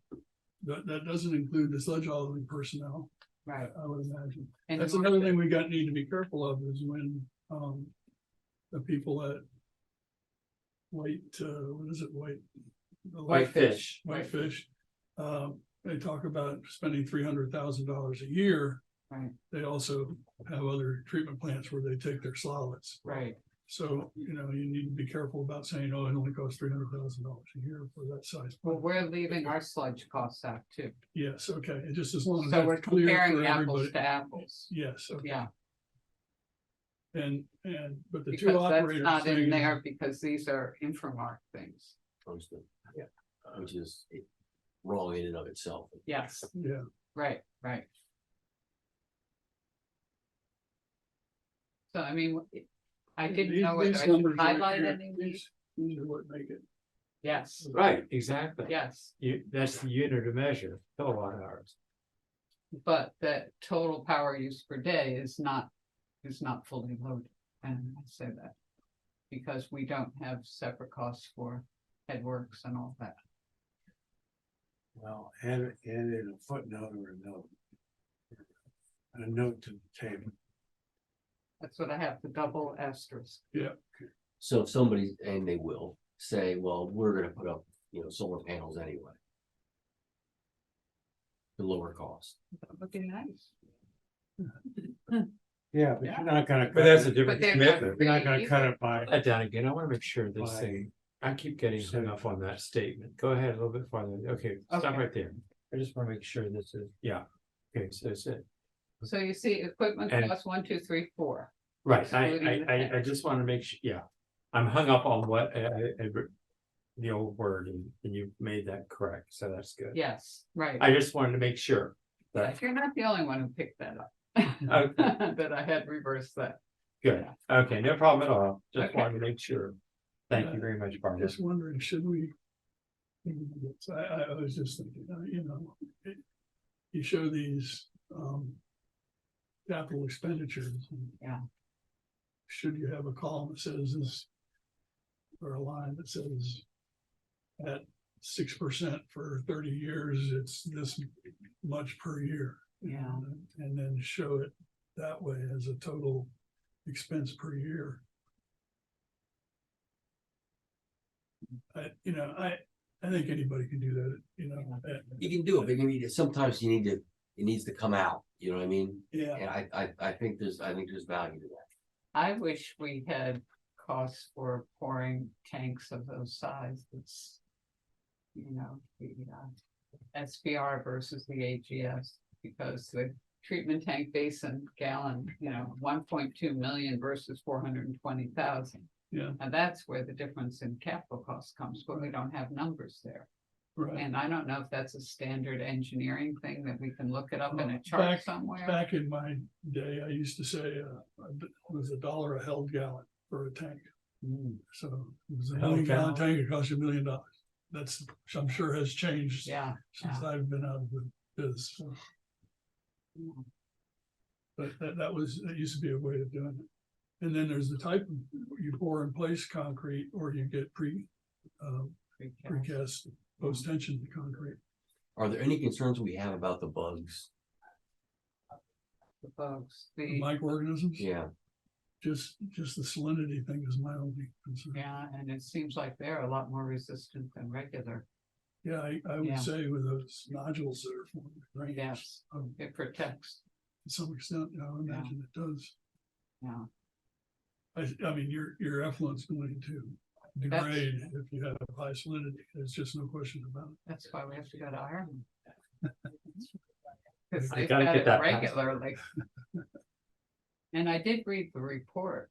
That doesn't include the sludge hauling personnel, right. I would imagine. And That's another thing we need to be careful of is when, the people at Whitefish. Whitefish, they talk about spending $300,000 a year. Right. They also have other treatment plants where they take their solids. Right, So, you need to be careful about saying, oh, it only costs $300,000 a year for that size. well, we're leaving our sludge costs out too, Yes, okay, it just as long as so we're that's clear comparing for apples everybody. to apples. Yes, okay. Yeah, But the two because that's operators. not in thing- there because these are Infomark things. Understood. Yeah. Which is wrong in and of itself. Yes, Yeah, right. So I mean, I didn't These- know whether these I should numbers right highlight here, any. These are what make it. Yes, Right, exactly. yes, That's the unit of measure, kilowatt hours. but the total power use per day is not fully loaded, and I say that. Because we don't have separate costs for headworks and all that. Well, and in a footnote or a note. a note to the table. That's what I have, the double asterisk. So if somebody, and they will say, well, we're gonna put up, solar panels anyway. The lower cost. That would be nice. Yeah, but Yeah. you're not gonna. But that's a cut it- different But they're not commitment. You're not gonna free cut either. it by. That down again, I wanna make sure this By- thing, I keep getting hung up on that statement. Go ahead a little bit farther. Okay, stop Okay. right there. I just wanna make sure this is, yeah. Okay, so that's it. So you see equipment And- costs 1, 2, 3, 4. Right, Excluding the I tanks. just wanna make sure, yeah. I'm hung up on what, the old word, and you made that correct, so that's good. Yes, right. I just wanted to make sure that, If you're not the only one who picked that up. Okay. That I had reversed that. good, okay, no problem at all, just Okay. wanted to make sure. Thank you very much, Barbara. Just wondering, should we? I was just thinking, you show these, capital expenditures. and Yeah. Should you have a column that says this, or a line that says at 6% for 30 years, it's this much per year. Yeah. And then show it that way as a total expense per year. I think anybody can do that, You can do it, but sometimes it needs to come out, you know what I mean? Yeah, And I think there's value to that. I wish we had costs for pouring tanks of those size. It's, the SBR versus the AGS, because the treatment tank basin gallon, 1.2 million versus 420,000. yeah, And that's where the difference in capital costs comes, but we don't have numbers there. right. And I don't know if that's a standard engineering thing that we can look it up in a chart Back- somewhere. Back in my day, I used to say, it was $1 a held gallon for a tank. So it was a Held $1 million gallon? tank, it cost you $1 million. That's, I'm sure has changed Yeah. since I've been out of the biz. So, but that used to be a way of doing it. And then there's the type of, you pour in place concrete or you get precast post-tension concrete. Are there any concerns we have about the bugs? The bugs, The microorganisms, Yeah, just the salinity thing is my only concern. yeah, and it seems like they're a lot more resistant than regular. Yeah, I Yeah. would say with those nodules that are forming, right? Yes, it protects. To some extent, I imagine it does. Yeah, I mean, your effluent's going to degrade if you have high salinity. There's just no question about it. that's why we have to go to Ireland. Cause I they've gotta got get it that passed. regularly. And I did read the report,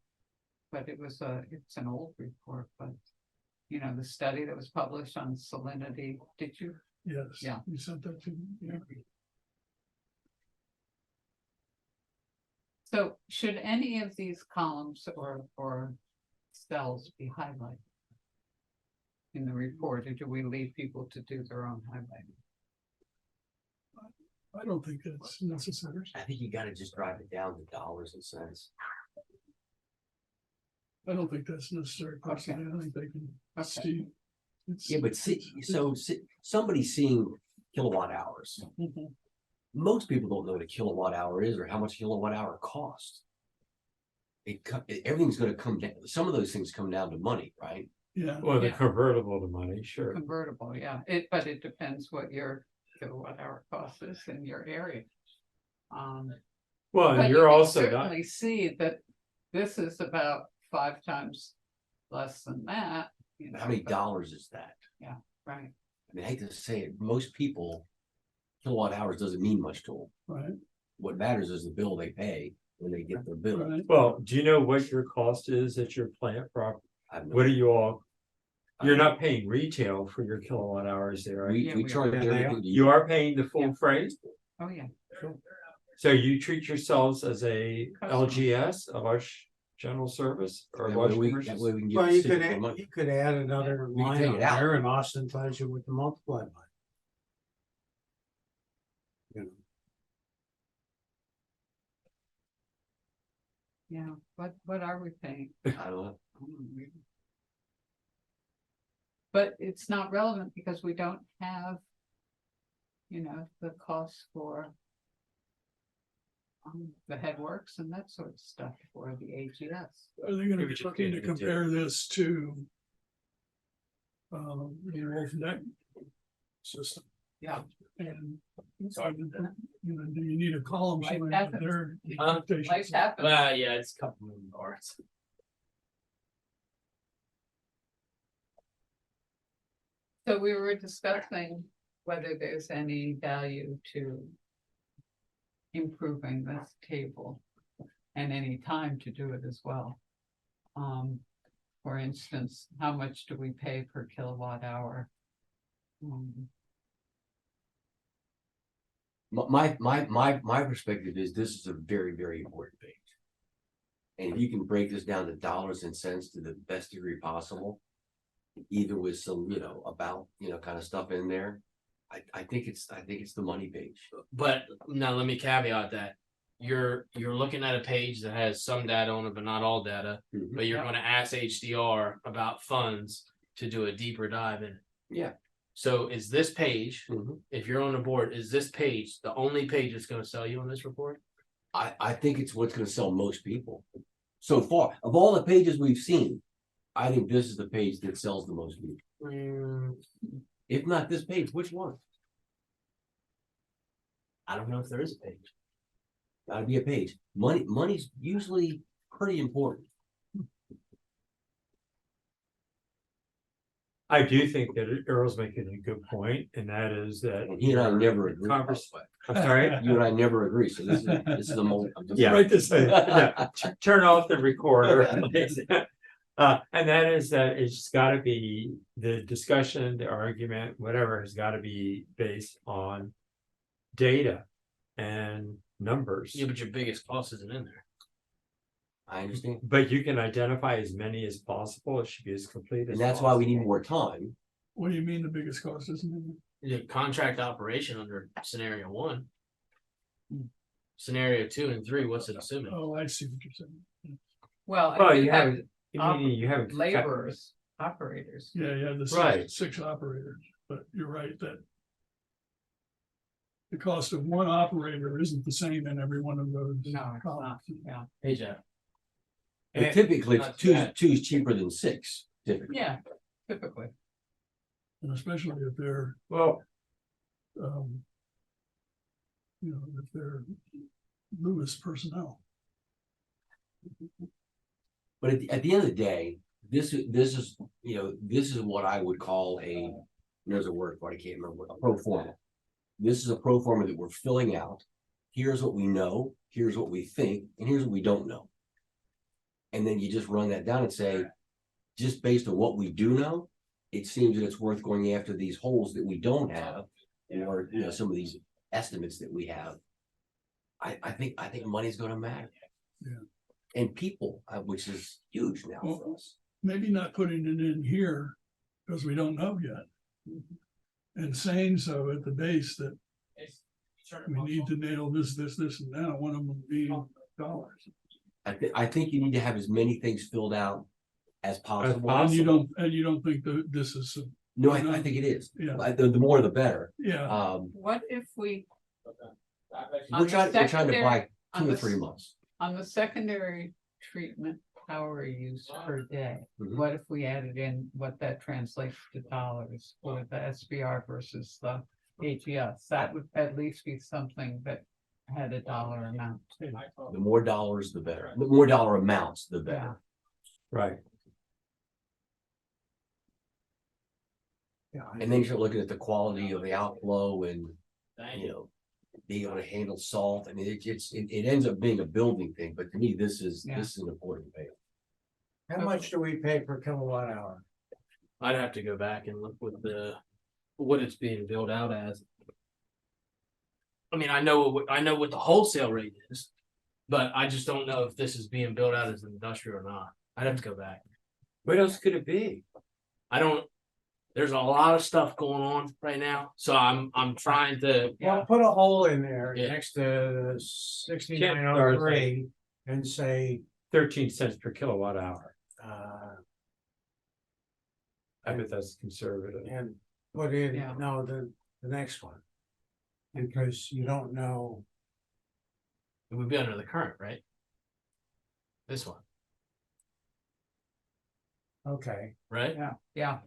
but it's an old report, but. The study that was published on salinity, did you? Yes. Yeah. You sent that to me? Yeah. So should any of these columns or cells be highlighted? In the report, or do we leave people to do their own highlighting? I don't think that's necessary. I think you gotta just drive it down to dollars and cents. I don't think that's necessary personally. I think they can Okay. see. Yeah, but somebody seeing kilowatt hours. Mhm. Most people don't know what a kilowatt hour is or how much a kilowatt hour costs. Everything's gonna come down, some of those things come down to money, right? Yeah, Well, the Yeah. convertible to money, sure. Convertible, yeah, but it depends what your kilowatt hour cost is in your area. Well, But and you you're can also not, certainly see that this is about 5 times less than that. How many but- dollars is that? Right, I mean, I hate to say it, most people, kilowatt hours doesn't mean much to them. right, What matters is the bill they pay when they get their bill. right. well, do you know what your cost is at your plant property? I have no- What are you all? You're not paying retail for your kilowatt hours there, right? Yeah, We we charge are. everything to You are paying the full Yeah. freight, oh, yeah, so you treat yourselves as a Customer. LGS, a large general service or That large way we commercial? can get Well, the you city could, more money. you could add another We can line take on it out. there and Austin tells you what to multiply by. You know, yeah, what are we paying? I don't know. But it's not relevant because we don't have. The cost for. the headworks and that sort of stuff for the AGS. Are they gonna Maybe be just looking get to it into- compare this to the Wolf Neck system? Yeah. And so, you know, do you need a column Life showing happens. their Huh? Life expectations? happens. Well, yeah, it's a couple moving parts. So we were discussing whether there's any value to improving this table and any time to do it as well. For instance, how much do we pay per kilowatt hour? My perspective is this is a very, very important page. And if you can break this down to dollars and cents to the best degree possible, either with some, about, kind of stuff in there. I think it's the money page. But now let me caveat that. You're looking at a page that has some data on it, but not all data. Mhm. But you're Yeah. gonna ask HDR about funds to do a deeper dive in. Yeah. So is this page, Mhm. if you're on the board, is this page the only page that's gonna sell you on this report? I think it's what's gonna sell most people. So far, of all the pages we've seen, I think this is the page that sells the most people. If not this page, which one? I don't know if there is a page. Gotta be a page. Money's usually pretty important. I do think that Earl's making a good point, and that is that. And he and I never agree. by the Convers- way. I'm sorry? You and I never agree, so this is a moment. I'm just- Yeah. Write this down. No, turn off the recorder. And that is that it's gotta be, the discussion, the argument, whatever, has gotta be based on data and numbers. Yeah, but your biggest cost isn't in there. I understand. But you can identify as many as possible. It should be as complete as And that's why we need possible. more time. What do you mean the biggest cost isn't it? The contract operation under scenario 1. Scenario 2 and 3, what's it assuming? Oh, I see what you're saying. Well, Well, and you have, meaning you have. laborers, operators. Yeah, you have the Right. six operators, but you're right that the cost of one operator isn't the same in every one of those. No, it's not, columns. yeah, Hey, Jeff. But typically, not two's cheaper than six, typically. yeah, typically. And especially if they're, Well, if they're Lewes personnel. But at the end of the day, this is what I would call there's a word for it, I can't remember, a pro forma. This is a pro forma that we're filling out. Here's what we know, here's what we think, and here's what we don't know. And then you just run that down and say, just based on what we do know, it seems that it's worth going after these holes that we don't have, or some of these estimates that we have. I think money's gonna matter. Yeah. And people, which is huge now for us. Maybe not putting it in here because we don't know yet. And saying so at the base that we need to nail this, and that, one of them being dollars. I think you need to have as many things filled out as possible. And you don't think that this is, No, I think it is. Yeah. The more the better. yeah, What if we, We're trying to buy secondary- 2 or on 3 the- months. on the secondary treatment power use per day, Mhm. what if we added in what that translates to dollars for the SBR versus the AGS? That would at least be something that had a dollar amount too. The more dollars, the better. The more dollar amounts, the better. right. Yeah, And then you start looking at the quality of the outflow and, Thank you know, being able to handle salt. I mean, it ends up being a building thing, but to me, this is an important thing. how much do we pay per kilowatt hour? I'd have to go back and look with what it's being billed out as. I mean, I know what the wholesale rate is, but I just don't know if this is being billed out as an industrial or not. I'd have to go back. What else could it be? There's a lot of stuff going on right now, so I'm trying to. Well, put a hole in there Yeah. next to 6903 and say, 13 cents per kilowatt hour. I bet that's conservative. and put in, Yeah. no, the next one. Because you don't know It would be under the current, right? This one, Okay, right? Yeah,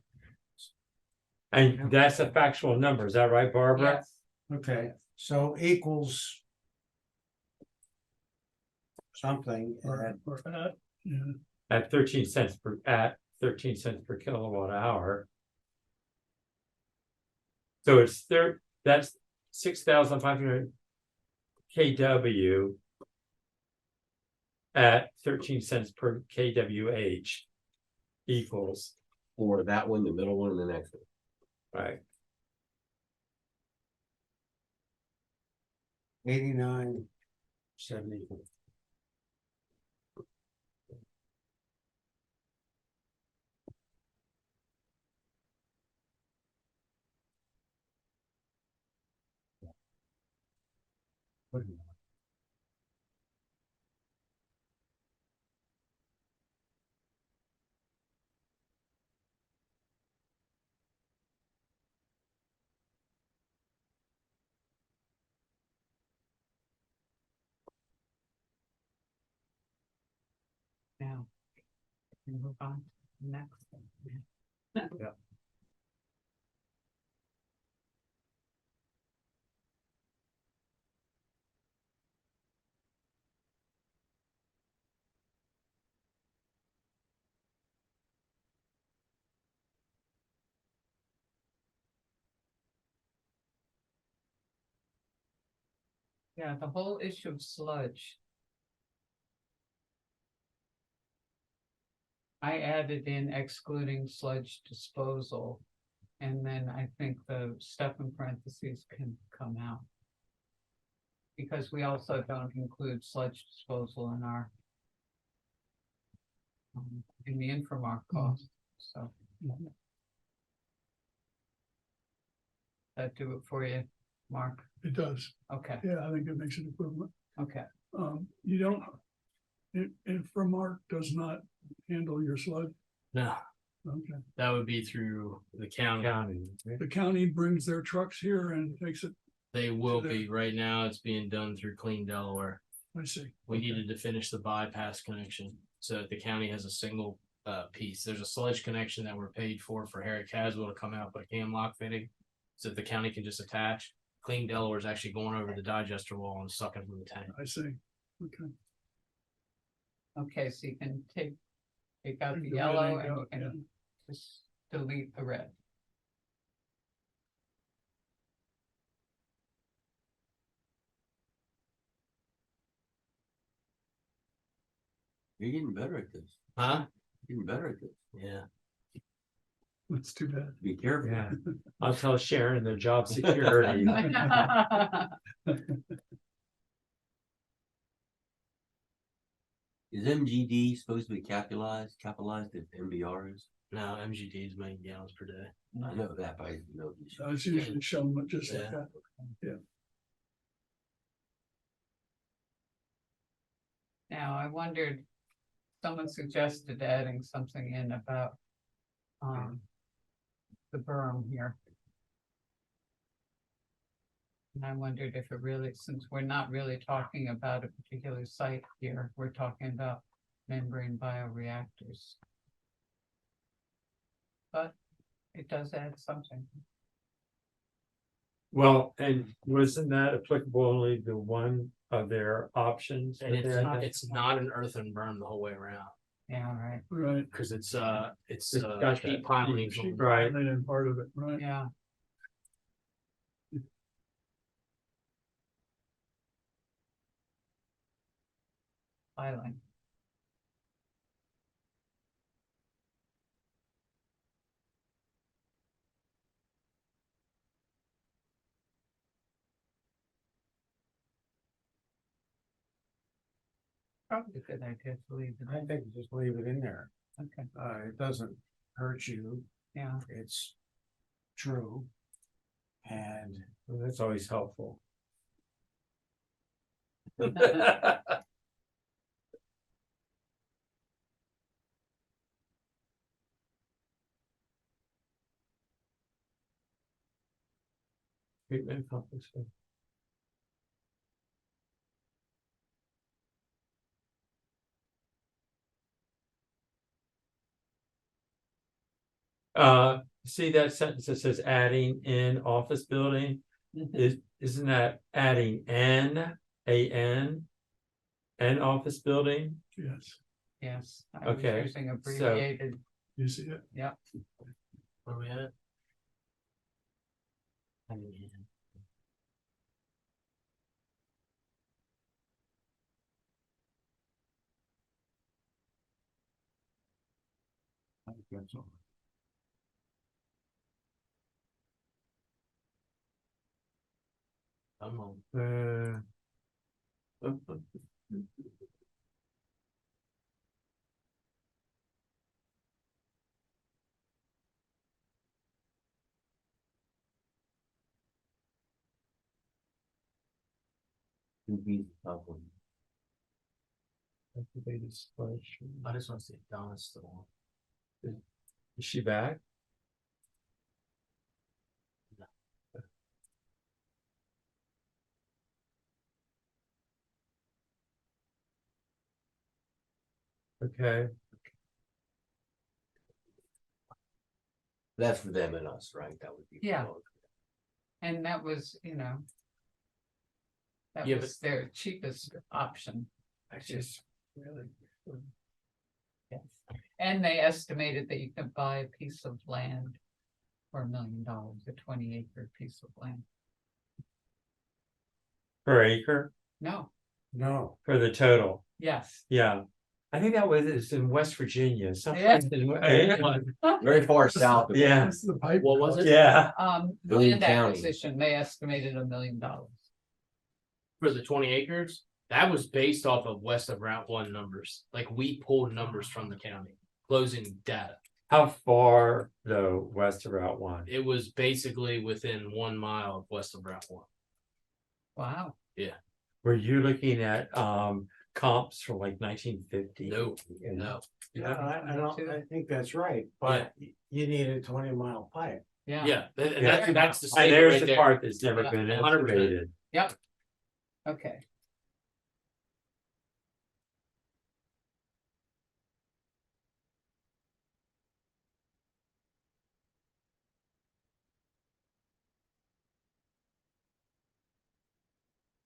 And that's a factual number, is that right, Barbara? yes. okay, so equals something, and or yeah, At 13 cents per kilowatt hour. So it's there, that's 6,500 kW at 13 cents per kWh equals, Or that one, the middle one, and the next one. right? 89.74. Now, can we move on to the next thing? Yeah. Yeah, the whole issue of sludge. I added in excluding sludge disposal. And then I think the stuff in parentheses can come out. Because we also don't include sludge disposal in our in the Inframark cost, so. That do it for you, Mark? it does. Okay, Yeah, I think it makes it equivalent. okay. You don't, Inframark does not handle your sludge. No, Okay. that would be through the county. County. The county brings their trucks here and takes it, They will be, right now it's being done through Clean Delaware. I see. We needed to finish the bypass connection, so that the county has a single piece. There's a sludge connection that we're paid for Harry Caswell to come out, but a cam lock fitting. So that the county can just attach. Clean Delaware is actually going over the digester wall and sucking from the tank. I see. Okay. Okay, so you can take out Take the the red yellow ink and you out, can yeah. just delete the red. You're getting better at this. Huh? Getting better at this. Yeah. That's too bad. Be careful. Yeah, I'll tell Sharon the job security. Is MGD supposed to be capitalized if MBR is? No, MGD is million gallons per day. I know that, but I didn't know. if you It's usually shown just like Yeah. that. Now, I wondered, someone suggested adding something in about the berm here. And I wondered if it really, since we're not really talking about a particular site here, we're talking about membrane bioreactors. But it does add something. Well, and wasn't that applicable only to one of their options? And that they had? it's not an earthen berm the whole way around, Yeah, right. Right. because it's It's got sheet that piling. sheet, from- right. And then part of it, right? Yeah. Filing. Probably a good idea to leave it. I think just leave it in there. Okay, It doesn't hurt you. yeah. It's true. And Well, that's always helpful. Treatment complex. See that sentence that says adding in office building? Isn't that adding an office building? Yes, Yes, I was Okay, using so- abbreviated, you see it? Where are we at? I mean, I think that's all. I'm on. Activated sludge. I just want to see if Donna's still on. Is she back? Okay, That's for them and us, right? That would be. Yeah. and that was, that Yeah, was their cheapest option. I just really. Yes. And they estimated that you could buy a piece of land for $1 million, a 20-acre piece of land. Per acre No, No, for the total, yes. yeah. I think that was, it's in West Virginia, Yeah. Very far south. of- Yeah, That's the pipe. What was it? yeah, Boone Land County. acquisition, they estimated $1 million. For the 20 acres, that was based off of west of Route 1 numbers. Like we pulled numbers from the county, closing data. how far though, west of Route 1? It was basically within 1 mile of west of Route 1. Wow. Were you looking at comps from like 1950? No, no. yeah, I think that's right, but you need a 20-mile pipe. Yeah. Yeah, Yeah. that's the And statement there's right the there. part that's never Yeah, been 100%. estimated. Okay.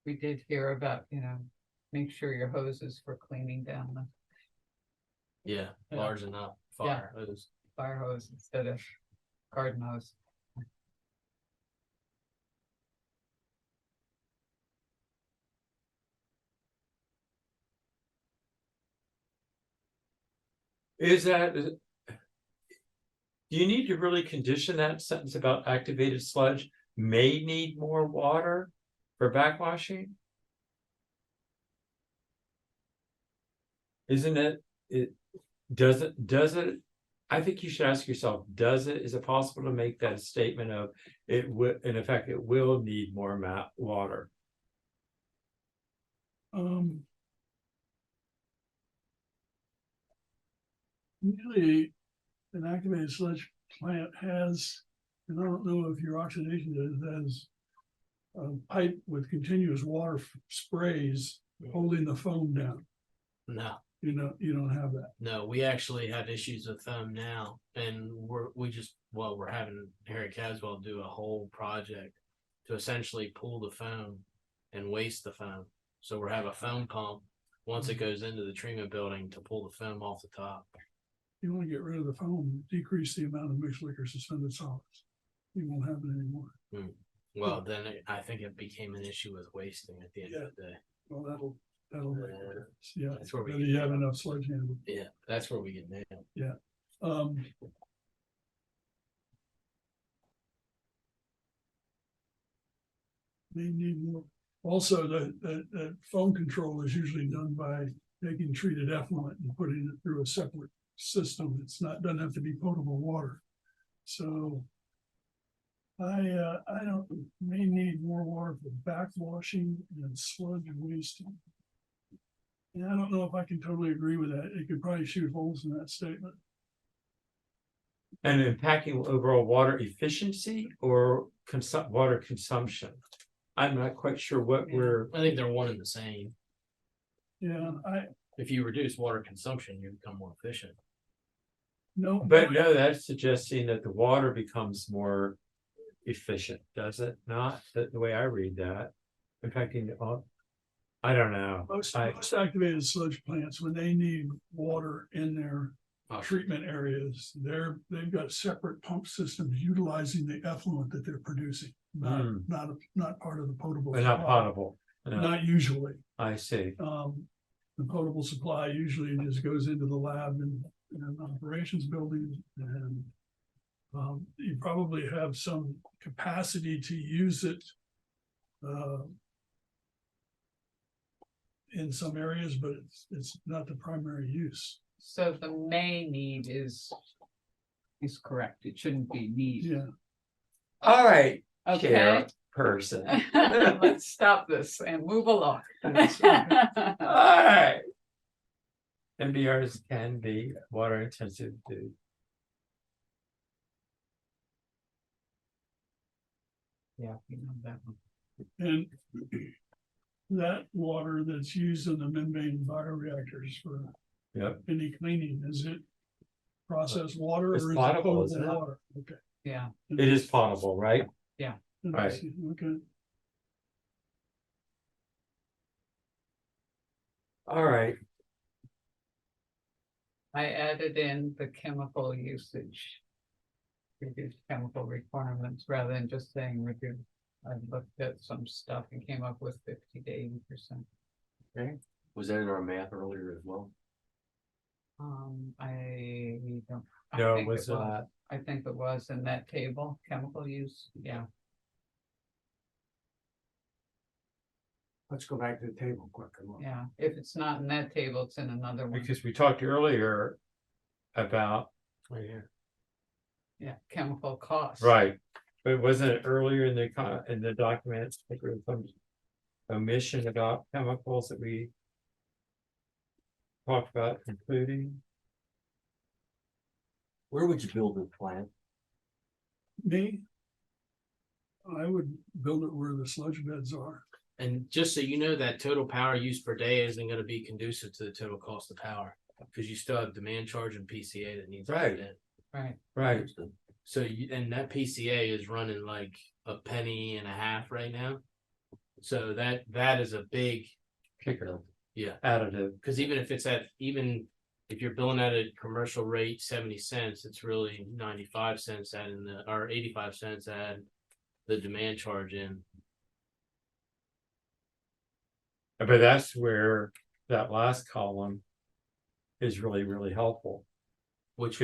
We did hear about, make sure your hoses for cleaning down the Yeah, Yeah. large enough fire hose. fire hose instead of garden hose. Is that? Do you need to really condition that sentence about activated sludge may need more water for backwashing? Isn't it, does it, I think you should ask yourself, is it possible to make that a statement of it will, in effect, it will need more water? Usually an activated sludge plant has, and I don't know if your oxidation has a pipe with continuous water sprays holding the foam down. No, You don't have that. no, we actually have issues with foam now, and we're having Harry Caswell do a whole project to essentially pull the foam and waste the foam. So we're having a foam pump once it goes into the treatment building to pull the foam off the top. You want to get rid of the foam, decrease the amount of mixed liquor suspended solids. You won't have it anymore. Well, then I think it became an issue with wasting at the end of the day. Well, that'll make sense. Yeah. That's where we Whether you have enough sludge handle. Yeah, that's where we get nailed. They need more. Also, the foam control is usually done by taking treated effluent and putting it through a separate system. Doesn't have to be potable water. So I may need more water for backwashing and sludge wasting. And I don't know if I can totally agree with that. It could probably shoot holes in that statement. And impacting overall water efficiency or water consumption? I'm not quite sure what we're, I think they're one and the same. Yeah, If you reduce water consumption, you become more efficient. No. But no, that's suggesting that the water becomes more efficient, does it not? The way I read that, impacting the, I don't know. Most I- activated sludge plants, when they need water in their Oh. treatment areas, they've got separate pump systems utilizing the effluent that they're producing. Not part of the potable. They're not supply. potable. No, Not usually. I see. The potable supply usually just goes into the lab and operations building, and you probably have some capacity to use it in some areas, but it's not the primary use. So the may need is correct. It shouldn't be need. Yeah. All right, Okay, person. let's stop this and move along. Alright. MBRs can be water intensive too. Yeah, we know that one. And that water that's used in the membrane bioreactors for Yep. any cleaning, is it processed water or It's is it potable, potable isn't it? water? Okay. Yeah, It is potable, right? right. Okay. Alright, I added in the chemical usage. Reduced chemical requirements rather than just saying reduce. I looked at some stuff and came up with 50 to 80%. Was that in our math earlier as well? I don't. I no, think was it I think it was in that table, chemical use, yeah. Let's go back to the table quick and look. Yeah, if it's not in that table, it's in another one. because we talked earlier about. Right here. Yeah, chemical costs. Right, but wasn't it earlier in the document, like there was some omission about chemicals that we talked about including? Where would you build a plant? Me? I would build it where the sludge beds are. And just so you know, that total power use per day isn't gonna be conducive to the total cost of power. Cause you still have demand charge and PCA that needs to Right. be in. Right, Right, So you, and that PCA is running like a penny and a half right now. So that is a big, kicker, yeah, additive, cause even if you're billing at a commercial rate 70 cents, it's really 95 cents adding or 85 cents add the demand charge in. but that's where that last column is really, really helpful. Which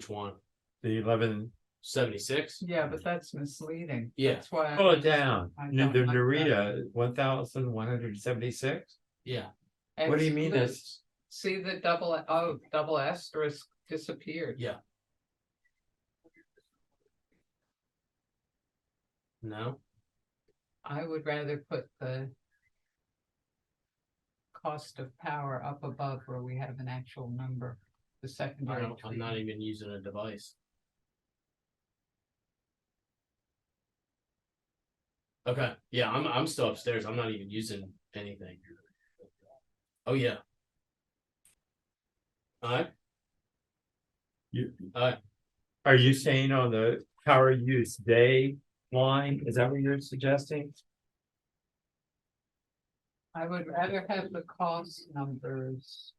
one? The 11, 76? yeah, but that's misleading. Yeah. That's why. pull it down, I the don't like that. Narita, 1,176. Yeah. What do you mean that's- Excludes. See the double asterisk disappeared. Yeah. No, I would rather put the cost of power up above where we have an actual number, the secondary. I'm not treatment. even using a device. Okay, yeah, I'm still upstairs. I'm not even using anything. Oh, yeah. Alright, You, alright, are you saying on the power use day line, is that what you're suggesting? I would rather have the cost numbers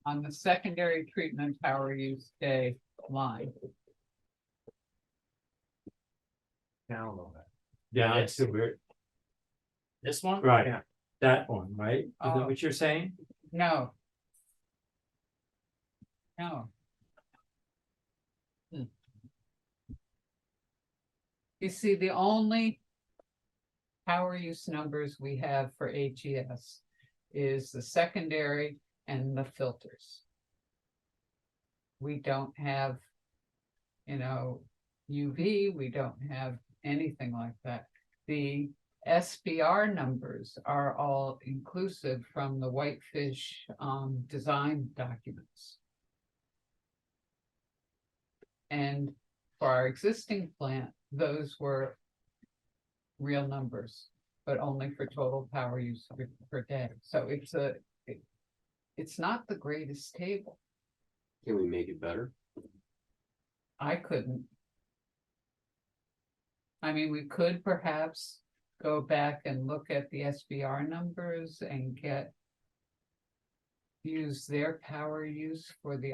on the secondary treatment power use day line. Down a little bit. Yeah, Yes. it's weird, this one? right, Yeah. that one, right? Is that Oh. what you're saying? No. No. You see, the only power use numbers we have for HES is the secondary and the filters. We don't have, UV, we don't have anything like that. The SBR numbers are all inclusive from the Whitefish design documents. And for our existing plant, those were real numbers, but only for total power use per day. So it's not the greatest table. Can we make it better? I couldn't. I mean, we could perhaps go back and look at the SBR numbers and use their power use for the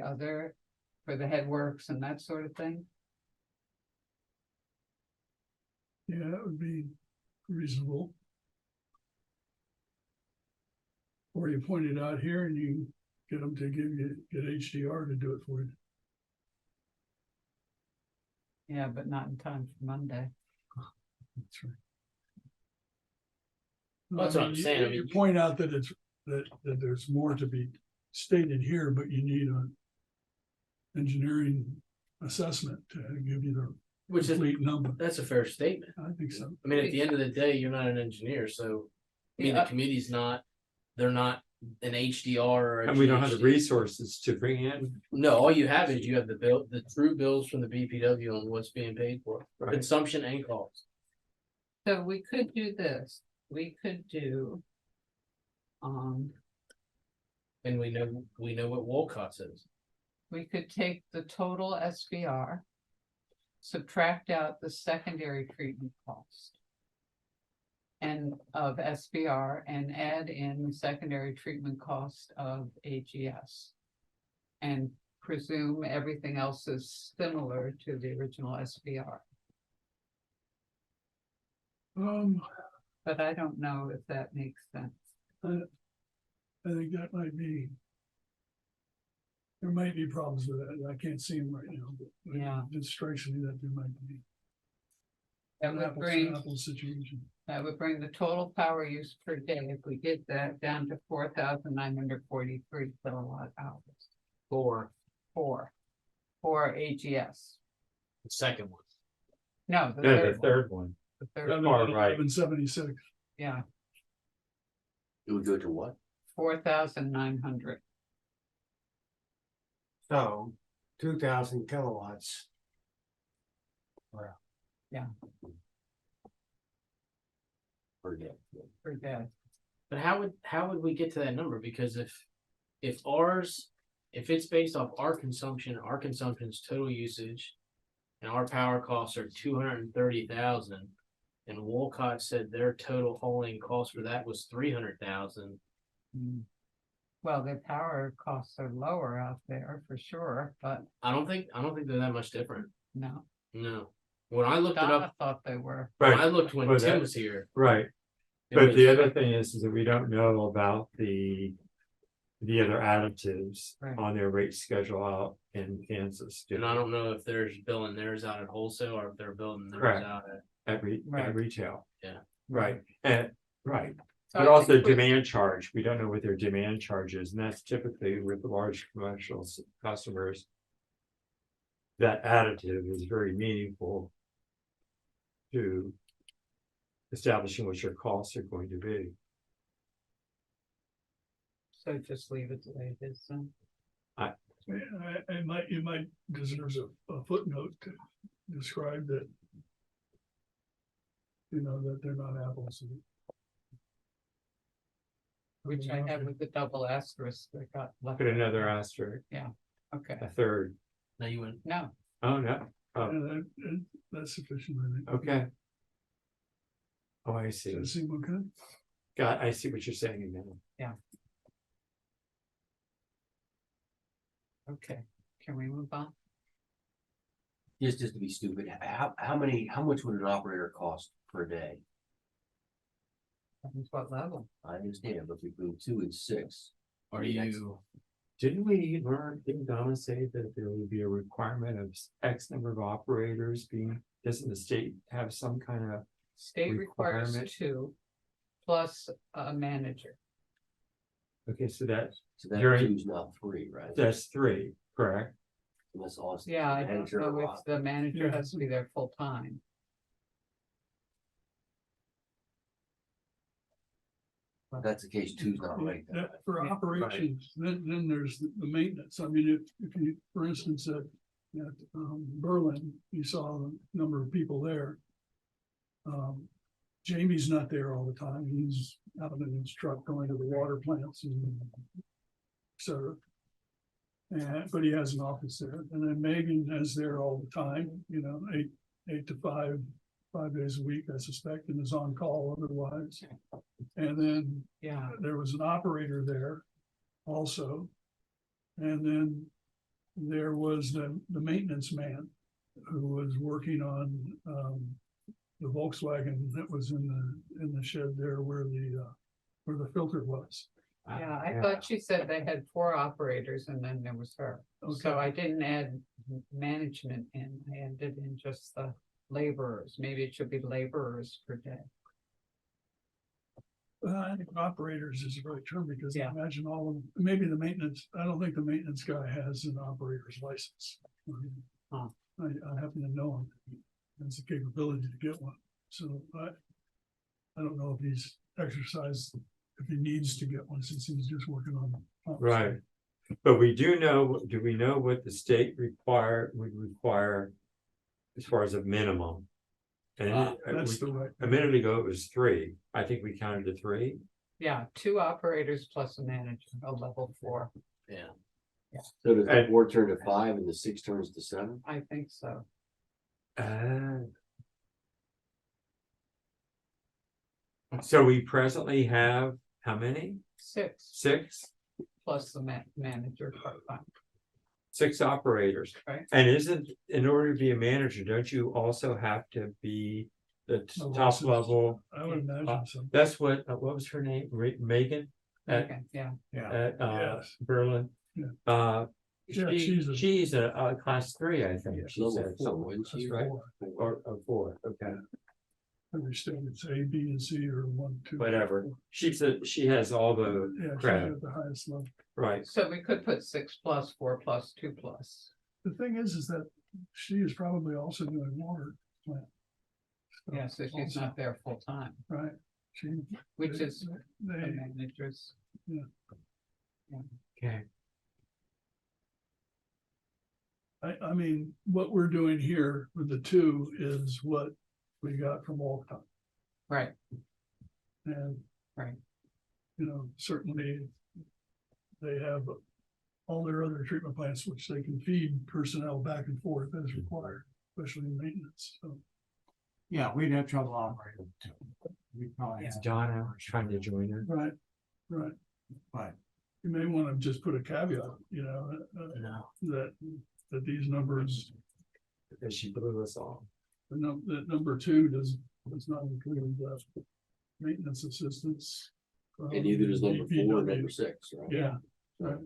headworks and that sort of thing. Yeah, that would be reasonable. Or you point it out here and you get them to get HDR to do it for you. Yeah, but not in time for Monday. That's right. That's what I'm saying, I mean, You point out that that there's more to be stated here, but you need an engineering assessment to give you the Which is, complete number. that's a fair statement. I think so. I mean, at the end of the day, you're not an engineer, so, I mean, the Yeah. committee's not, they're not an HDR or a And we don't have the GHD. resources to bring in. No, all you have is you have the true bills from the BPW on what's being paid for, Right. consumption and cost. So we could do this. We could do. And we know what Wolcott's is. We could take the total SBR. Subtract out the secondary treatment cost. And of SBR and add in the secondary treatment cost of AGS. And presume everything else is similar to the original SBR. But I don't know if that makes sense. I think that might be. There might be problems with that. I can't see them right now, but Yeah. it strikes me that there might be. That would Apples to bring, apples situation. that would bring the total power use per day, if we did that, down to 4,943 kilowatt hours. For For AGS. the second one. No, the No, third the one. third one. The third, Far right. 1176. yeah, It would go to what? 4,900. So, 2,000 kilowatts. Per day? per day. But how would we get to that number? Because if it's based off our consumption's total usage. And our power costs are 230,000. And Wolcott said their total hauling cost for that was 300,000. Mm. Well, their power costs are lower out there for sure, but I don't think they're that much different. no. No. When I looked it Donna up, thought they were. when Right, I looked when Well, Tim that- was here. right. it But was- the other thing is that we don't know about the other additives Right. on their rate schedule out in Kansas. And I don't know if there's billing theirs out at wholesale or if they're billing theirs Correct. out at. At Right. retail. Yeah. Right, and, right, So but I also think we- demand charge, we don't know what their demand charge is, and that's typically with the large commercial customers. That additive is very meaningful. To establishing what your costs are going to be. So just leave it the way it is then. It might deserves a footnote to describe that. You know, that they're not apples. Which I have with the double asterisk that got left. Put another asterisk, Okay, a third, Now you went, no, oh, no, oh, And that's sufficient, I think. okay. Oh, I see, Does that seem okay? God, I see what you're saying now. okay, can we move on? Just to be stupid, how much would an operator cost per day? Depends what level. I understand, but between 2 and 6. are you, Didn't we learn, didn't Donna say that there would be a requirement of X number of operators being, doesn't the state have some kind of? State requires Requirement. 2 plus a manager. Okay, so that's So that Very- 2 is not 3, right? that's 3, correct? Unless also. Yeah, I don't manager know or if the manager Yeah. has to be there full time. If that's the case, 2's not right. then. For Yeah, operations, then there's the maintenance. I mean, if you, for instance, at Berlin, you saw the number of people there. Jamie's not there all the time. He's out in his truck going to the water plants and et cetera. And, but he has an office there, and then Megan is there all the time, you know, eight to 5 days a week, I suspect, and is on call otherwise. And then Yeah, there was an operator there also. And then there was the maintenance man who was working on the Volkswagen that was in the shed there where the filter was. yeah, I thought she said they had 4 operators and then there was her. So I didn't add management in, I added in just the laborers. Maybe it should be laborers per day. I think operators is the right term, because Yeah. imagine all of them, maybe the maintenance, I don't think the maintenance guy has an operator's license. Huh. I happen to know him, has the capability to get one, so I don't know if he's exercised, if he needs to get one, since he's just working on. pumps. Right. But we do we know what the state would require as far as a minimum? And That's the right. a minute ago, it was 3. I think we counted to 3. Yeah, 2 operators plus a manager, a level 4. Yeah. So does the And- 4 turn to 5 and the 6 turns to 7? I think so. So we presently have how many? 6 6? plus the manager part-time. 6 operators. Right. And isn't, in order to be a manager, don't you also have to be the top licensed. level? I would imagine so. That's what was her name? Megan? Okay, yeah. At Yes. Berlin. Yeah. Uh, Yeah, she's a class 3, I think. She Level said 4, something, isn't she? that's right, or 4, okay, Every state it's A, B, and C, or 1, 2. whatever. She has all the Yeah, she's credit, at the highest level. right? So we could put 6 plus, 4 plus, 2 plus. The thing is that she is probably also doing water plant. stuff Yeah, so she's also, not there full time, Right. She. which they- is the They, managers. Okay. I mean, what we're doing here with the 2 is what we got from Walcott. Right, And. Right. You know, certainly. They have all their other treatment plants, which they can feed personnel back and forth as required, especially in maintenance, so. Yeah, we'd have trouble operating too. We probably Is have, Donna trying to join her? Right, right. but You may want to just put a caveat, you know, No. that these numbers, Because she blew us all. that number 2 does not include maintenance assistance. from And neither does number 4 BPW. or number 6, right? Yeah, right.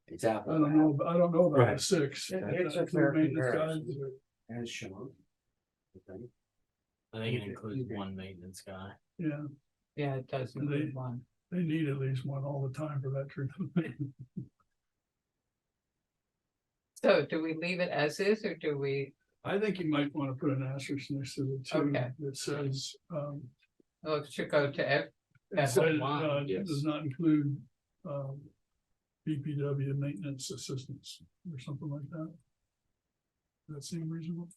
It's apple. I don't know about the Right. 6. It's a That's fair the maintenance comparison. guys. as shown. I think it includes 1 maintenance guy. Yeah, yeah, it does They- include 1. they need at least one all the time for that treatment. So do we leave it as is, or do we, I think you might want to put an asterisk next to the 2 Okay. that says, oh, it should go to it That's said, one, yes. does not include, BPW maintenance assistance or something like that. Does that seem reasonable?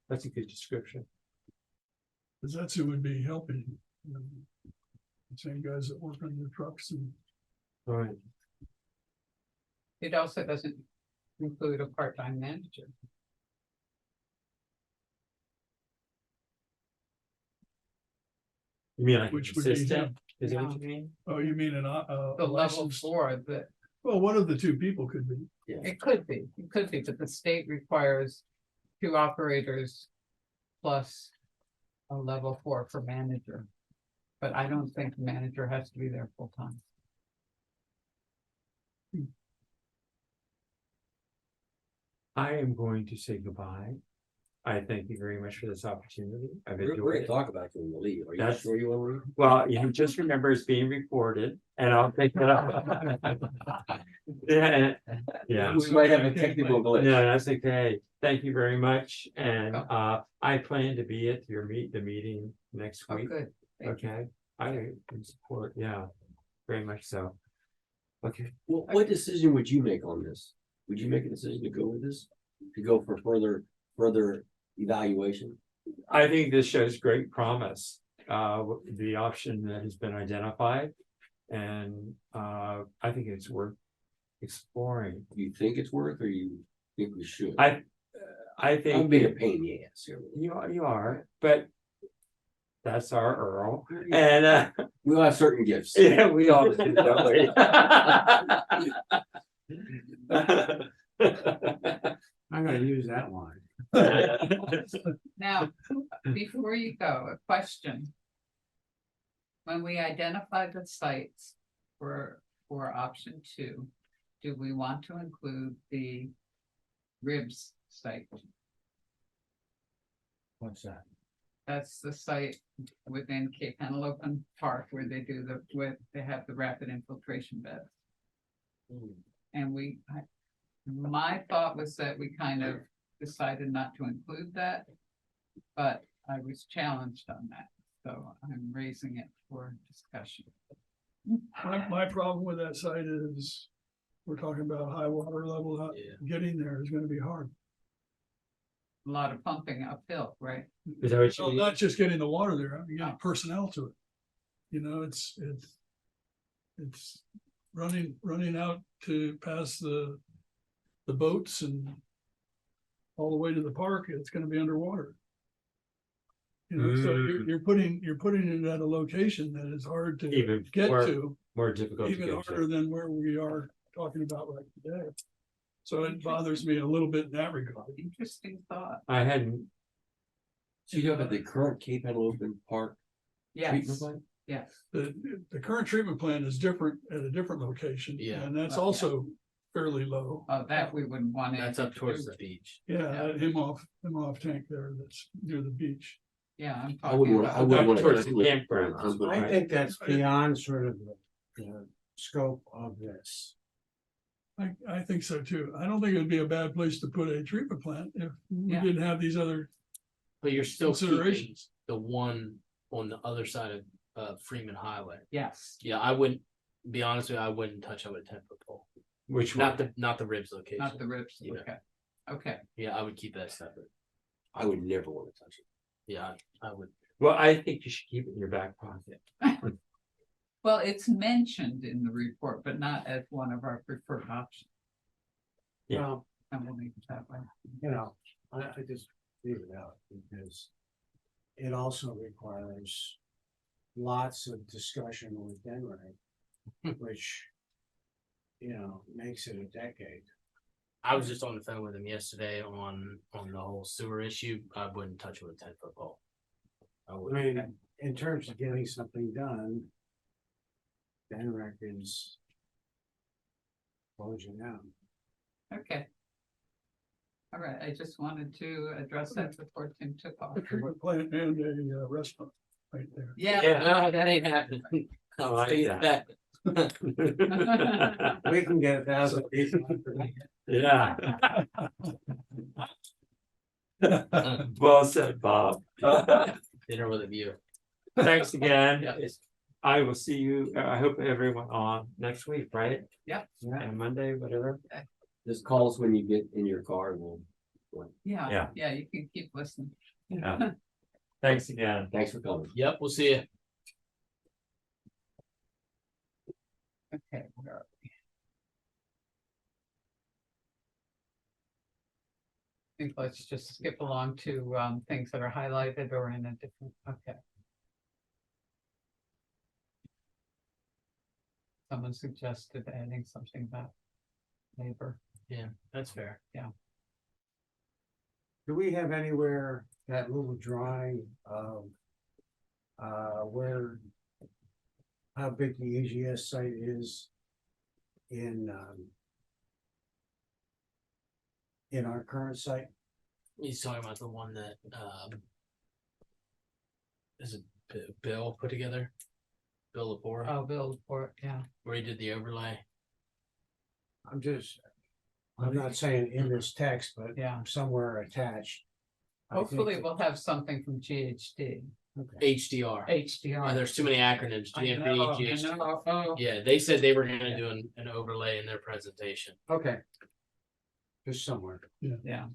That's a good description. Because that's who would be helping. You know, the same guys that work on the trucks and. All right. it also doesn't include a part-time manager. You mean like Which would be assistant? him. Is that what you mean? Oh, you mean The a level licensed, 4, that, well, one of the 2 people could be. it could be, but the state requires 2 operators plus a level 4 for manager. But I don't think the manager has to be there full time. I am going to say goodbye. I thank you very much for this opportunity. I've We're enjoyed gonna it. talk about it when we leave. Are you That's- sure you want to leave? Well, you just remember it's being recorded and I'll take it up. Yeah, yeah. We might have a technical glitch. No, that's okay. Thank you very much. And I plan to be at the meeting next Oh, week. good. Thank you. Okay, I can support, yeah, very much so. Okay, Well, what decision would you make on this? Would you make a decision to go with this? To go for further evaluation? I think this shows great promise, the option that has been identified. And I think it's worth exploring. You think it's worth, or you think we should? I I'm think being a pain in the ass here. you are, but that's our Earl, and We'll have certain gifts. yeah, we all do, don't we? I'm gonna use that line. Now, before you go, a question. When we identify the sites for option 2, do we want to include the Ribs site? What's that? That's the site within Cape Henlopen Park where they do they have the rapid infiltration beds. And my thought was that we kind of decided not to include that, but I was challenged on that, so I'm raising it for discussion. My problem with that site is, we're talking about high water level, getting there is gonna be hard. A lot of pumping uphill, right? Is that what So you mean? not just getting the water there, I mean, getting personnel to it. You know, it's running out to pass the boats and all the way to the park, it's gonna be underwater. You know, so you're putting it at a location that is hard to Even get more- to, More difficult to even get harder to. than where we are talking about right today. So it bothers me a little bit in that regard. Interesting thought. I hadn't, So you have at the current Cape Henlopen Park treatment Yes, plant? yes. The current treatment plant is different at a different location. Yeah. And that's Yeah. also fairly low. Oh, that we wouldn't want to. That's up towards the beach. Yeah, him off tank there, that's near the beach. Yeah, I'm I wouldn't talking want, I about. wouldn't want Towards the to. campground. I think that's beyond sort of the scope of this. I think so too. I don't think it'd be a bad place to put a treatment plant if we Yeah. didn't have these other But you're still keeping considerations. the one on the other side of Freeman Highway. Yes, Yeah, I wouldn't, be honest with you, I wouldn't touch it with a 10-foot pole. which Not one? the ribs location. not the Ribs, Yeah. okay, okay. Yeah, I would keep that separate. I would never want to touch it. Yeah, I would. Well, I think you should keep it in your back pocket. Well, it's mentioned in the report, but not as one of our preferred options, Yeah. Well, and we'll leave it that way. you know, I just leave it out because it also requires lots of discussion with Denver, which, you know, makes it a decade. I was just on the phone with him yesterday on the whole sewer issue. I wouldn't touch it with a 10-foot pole. I I wouldn't. mean, in terms of getting something done, Denver is closing down. Okay. All right, I just wanted to address that before Tim took off. A treatment plant and a restaurant right there. Yeah. No, that ain't happening. I I'll like tell you that. We can get 1,000 people. Yeah. Well said, Bob. Dinner with a view. Thanks again. Yeah. I will see you, I hope everyone on next week, right? Yeah. And Monday, whatever. Just call us when you get in your car and we'll. Yeah, Yeah. yeah, you can keep listening. Yeah. Thanks again. Thanks for coming. Yep, we'll see you. Okay, where are we? I think let's just skip along to things that are highlighted or in a different, okay. Someone suggested adding something about labor. Yeah, that's fair. Do we have anywhere that little drawing of where how big the AGS site is in our current site? He's talking about the one that is a Bill put together. Bill Lepore, Oh, Bill Report, yeah. where he did the overlay. I'm not saying in this text, but Yeah. somewhere attached. I think Hopefully that- we'll have something from GHD, okay. HDR. HDR. There's too many acronyms. I GMP, know, I GHD. know, oh. Yeah, they said they were gonna do an overlay in their presentation. Okay. Just somewhere. Yeah.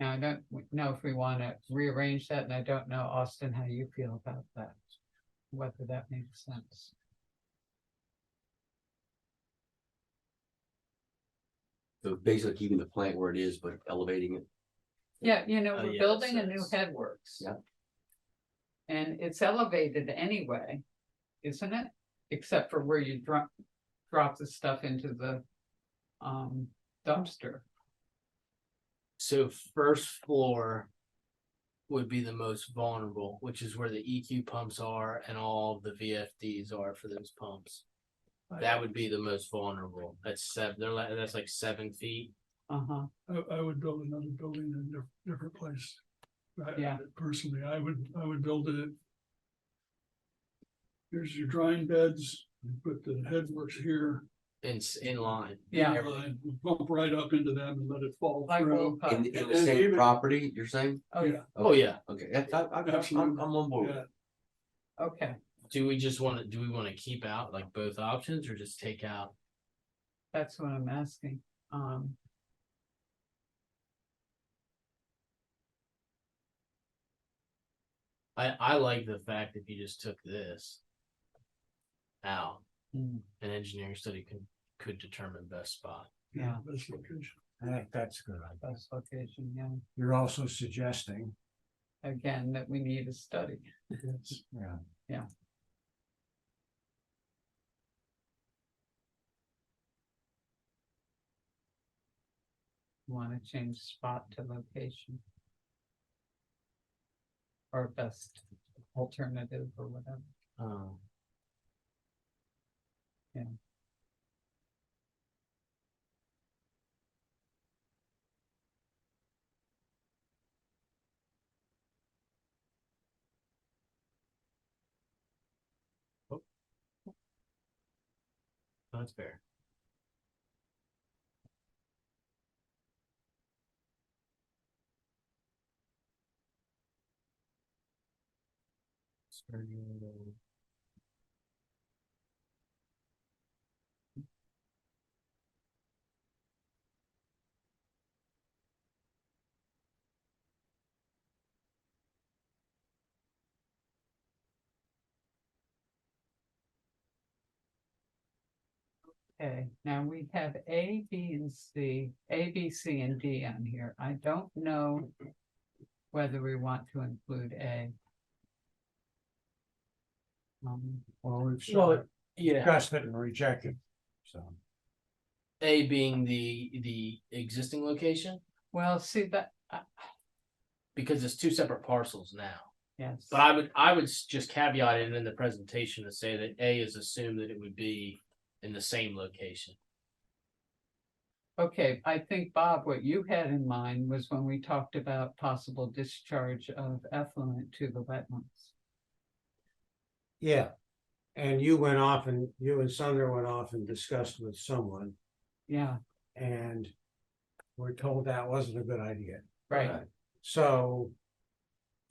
Now, I don't know if we want to rearrange that, and I don't know, Austin, how you feel about that, whether that makes sense. So basically keeping the plant where it is, but elevating it. Yeah, you know, Oh, we're yeah, building a so new it's- headworks. Yeah. And it's elevated anyway, isn't it? Except for where you drop the stuff into the dumpster. So first floor would be the most vulnerable, which is where the EQ pumps are and all the VFDs are for those pumps. That would be the most vulnerable. That's that's like 7 feet. Uh-huh, I would build another building in a different place. Yeah. Personally, I would build it. Here's your drying beds, you put the headworks here. In line. yeah. and Bump right up into them and let it fall Like through. Wolf Hut. In the And same even- property, you're saying? Oh, yeah, Oh, yeah. Okay, I'm Absolutely. on board. Yeah, okay, Do we want to keep out like both options or just take out? that's what I'm asking. I like the fact that you just took this out. Hmm, An engineering study could determine best spot. Yeah, best location. I think that's good. best location, yeah, You're also suggesting, again, that we need a study. yeah, Want to change spot to location. Or best alternative or whatever. Um, Yeah. that's fair. Okay, now we have A, B, and C, A, B, C, and D on here. I don't know whether we want to include A. well, we've Well, yeah. discussed it and rejected, so. A being the existing location Well, see that, because it's two separate parcels now. yes. But I would just caveat it in the presentation to say that A is assumed that it would be in the same location. Okay, I think, Bob, what you had in mind was when we talked about possible discharge of effluent to the wetlands. Yeah, and you and Sumner went off and discussed with someone, Yeah, and we're told that wasn't a good idea. right, So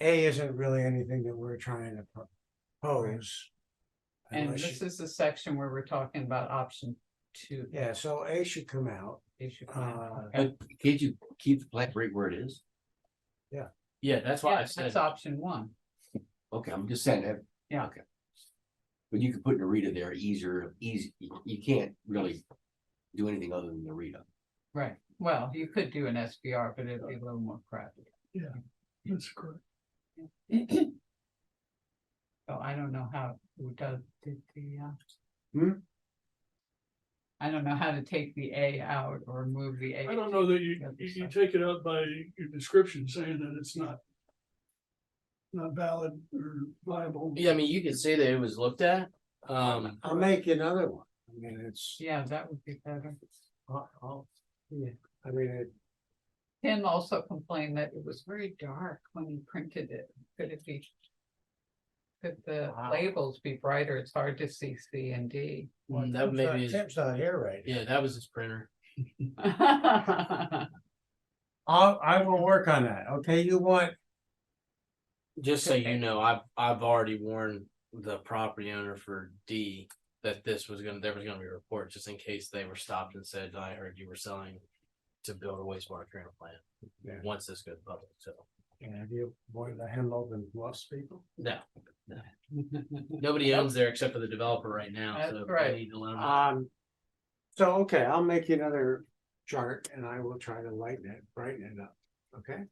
A isn't really anything that we're trying to propose. and unless this you- is the section where we're talking about option 2. Yeah, so A should come out. They should come out. Uh, Okay. But can't you keep the plant right where it is? Yeah, that's why I Yeah, said that's option 1. Okay, I'm just saying that. Yeah. Okay. But you could put Narita there easy, you can't really do anything other than Narita. Right, well, you could do an SBR, but it'd be a little more crowded. That's correct. So I don't know how, who did the, Hmm? I don't know how to take the A out or move the A. I don't know that you Other you stuff. take it out by your description saying that it's not valid or viable. Yeah, I mean, you could say that it was looked at. I'll make you another one. I mean, it's, Yeah, that would be better. yeah, I mean, Tim also complained that it was very dark when he printed it. Could it be? Could the Wow. labels be brighter? It's hard to see C and D. That would maybe Tim's not here right now. yeah, that was his printer. I will work on that, okay, you want, Just so you know, I've already warned the property owner for D that there was gonna be a report just in case they were stopped and said, I heard you were selling to build a wastewater treatment plant. Yeah. Once this goes public, so, And have you wanted to handle the Bluffs people? no. Nobody owns there except for the developer right now, That's so. right. we need to let 'em know. So, okay, I'll make you another chart and I will try to brighten it up, okay?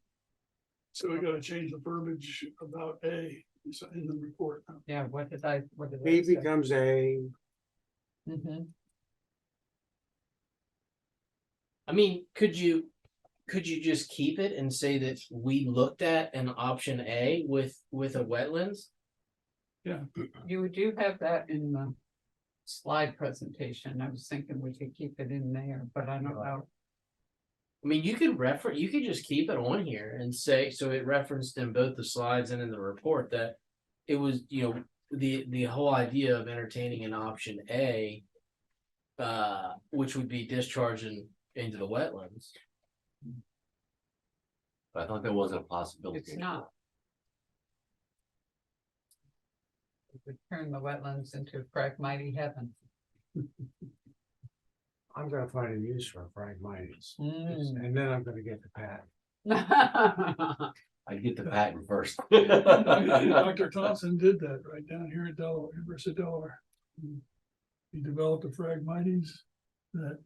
So we gotta change the verbiage about A in the report. Yeah, what did I B say? becomes A, Mhm. I mean, could you just keep it and say that we looked at an option A with a wetlands? You do have that in the slide presentation. I was thinking we could keep it in there, but I don't know. I mean, you could just keep it on here and say, so it referenced in both the slides and in the report that it was, the whole idea of entertaining an option A, which would be discharging into the wetlands. But I thought that wasn't a possibility. It's not. It would turn the wetlands into Phragmite heaven. I'm gonna find a use for Phragmites. Mm. And then I'm gonna get the patent. I'd get the patent first. Dr. Thompson did that right down here at Delaware, University of Delaware. He developed a Phragmites that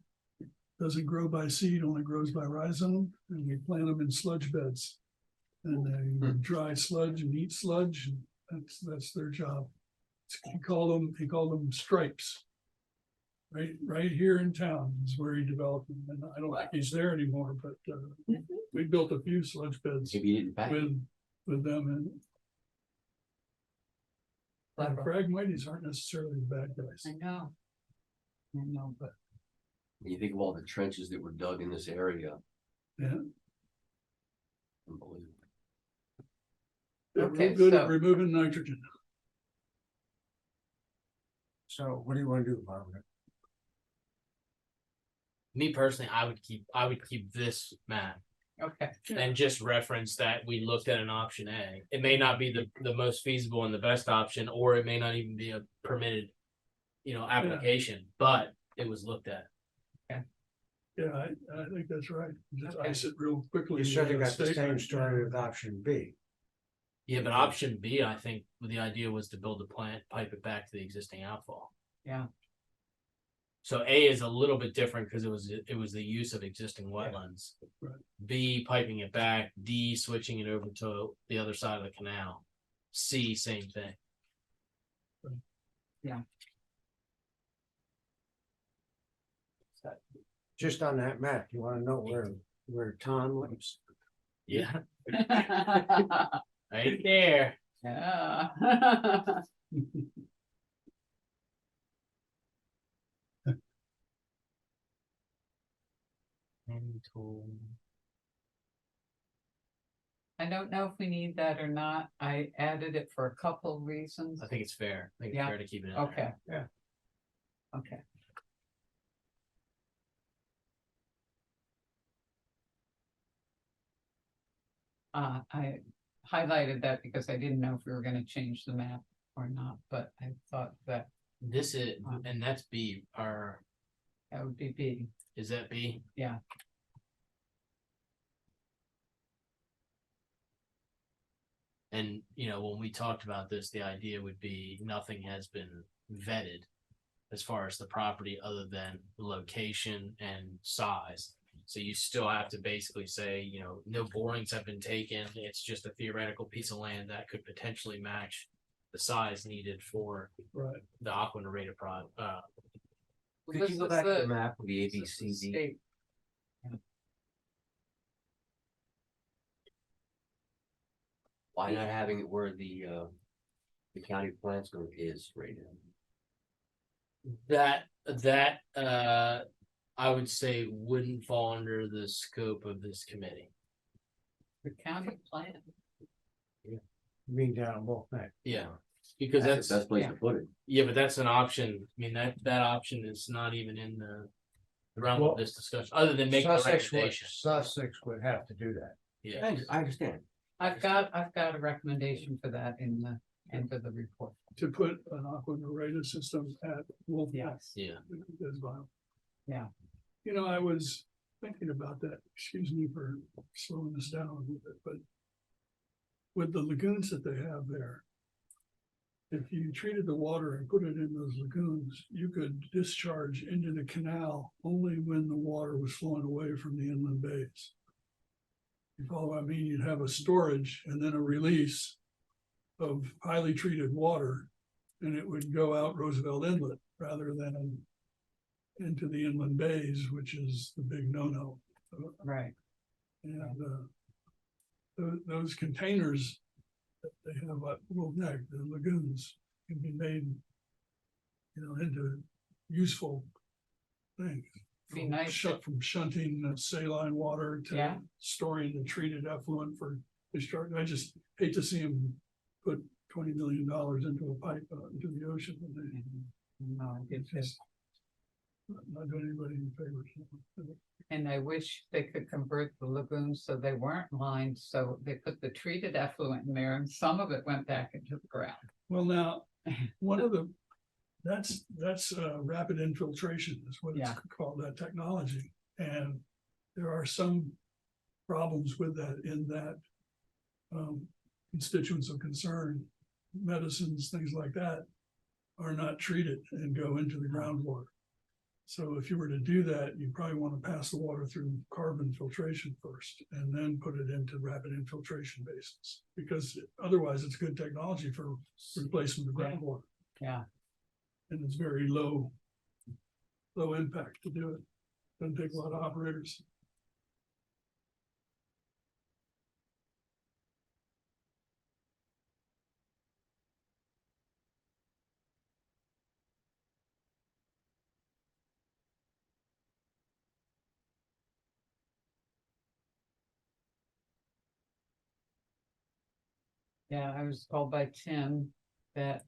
doesn't grow by seed, only grows by rhizome, and we plant them in sludge beds. And they dry sludge and eat sludge, and that's their job. He called them stripes. Right here in town is where he developed them, and I don't think he's there anymore, but we built a few sludge beds Maybe you didn't patent. with them, and Clever. Phragmites aren't necessarily bad guys. I know, but When you think of all the trenches that were dug in this area, Yeah, unbelievable. they're Okay, real good so- at removing nitrogen. So what do you wanna do, Barbara? Me personally, I would keep this map okay. and just reference that we looked at an option A. It may not be the most feasible and the best option, or it may not even be a permitted, application, but it was looked at. Yeah, I think that's right. Just Okay. ice it real quickly. You should have got the same statement. story with option B. Yeah, but option B, I think the idea was to build a plant, pipe it back to the existing outfall. Yeah. So A is a little bit different because it was the use of existing wetlands. Right. B, piping it back. D, switching it over to the other side of the canal. C, same thing. Just on that map, you wanna know where Tom lives? Yeah, right there. Yeah. I don't know if we need that or not. I added it for a couple reasons. I think it's fair. I think it's Yeah. fair to keep it in there. Okay. Yeah. Okay. I highlighted that because I didn't know if we were gonna change the map or not, but I thought that This is, and that's B, that would be B. is that B? Yeah. And, when we talked about this, the idea would be nothing has been vetted as far as the property other than location and size. So you still have to basically say, no borings have been taken. It's just a theoretical piece of land that could potentially match the size needed for Right. the aqua narrated product. Could This you go is back to the- the map with the this is the ABCD? state. Why not having it where the county plans group is right now? That I would say wouldn't fall under the scope of this committee. The county plan. You mean down Wolf Neck? Yeah, because That's the that's, best place to put it. yeah, but that's an option. I mean, that option is not even in the realm Well, of this discussion, other than making a recommendation. Sussex would have to do that. Yeah, I understand. I've got a recommendation for that in the end of the report. To put an aqua narrated system at Wolf Neck. Yes. yeah. As well. Yeah. I was thinking about that, excuse me for slowing this down a little bit, but with the lagoons that they have there, if you treated the water and put it in those lagoons, you could discharge into the canal only when the water was flowing away from the inland bays. You follow what I mean? You'd have a storage and then a release of highly treated water, and it would go out Roosevelt Inlet rather than into the inland bays, which is the big no-no. Right. And those containers that they have at Wolf Neck, the lagoons, can be made, into useful things. Be From nice. from shunting the saline water Yeah. to storing the treated effluent for discharge. I just hate to see them put $20 million into a pipe out into the ocean. When they, No, it's just not doing anybody any favors. and I wish they could convert the lagoons so they weren't lined, so they put the treated effluent in there and some of it went back into the ground. Well, now, one of the, that's rapid infiltration is what it's Yeah. called, that technology. And there are some problems with that in that constituents of concern, medicines, things like that, are not treated and go into the groundwater. So if you were to do that, you probably want to pass the water through carbon filtration first and then put it into rapid infiltration basins. Because otherwise it's good technology for replacement of groundwater. Yeah, And it's very low impact to do it. Doesn't take a lot of operators. yeah, I was told by Tim that,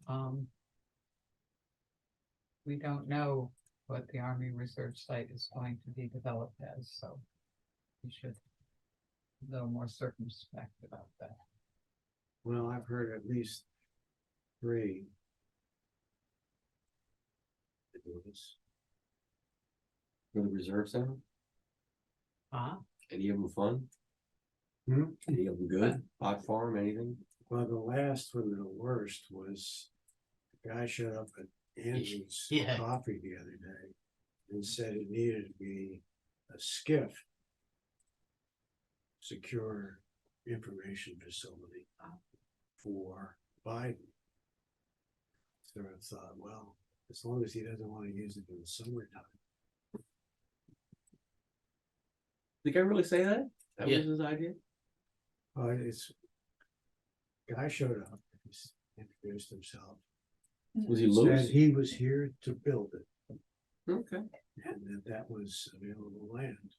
we don't know what the Army Reserve Site is going to be developed as, so we should be a little more circumspect about that. Well, I've heard at least 3. For the reserve center, any of them fun? Hmm? Any of them good? Hot farm, anything? Well, the last one, the worst, was the guy showed up at Andrew's Yeah. coffee the other day and said it needed to be a SCIF, secure information facility for Biden. So I thought, well, as long as he doesn't want to use it in the summertime. Did I really say that? That Yeah. was his idea? It's guy showed up, he's introduced himself, Was he said Lewes? he was here to build it, Okay. and that was available land.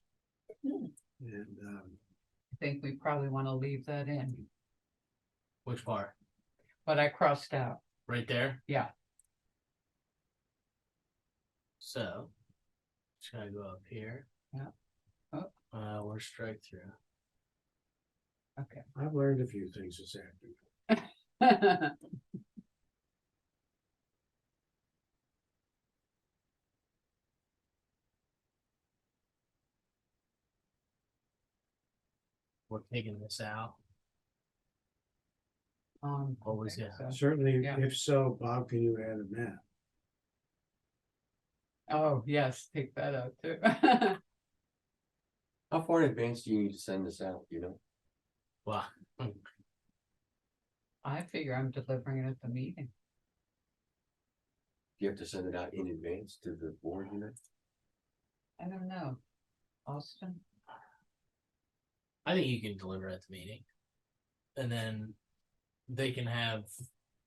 And I think we probably want to leave that in, Which part? but I crossed out. Right there? Yeah. So, just gonna go up here. Yeah. Oh. We're strike through. Okay. I've learned a few things this afternoon. We're taking this out. What was I think it? so. Certainly, Yeah. if so, Bob, can you add a map? Oh, yes, take that out too. How far in advance do you need to send this out, you know? Wow. I figure I'm delivering it at the meeting. Do you have to send it out in advance to the board, you know? I don't know. Austin? I think you can deliver at the meeting. And then they can have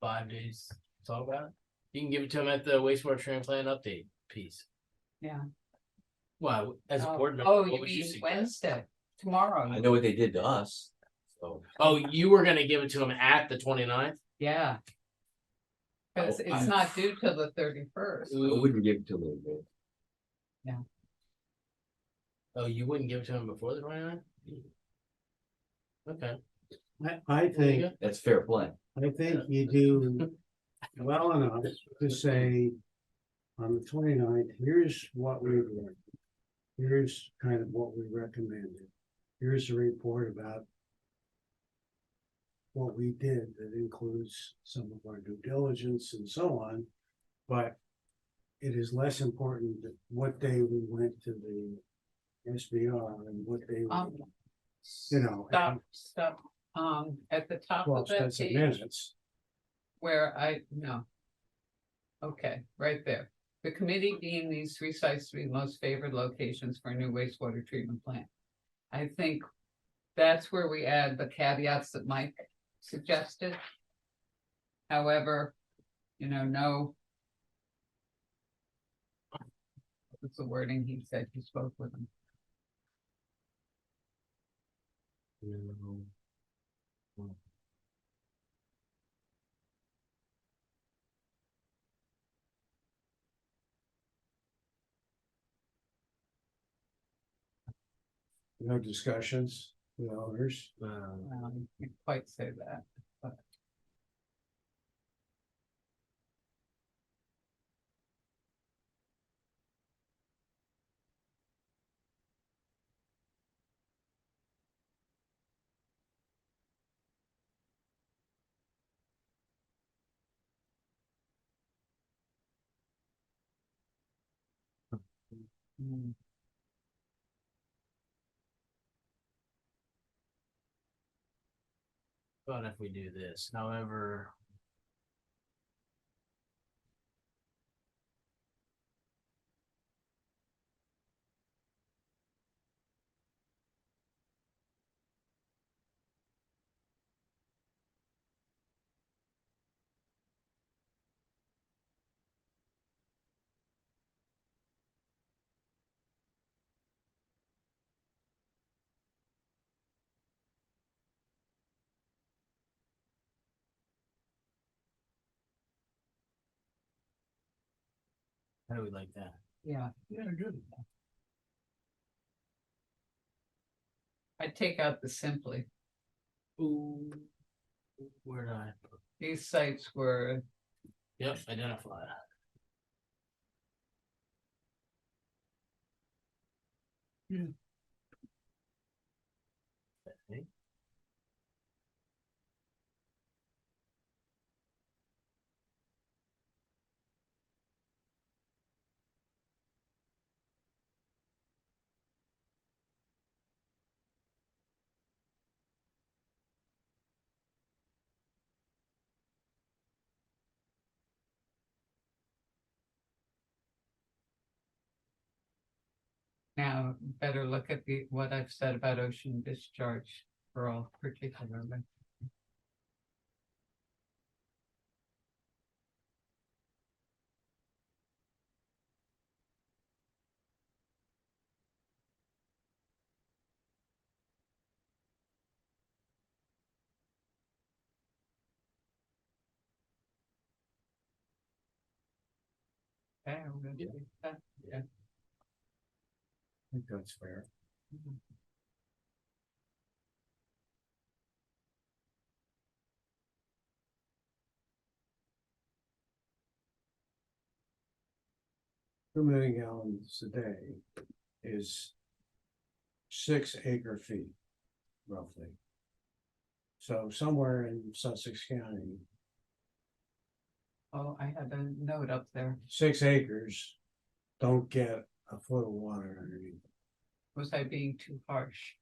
5 days to talk about it. You can give it to them at the wastewater treatment plant update piece. Yeah. Wow, as a Oh, board member, oh, what you would you mean suggest? Wednesday, tomorrow? I know what they did to us, so. Oh, you were gonna give it to them at the 29th? Yeah. Cause Oh, it's not due till the 31st. I wouldn't give it to them in advance. Oh, you wouldn't give it to them before the 29th? Okay. I think, That's fair play. I think you do well enough to say on the 29th, here's what we've learned. here's kind of what we recommended. Here's a report about what we did that includes some of our due diligence and so on. But it is less important that what day we went to the SBR and what day, you know. Stop, at the top 12 of that cents a page minute. where no. Okay, right there. The committee deemed these 3 sites to be the most favored locations for a new wastewater treatment plant. I think that's where we add the caveats that Mike suggested. However, no. What's the wording he said he spoke with him? No discussions with owners. You can't quite say that, but mm, But if we do this, however. How do we like that? yeah, Yeah, good. I'd take out the simply. Ooh. Where did I? These sites were, Yep, identify. Yeah. Okay. now better look at what I've said about ocean discharge for all particularly. Okay, I'm gonna do that. I think that's fair. Two million gallons a day is 6 acre feet, roughly. So somewhere in Sussex County, Oh, I had a note up there. 6 acres don't get a foot of water underneath. Was I being too harsh?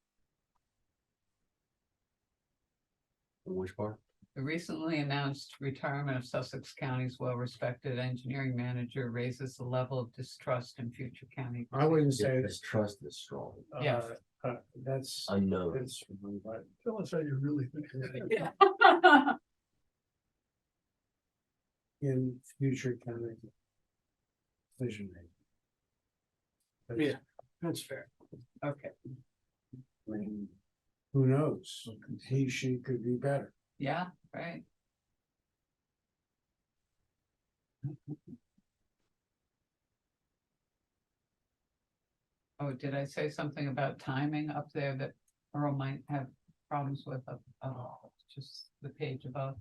Which part? The recently announced retirement of Sussex County's well-respected engineering manager raises the level of distrust in future county. I wouldn't say This trust is strong. Yeah. That's, Unknown. that's, but Tell us how you really think. Yeah. in future county decision making. Yeah, that's fair. Okay, I mean, who knows? He, she could be better. yeah, right. Oh, did I say something about timing up there that Earl might have problems with just the page above?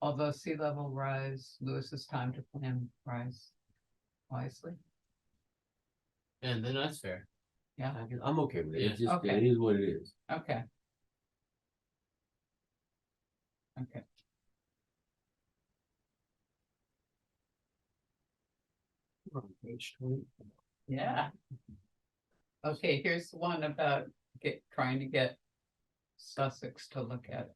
Although sea level rise, Lewis's time to plan rise wisely. And then that's fair. I'm okay with it. It's just, Okay. it is what it is. Okay. Okay, Page 20. yeah. Okay, here's one about trying to get Sussex to look at it.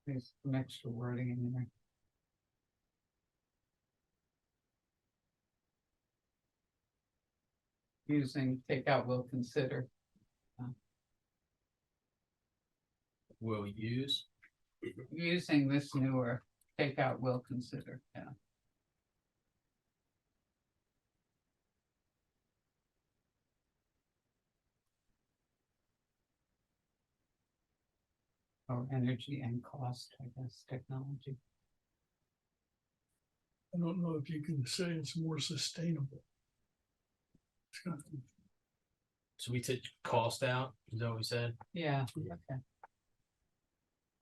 There's some extra wording in there. Using takeout will consider. Will use. Using this newer takeout will consider, yeah. Or energy and cost, I guess, technology. I don't know if you can say it's more sustainable. It's kind of- So we took cost out, is that what we said? Yeah, okay.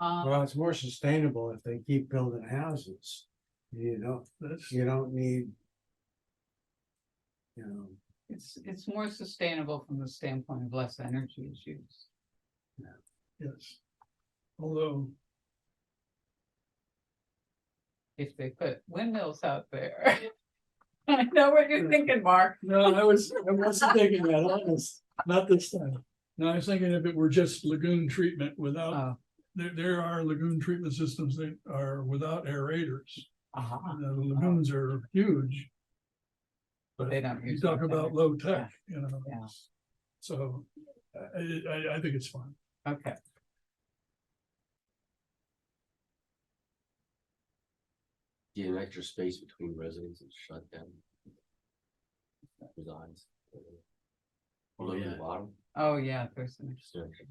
Well, it's more sustainable if they keep building houses. That's, You don't need. You know, It's more sustainable from the standpoint of less energy is used. yes. Although, If they put windmills out there. I know what you're thinking, Mark. no, I wasn't thinking that, honest, not this time. No, I was thinking if it were just lagoon treatment without, Oh, there are lagoon treatment systems that are without aerators. aha, The lagoons are huge. But They don't you use talk much about energy. low tech, you know. Yeah. So I think it's fine. okay. Get an extra space between residents and shut down. Resides. Look at yeah. the bottom. Oh, yeah, there's an Just an extra-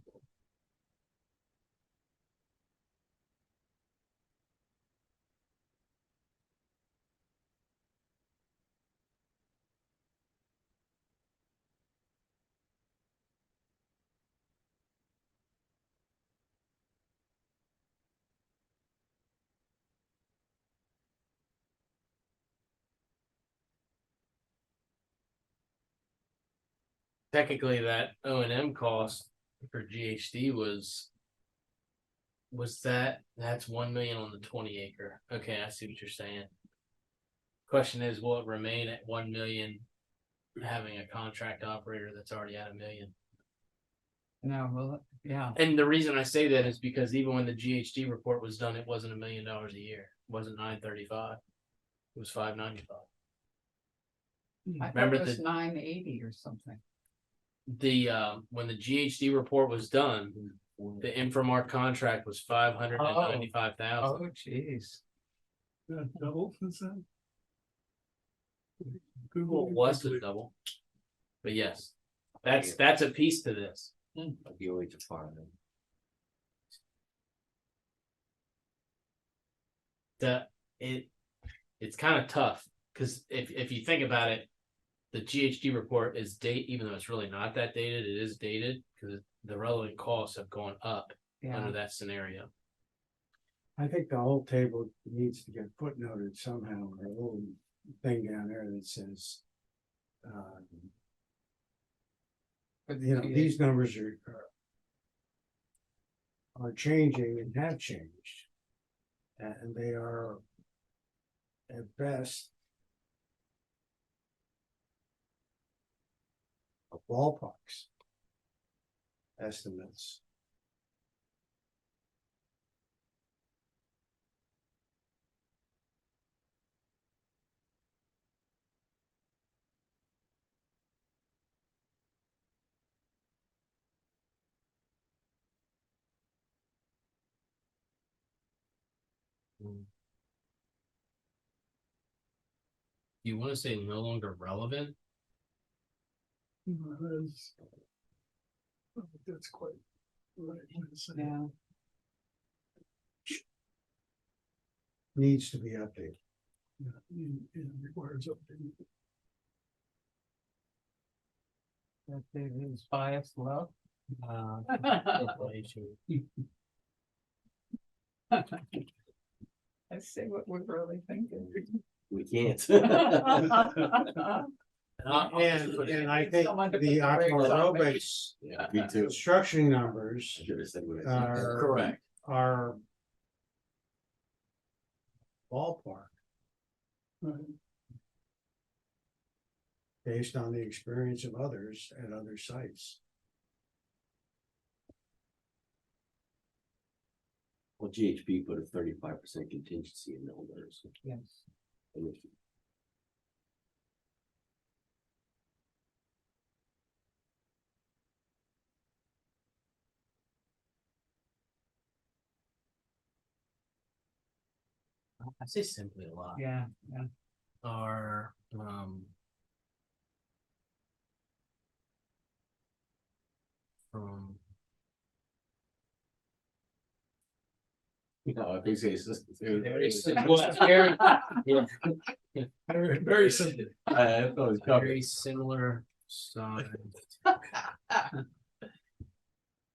Technically, that O and M cost for GHD was that's 1 million on the 20 acre. Okay, I see what you're saying. Question is, will it remain at 1 million having a contract operator that's already at 1 million? No, well, yeah, And the reason I say that is because even when the GHD report was done, it wasn't $1 million a year. It wasn't 935. It was 595. I thought Remember it was the- 980 or something. When the GHD report was done, the Inframark contract was 595,000. Oh, geez. Double, is that? Well, it was the double. But yes, that's a piece to this. I'd be away to farm them. It's kind of tough because if you think about it, the GHD report is even though it's really not that dated, it is dated because the relevant costs have gone up Yeah, under that scenario. I think the whole table needs to get footnoted somehow, or a little thing down there that says. for the You know, GA. these numbers are changing and have changed. And they are at best ballparks estimates. You want to say no longer relevant? That's that's quite right. Yeah, Needs to be updated. It requires updating. that it is biased low. Inflation. I see what we're really thinking. We can't. And I think Someone to put the the brakes on, maybe. aerobics Yeah, me too. construction numbers Should have said what I said. are, are ballpark based on the experience of others at other sites. Well, GHP put a 35% contingency in those. Yes. And if- I say simply a lot. Yeah, yeah. Are from You know, I think it's just. very simple. Very, yeah, Very simple. I thought it was covered. very similar size.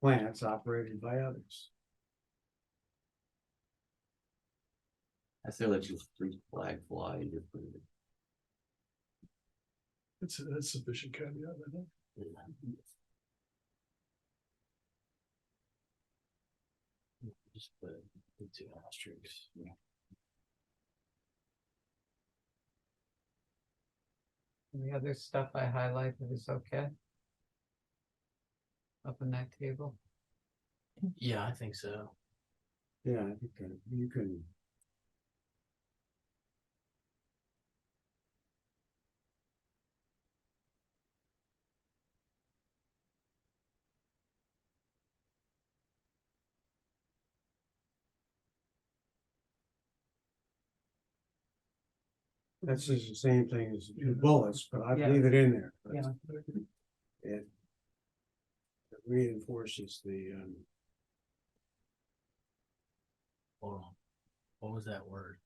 Plants operated by others. I say let you free flag fly and just put it That's sufficient caveat, I think. in. Just put the two asterisks. The other stuff I highlighted is okay. Up in that table. Yeah, I think so. Yeah, I think that you can. That's just the same thing as the bullets, but I Yeah. leave it in there. but Yeah. It reinforces the, Hold on. What was that word?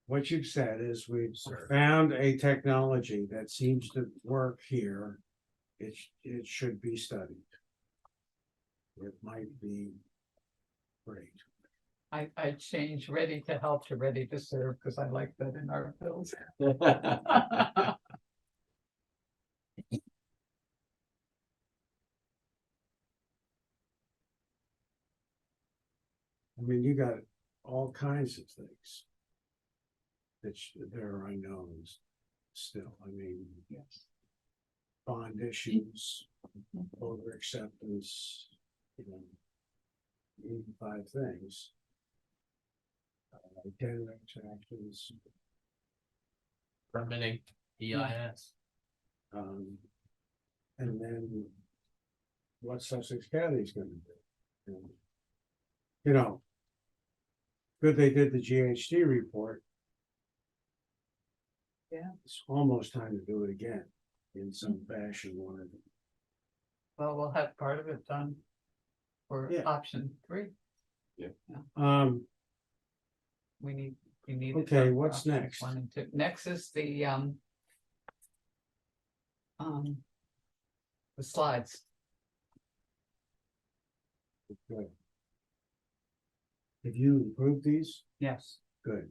what you've said is we Sir. found a technology that seems to work here. It should be studied. It might be great. I changed ready to help to ready to serve because I like that in our bills. I mean, you got all kinds of things. There are unknowns still. I mean, Yes. bond issues, voter acceptance, you know. 85 things. Data interactions, Permitting, EIS. and then what Sussex County is gonna do. And, you know, good they did the GHD report. Yeah. It's almost time to do it again in some fashion, one of them. Well, we'll have part of it done for Yeah. option 3. We need. it Okay, done for what's options next? 1 and 2. Next is the slides. Good. Have you improved these? Yes, Good.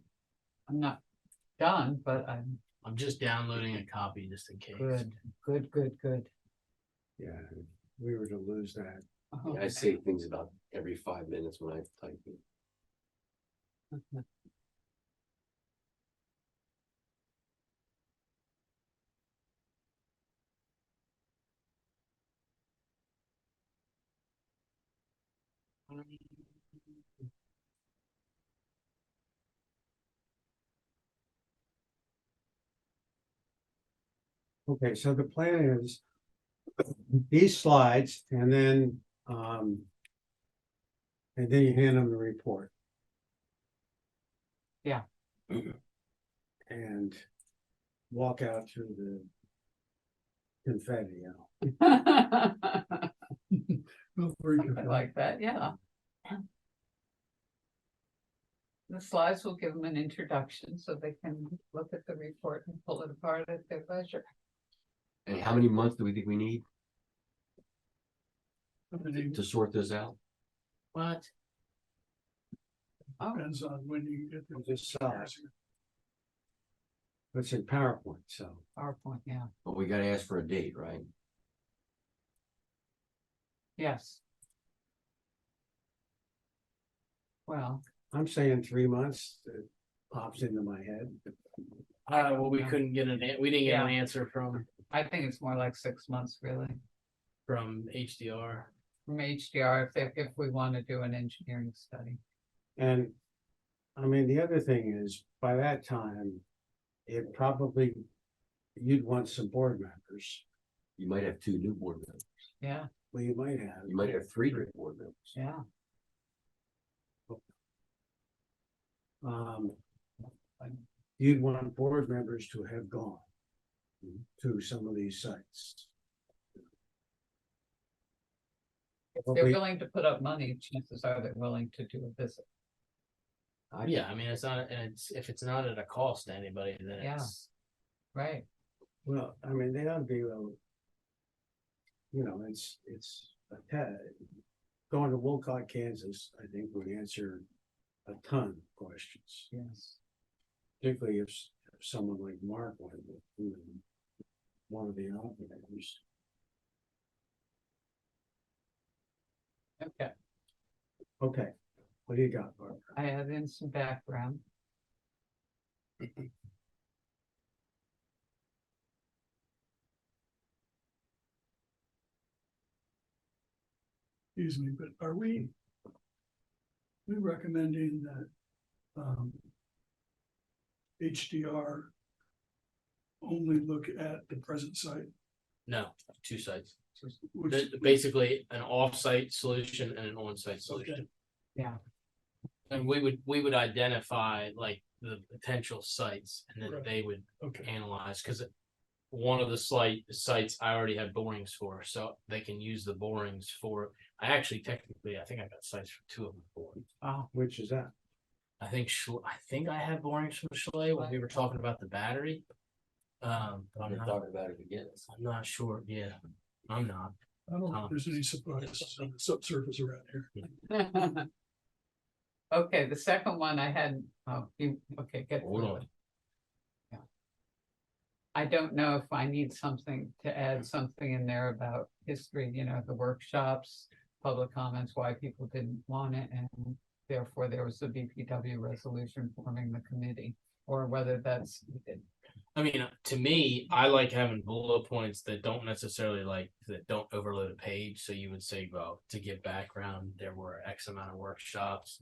I'm not done, but I'm I'm just downloading a copy just in case. good. Yeah, if we were to lose that. Yeah, I say things about every 5 minutes when I type it. Okay, so the plan is these slides and then you hand them the report. Yeah. And walk out through the confetti, you know. Well, very I good. like that, yeah. The slides will give them an introduction so they can look at the report and pull it apart at their leisure. And how many months do we think we need? I mean, to sort this out? What? depends on when you get the. This side. It's in PowerPoint, so. PowerPoint, yeah, But we gotta ask for a date, right? yes. Well, I'm saying 3 months, it pops into my head. Well, we couldn't get we didn't get an Yeah. answer from I think it's more like 6 months really, HDR. from HDR if we want to do an engineering study. And I mean, the other thing is, by that time, it probably, you'd want some board members. You might have 2 new board members. Yeah, Well, you might have. You might have 3 new board members. yeah. Um, you'd want board members to have gone to some of these sites. If Well, they're we- willing to put up money, chances are they're willing to do a visit. Yeah, I mean, it's not, and it's, if it's not at a cost to anybody, then Yeah. it's, Right, Well, I mean, they ought to be able. You know, it's going to Wolcott, Kansas, I think would answer a ton of questions, yes. particularly if someone like Mark went with, you know, one of the operators. Okay, Okay, what do you got, Barbara? I add in some background. Excuse me, but are we recommending that, HDR only look at the present site? no, 2 sites. Which- Basically an off-site solution and an on-site solution. Okay. Yeah. And we would identify like the potential sites and then Right. they would Okay, analyze, because one of the sites I already have borings for, so they can use the borings for, I actually technically, I think I got sites for 2 of them for. Oh, Which is that? I think I have borings from Chalet when we were talking about the battery. But I'm We're not, talking about it again. I'm not sure, yeah, I'm not. I don't think there's any surprises on the subsurface around here. okay, the second one I had, okay, get Hold through on. it. Yeah. I don't know if I need something to add something in there about history, you know, the workshops, public comments, why people didn't want it, and therefore there was the BPW resolution forming the committee, or whether that's needed. I mean, to me, I like having bullet points that don't necessarily that don't overload a page. So you would say, well, to give background, there were X amount of workshops.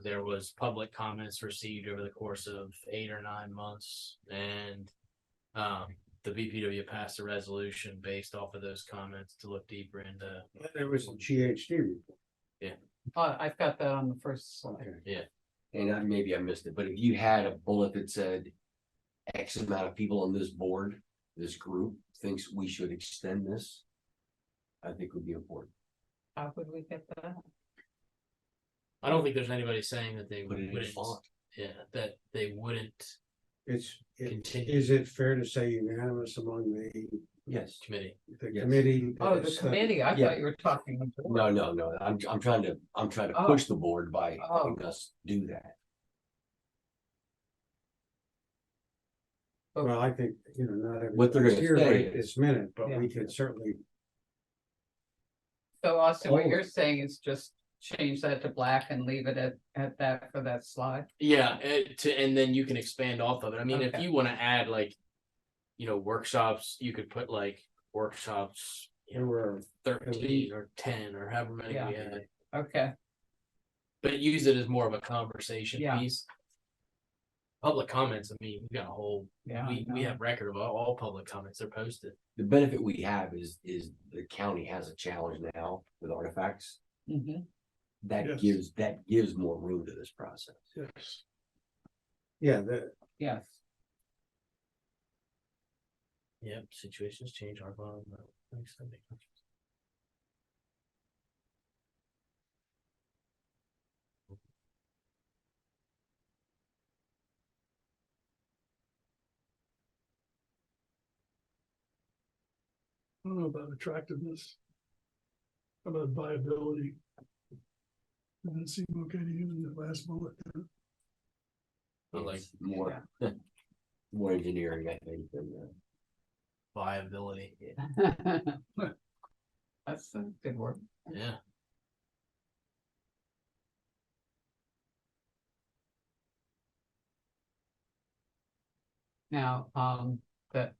There was public comments received over the course of 8 or 9 months, and the BPW passed a resolution based off of those comments to look deeper into. There was a GHD report. Oh, I've got that on the first slide. Okay. And maybe I missed it, but if you had a bullet that said X amount of people on this board, this group thinks we should extend this, I think would be important. How would we get that? I don't think there's anybody saying that they Put it in wouldn't. font. Yeah, that they wouldn't Is it fair to say unanimous among Yes. committee. the Yes. committee? Oh, the committee, I Yeah. thought you were talking. No, I'm trying to Oh. push the board by Oh. having us do that. Well, I think, you know, not What they're everybody's gonna here say right is- this minute, but Yeah. we could certainly, So Austin, what Oh. you're saying is just change that to black and leave it at that for that slide? Yeah, and then you can expand off of it. I mean, if Okay. you want to add workshops, you could put workshops, there were, 13 or 10 or however many Yeah. we had, Okay, but use it as more of a conversation Yeah. piece. Public comments, I mean, we got a whole, yeah. we have record of all public comments, they're posted. The benefit we have is the county has a challenge now with artifacts. Mhm. That gives more room to this process. Yes. yeah, Yes, Yep, situations change our bond. I don't know about attractiveness. How about viability? Does that seem okay to you in the last bullet? I like It's more, more engineering, I think, than viability. That's a good word. Yeah. Now, the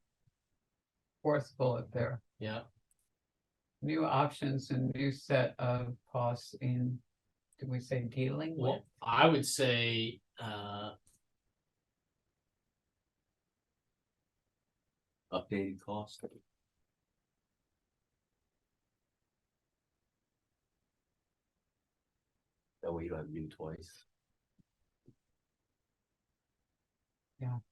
fourth bullet there, Yeah. new options and new set of costs in, did we say dealing with? Well, I would say, updated cost. That way you don't have new twice. No.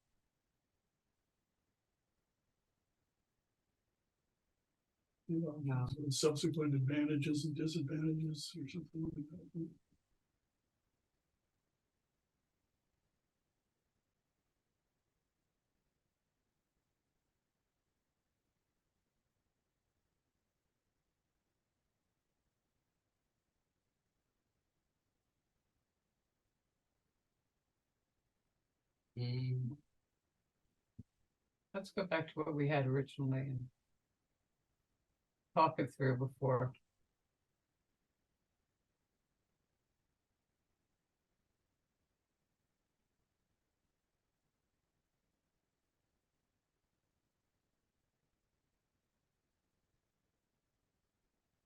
Subsequent advantages and disadvantages or something like that. mm, Let's go back to what we had originally and talk it through before.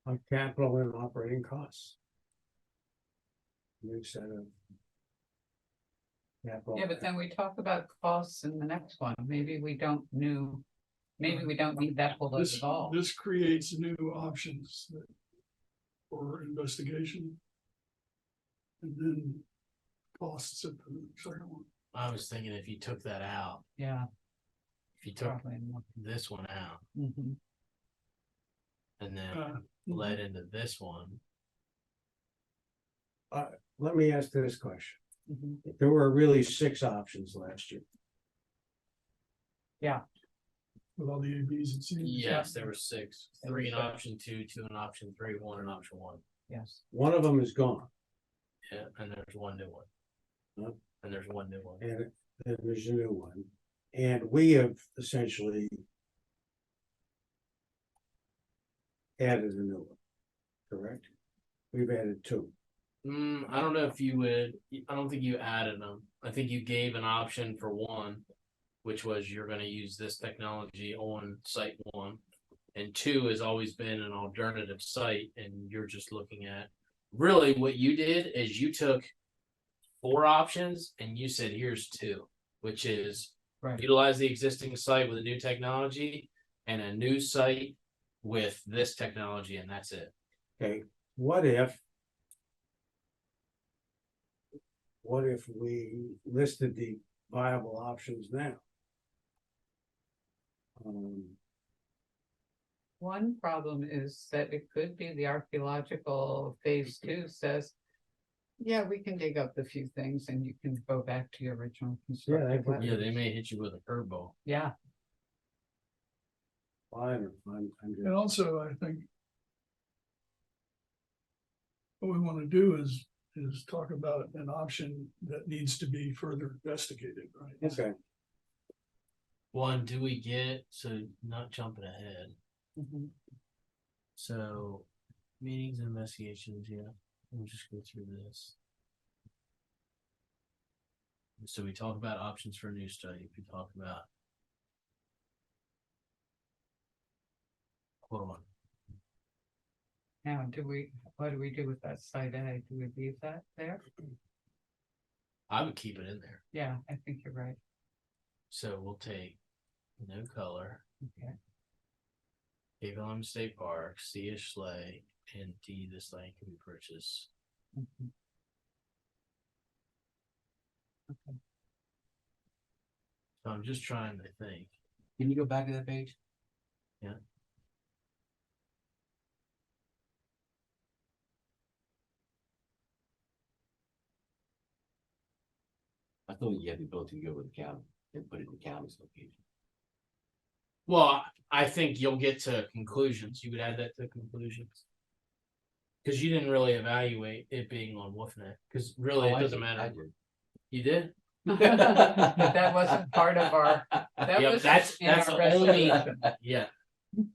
On capital and operating costs. New set of. Capital. Yeah, but then we talk about costs in the next one. Maybe we don't need that bullet This, at all. this creates new options for investigation. And then costs at the second one. I was thinking if you took that out, Yeah, if you took probably. this one out Mhm. and then Uh, led into this one, Let me ask this question. Mhm. There were really 6 options last year. with all the A, Bs and Cs. yes, there were 6, 3 in option 2, 2 in option 3, 1 in option 1. Yes, One of them is gone, Yeah, and there's one new one. Huh? And there's one new one. and there's a new one. And we have essentially added a new one, correct? We've added 2. I don't know if you would, I don't think you added them. I think you gave an option for 1, which was you're gonna use this technology on site 1. And 2 has always been an alternative site, and you're just looking at, really what you did is you took 4 options and you said, here's 2, which is right. utilize the existing site with a new technology and a new site with this technology, and that's it. Okay, what if we listed the viable options now? One problem is that it could be the archaeological phase 2 says, yeah, we can dig up the few things and you can go back to your original constructed could be. Yeah, wetlands. they may hit you with a curveball. Yeah, I'm And also, I think what we want to do is talk about an option that needs to be further investigated, right? okay. One, do we get, so not jumping ahead, mhm. so meetings and investigations, yeah, we'll just go through this. So we talk about options for a new study, we talk about. Hold on, Now, what do we do with that site A? Do we leave that there? I would keep it in there, Yeah, I think you're right. so we'll take no color, Okay, Avon State Park, C is Schley, and D, this land can be purchased. mhm. So I'm just trying to think. Can you go back to that page? Yeah. I thought you had the ability to go with the county and put it in the county's location. Well, I think you'll get to conclusions. You would add that to conclusions. Cause you didn't really evaluate it being on Wolf Neck, cause really Oh, it doesn't I matter. did. You did? That wasn't part of our, that Yeah, was that's in our the only, resolution. yeah,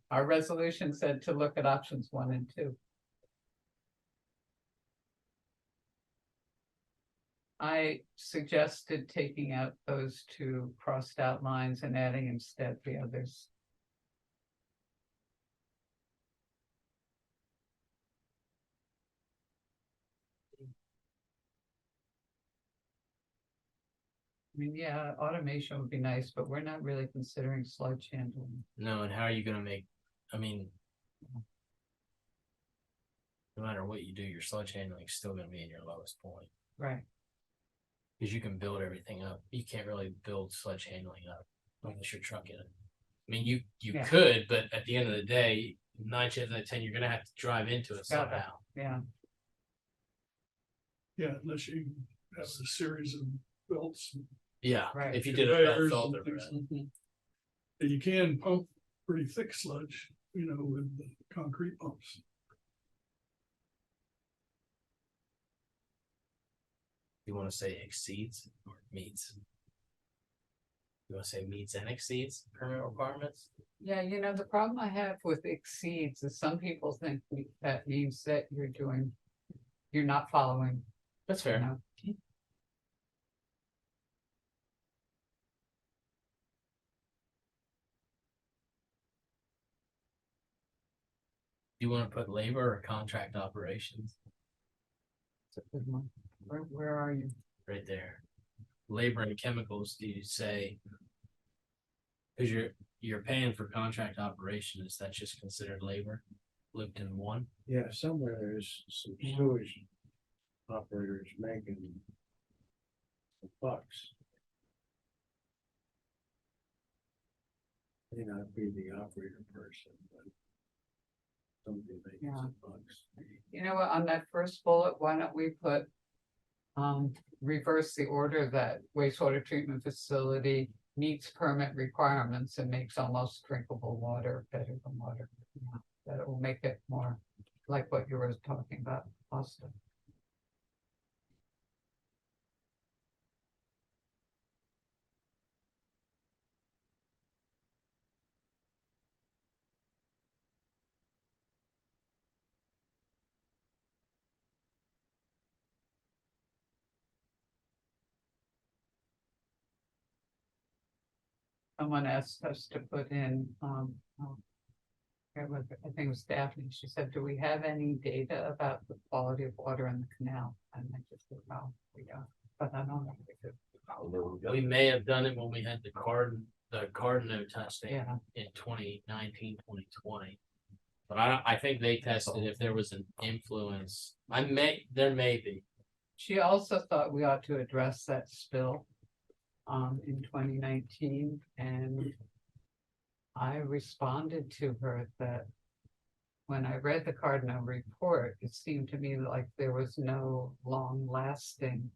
Our resolution said to look at options 1 and 2. I suggested taking out those 2 crossed out lines and adding instead the others. I mean, yeah, automation would be nice, but we're not really considering sludge handling. no, and how are you gonna make, I mean. No matter what you do, your sludge handling is still gonna be in your lowest point. Right. Cause you can build everything up. You can't really build sludge handling up unless you're trucking it. I mean, you Yeah. could, but at the end of the day, 9 chances out of 10, you're gonna have to drive into it Got it. somehow. Yeah. Yeah, unless you have a series of belts. Yeah, Right. if you did a belt conveyors filter and for things it. like that. And you can pump pretty thick sludge, you know, with the concrete pumps. You wanna say exceeds or meets? You wanna say meets and exceeds permit requirements? Yeah, you know, the problem I have with exceeds is some people think that means that you're not following, That's you fair. know. You wanna put labor or contract operations? It's a good one. Where are you? Right there. Labor and chemicals, do you say? Cause you're paying for contract operations, that's just considered labor looped in one? Yeah, somewhere there's some sewage operators making some bucks. May not be the operator person, but somebody making Yeah. some bucks. You know what, on that first bullet, why don't we put, reverse the order that wastewater treatment facility meets permit requirements and makes almost drinkable water better than water. Yeah, that will make it more like what you were talking about, Austin. Someone asked us to put in, I think it was Daphne, she said, do we have any data about the quality of water in the canal? And I just said, well, we don't, but I don't know. If we could. I'll never go. We may have done it when we had the Cardinal testing Yeah, in 2019, 2020. But I think they tested if there was an influence. There may be. she also thought we ought to address that spill in 2019, and I responded to her that when I read the Cardinal report, it seemed to me like there was no long-lasting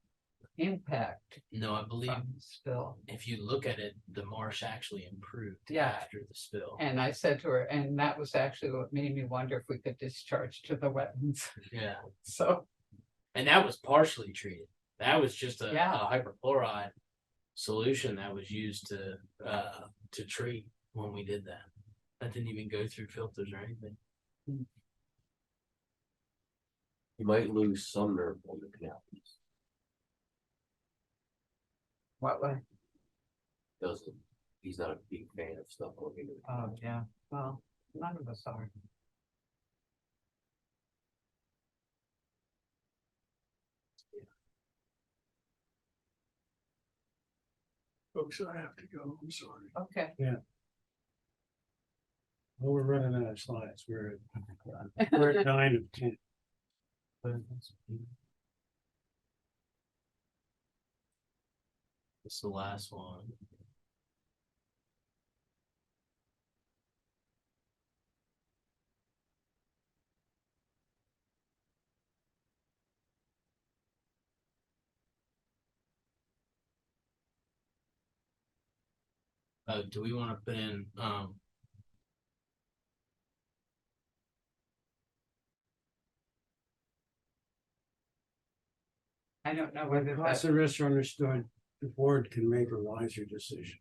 impact No, I believe from the spill. if you look at it, the marsh actually improved Yeah. after the spill. And I said to her, and that was actually what made me wonder if we could discharge to the wetlands. Yeah. So, And that was partially treated. That was just a Yeah. hyperchloride solution that was used to treat when we did that. That didn't even go through filters or anything. You might lose some nerve on the canal piece. what way? Doesn't, he's not a big fan of stuff going into the Oh, canal. yeah, well, none of us are. Folks, I have to go, I'm sorry. Okay. Well, we're running out of slides. We're at 9 of 10. It's the last one. Do we want to put in I don't know When whether costs that's, and risks are understood, the board can make a wiser decision.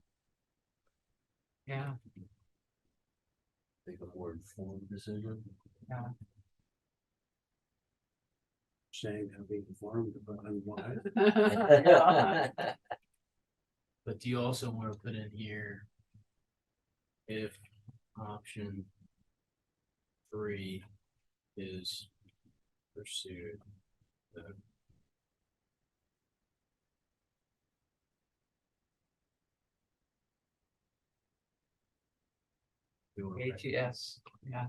yeah, Make a more informed decision. Saying how being informed on why. yeah. But do you also want to put in here if option 3 is pursued? then we will AGS, yeah.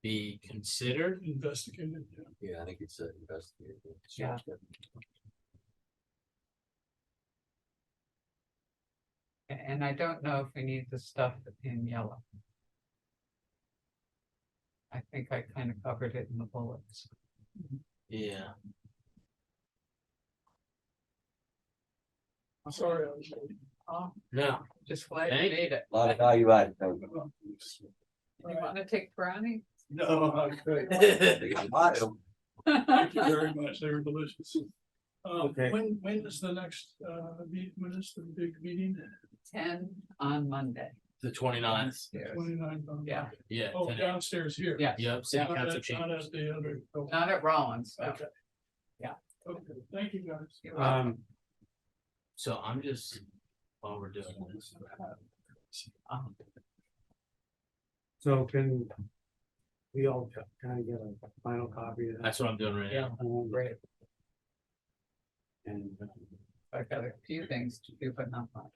be considered. Investigated, yeah. Yeah, I think it's investigated. Yeah. And I don't know if we need the stuff in yellow. I think I kind of covered it in the bullets. Yeah. Sorry, I was late. Oh, No. just glad you Thank made it. A lot of value added. You want to take brownie? No, I'm good. Thank you very much. They were delicious. Okay. When is the next, when is the big meeting? 10 on Monday. The 29th. Downstairs. 29. Yeah. Yeah. Oh, 10. downstairs here. Yeah. Yep. City Not council at chambers. the other. Oh, Not at Rollins, no. Okay. Yeah. Okay, thank you, guys. You're welcome. So I'm just, while we're doing this, Um, So can we all kind of get a final copy of that? that's what I'm doing right Yeah, now. great. And I've got a few things to do, but not much.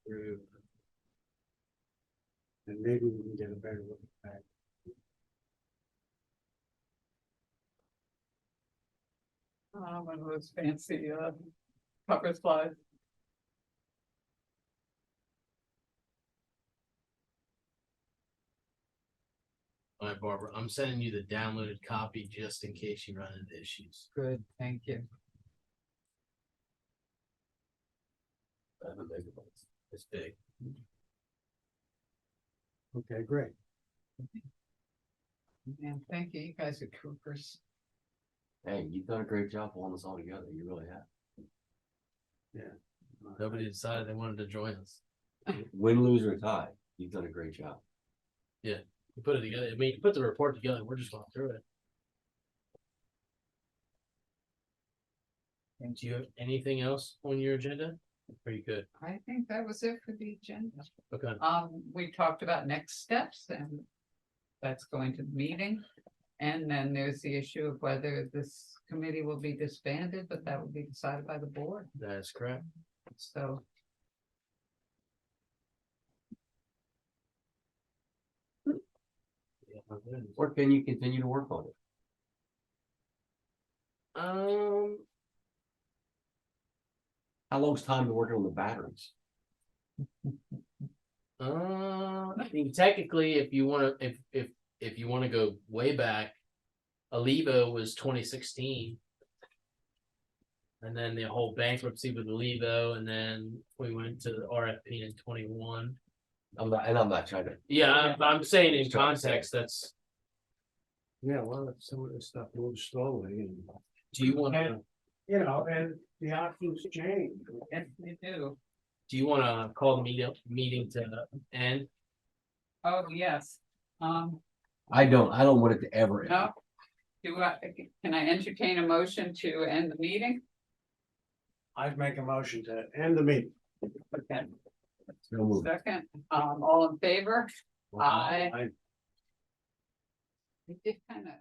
Through and maybe we can get a better look at that. One of those fancy cover slides. All right, Barbara, I'm sending you the downloaded copy just in case you run into issues. Good, thank you. It's big. Okay, great. And thank you, you guys are troopers. Hey, you've done a great job pulling this all together. You really have. Nobody decided they wanted to join us. Win, lose, or tie. You've done a great job. You put it together. I mean, you put the report together. We're just going through it. And do you have anything else on your agenda? Are you good? I think that was it for the agenda. Okay. We talked about next steps and that's going to the meeting. And then there's the issue of whether this committee will be disbanded, but that will be decided by the board. That is correct. So. Or can you continue to work on it? How long's time to work on the batteries? I mean, technically, if you want to, if you want to go way back, Alivo was 2016. And then the whole bankruptcy with Alivo, and then we went to the RFP in 21. I'm not trying to. Yeah, I'm saying in context, that's, Yeah, well, some of this stuff moves slowly and. do you want to, And, you know, and the options change. Yes, they do. do you want to call the meeting to end? Oh, yes. I don't want it to ever end. No. Can I entertain a motion to end the meeting? I'd make a motion to end the meeting. Okay, So moved. second, all in favor? Aye. I We did kind of.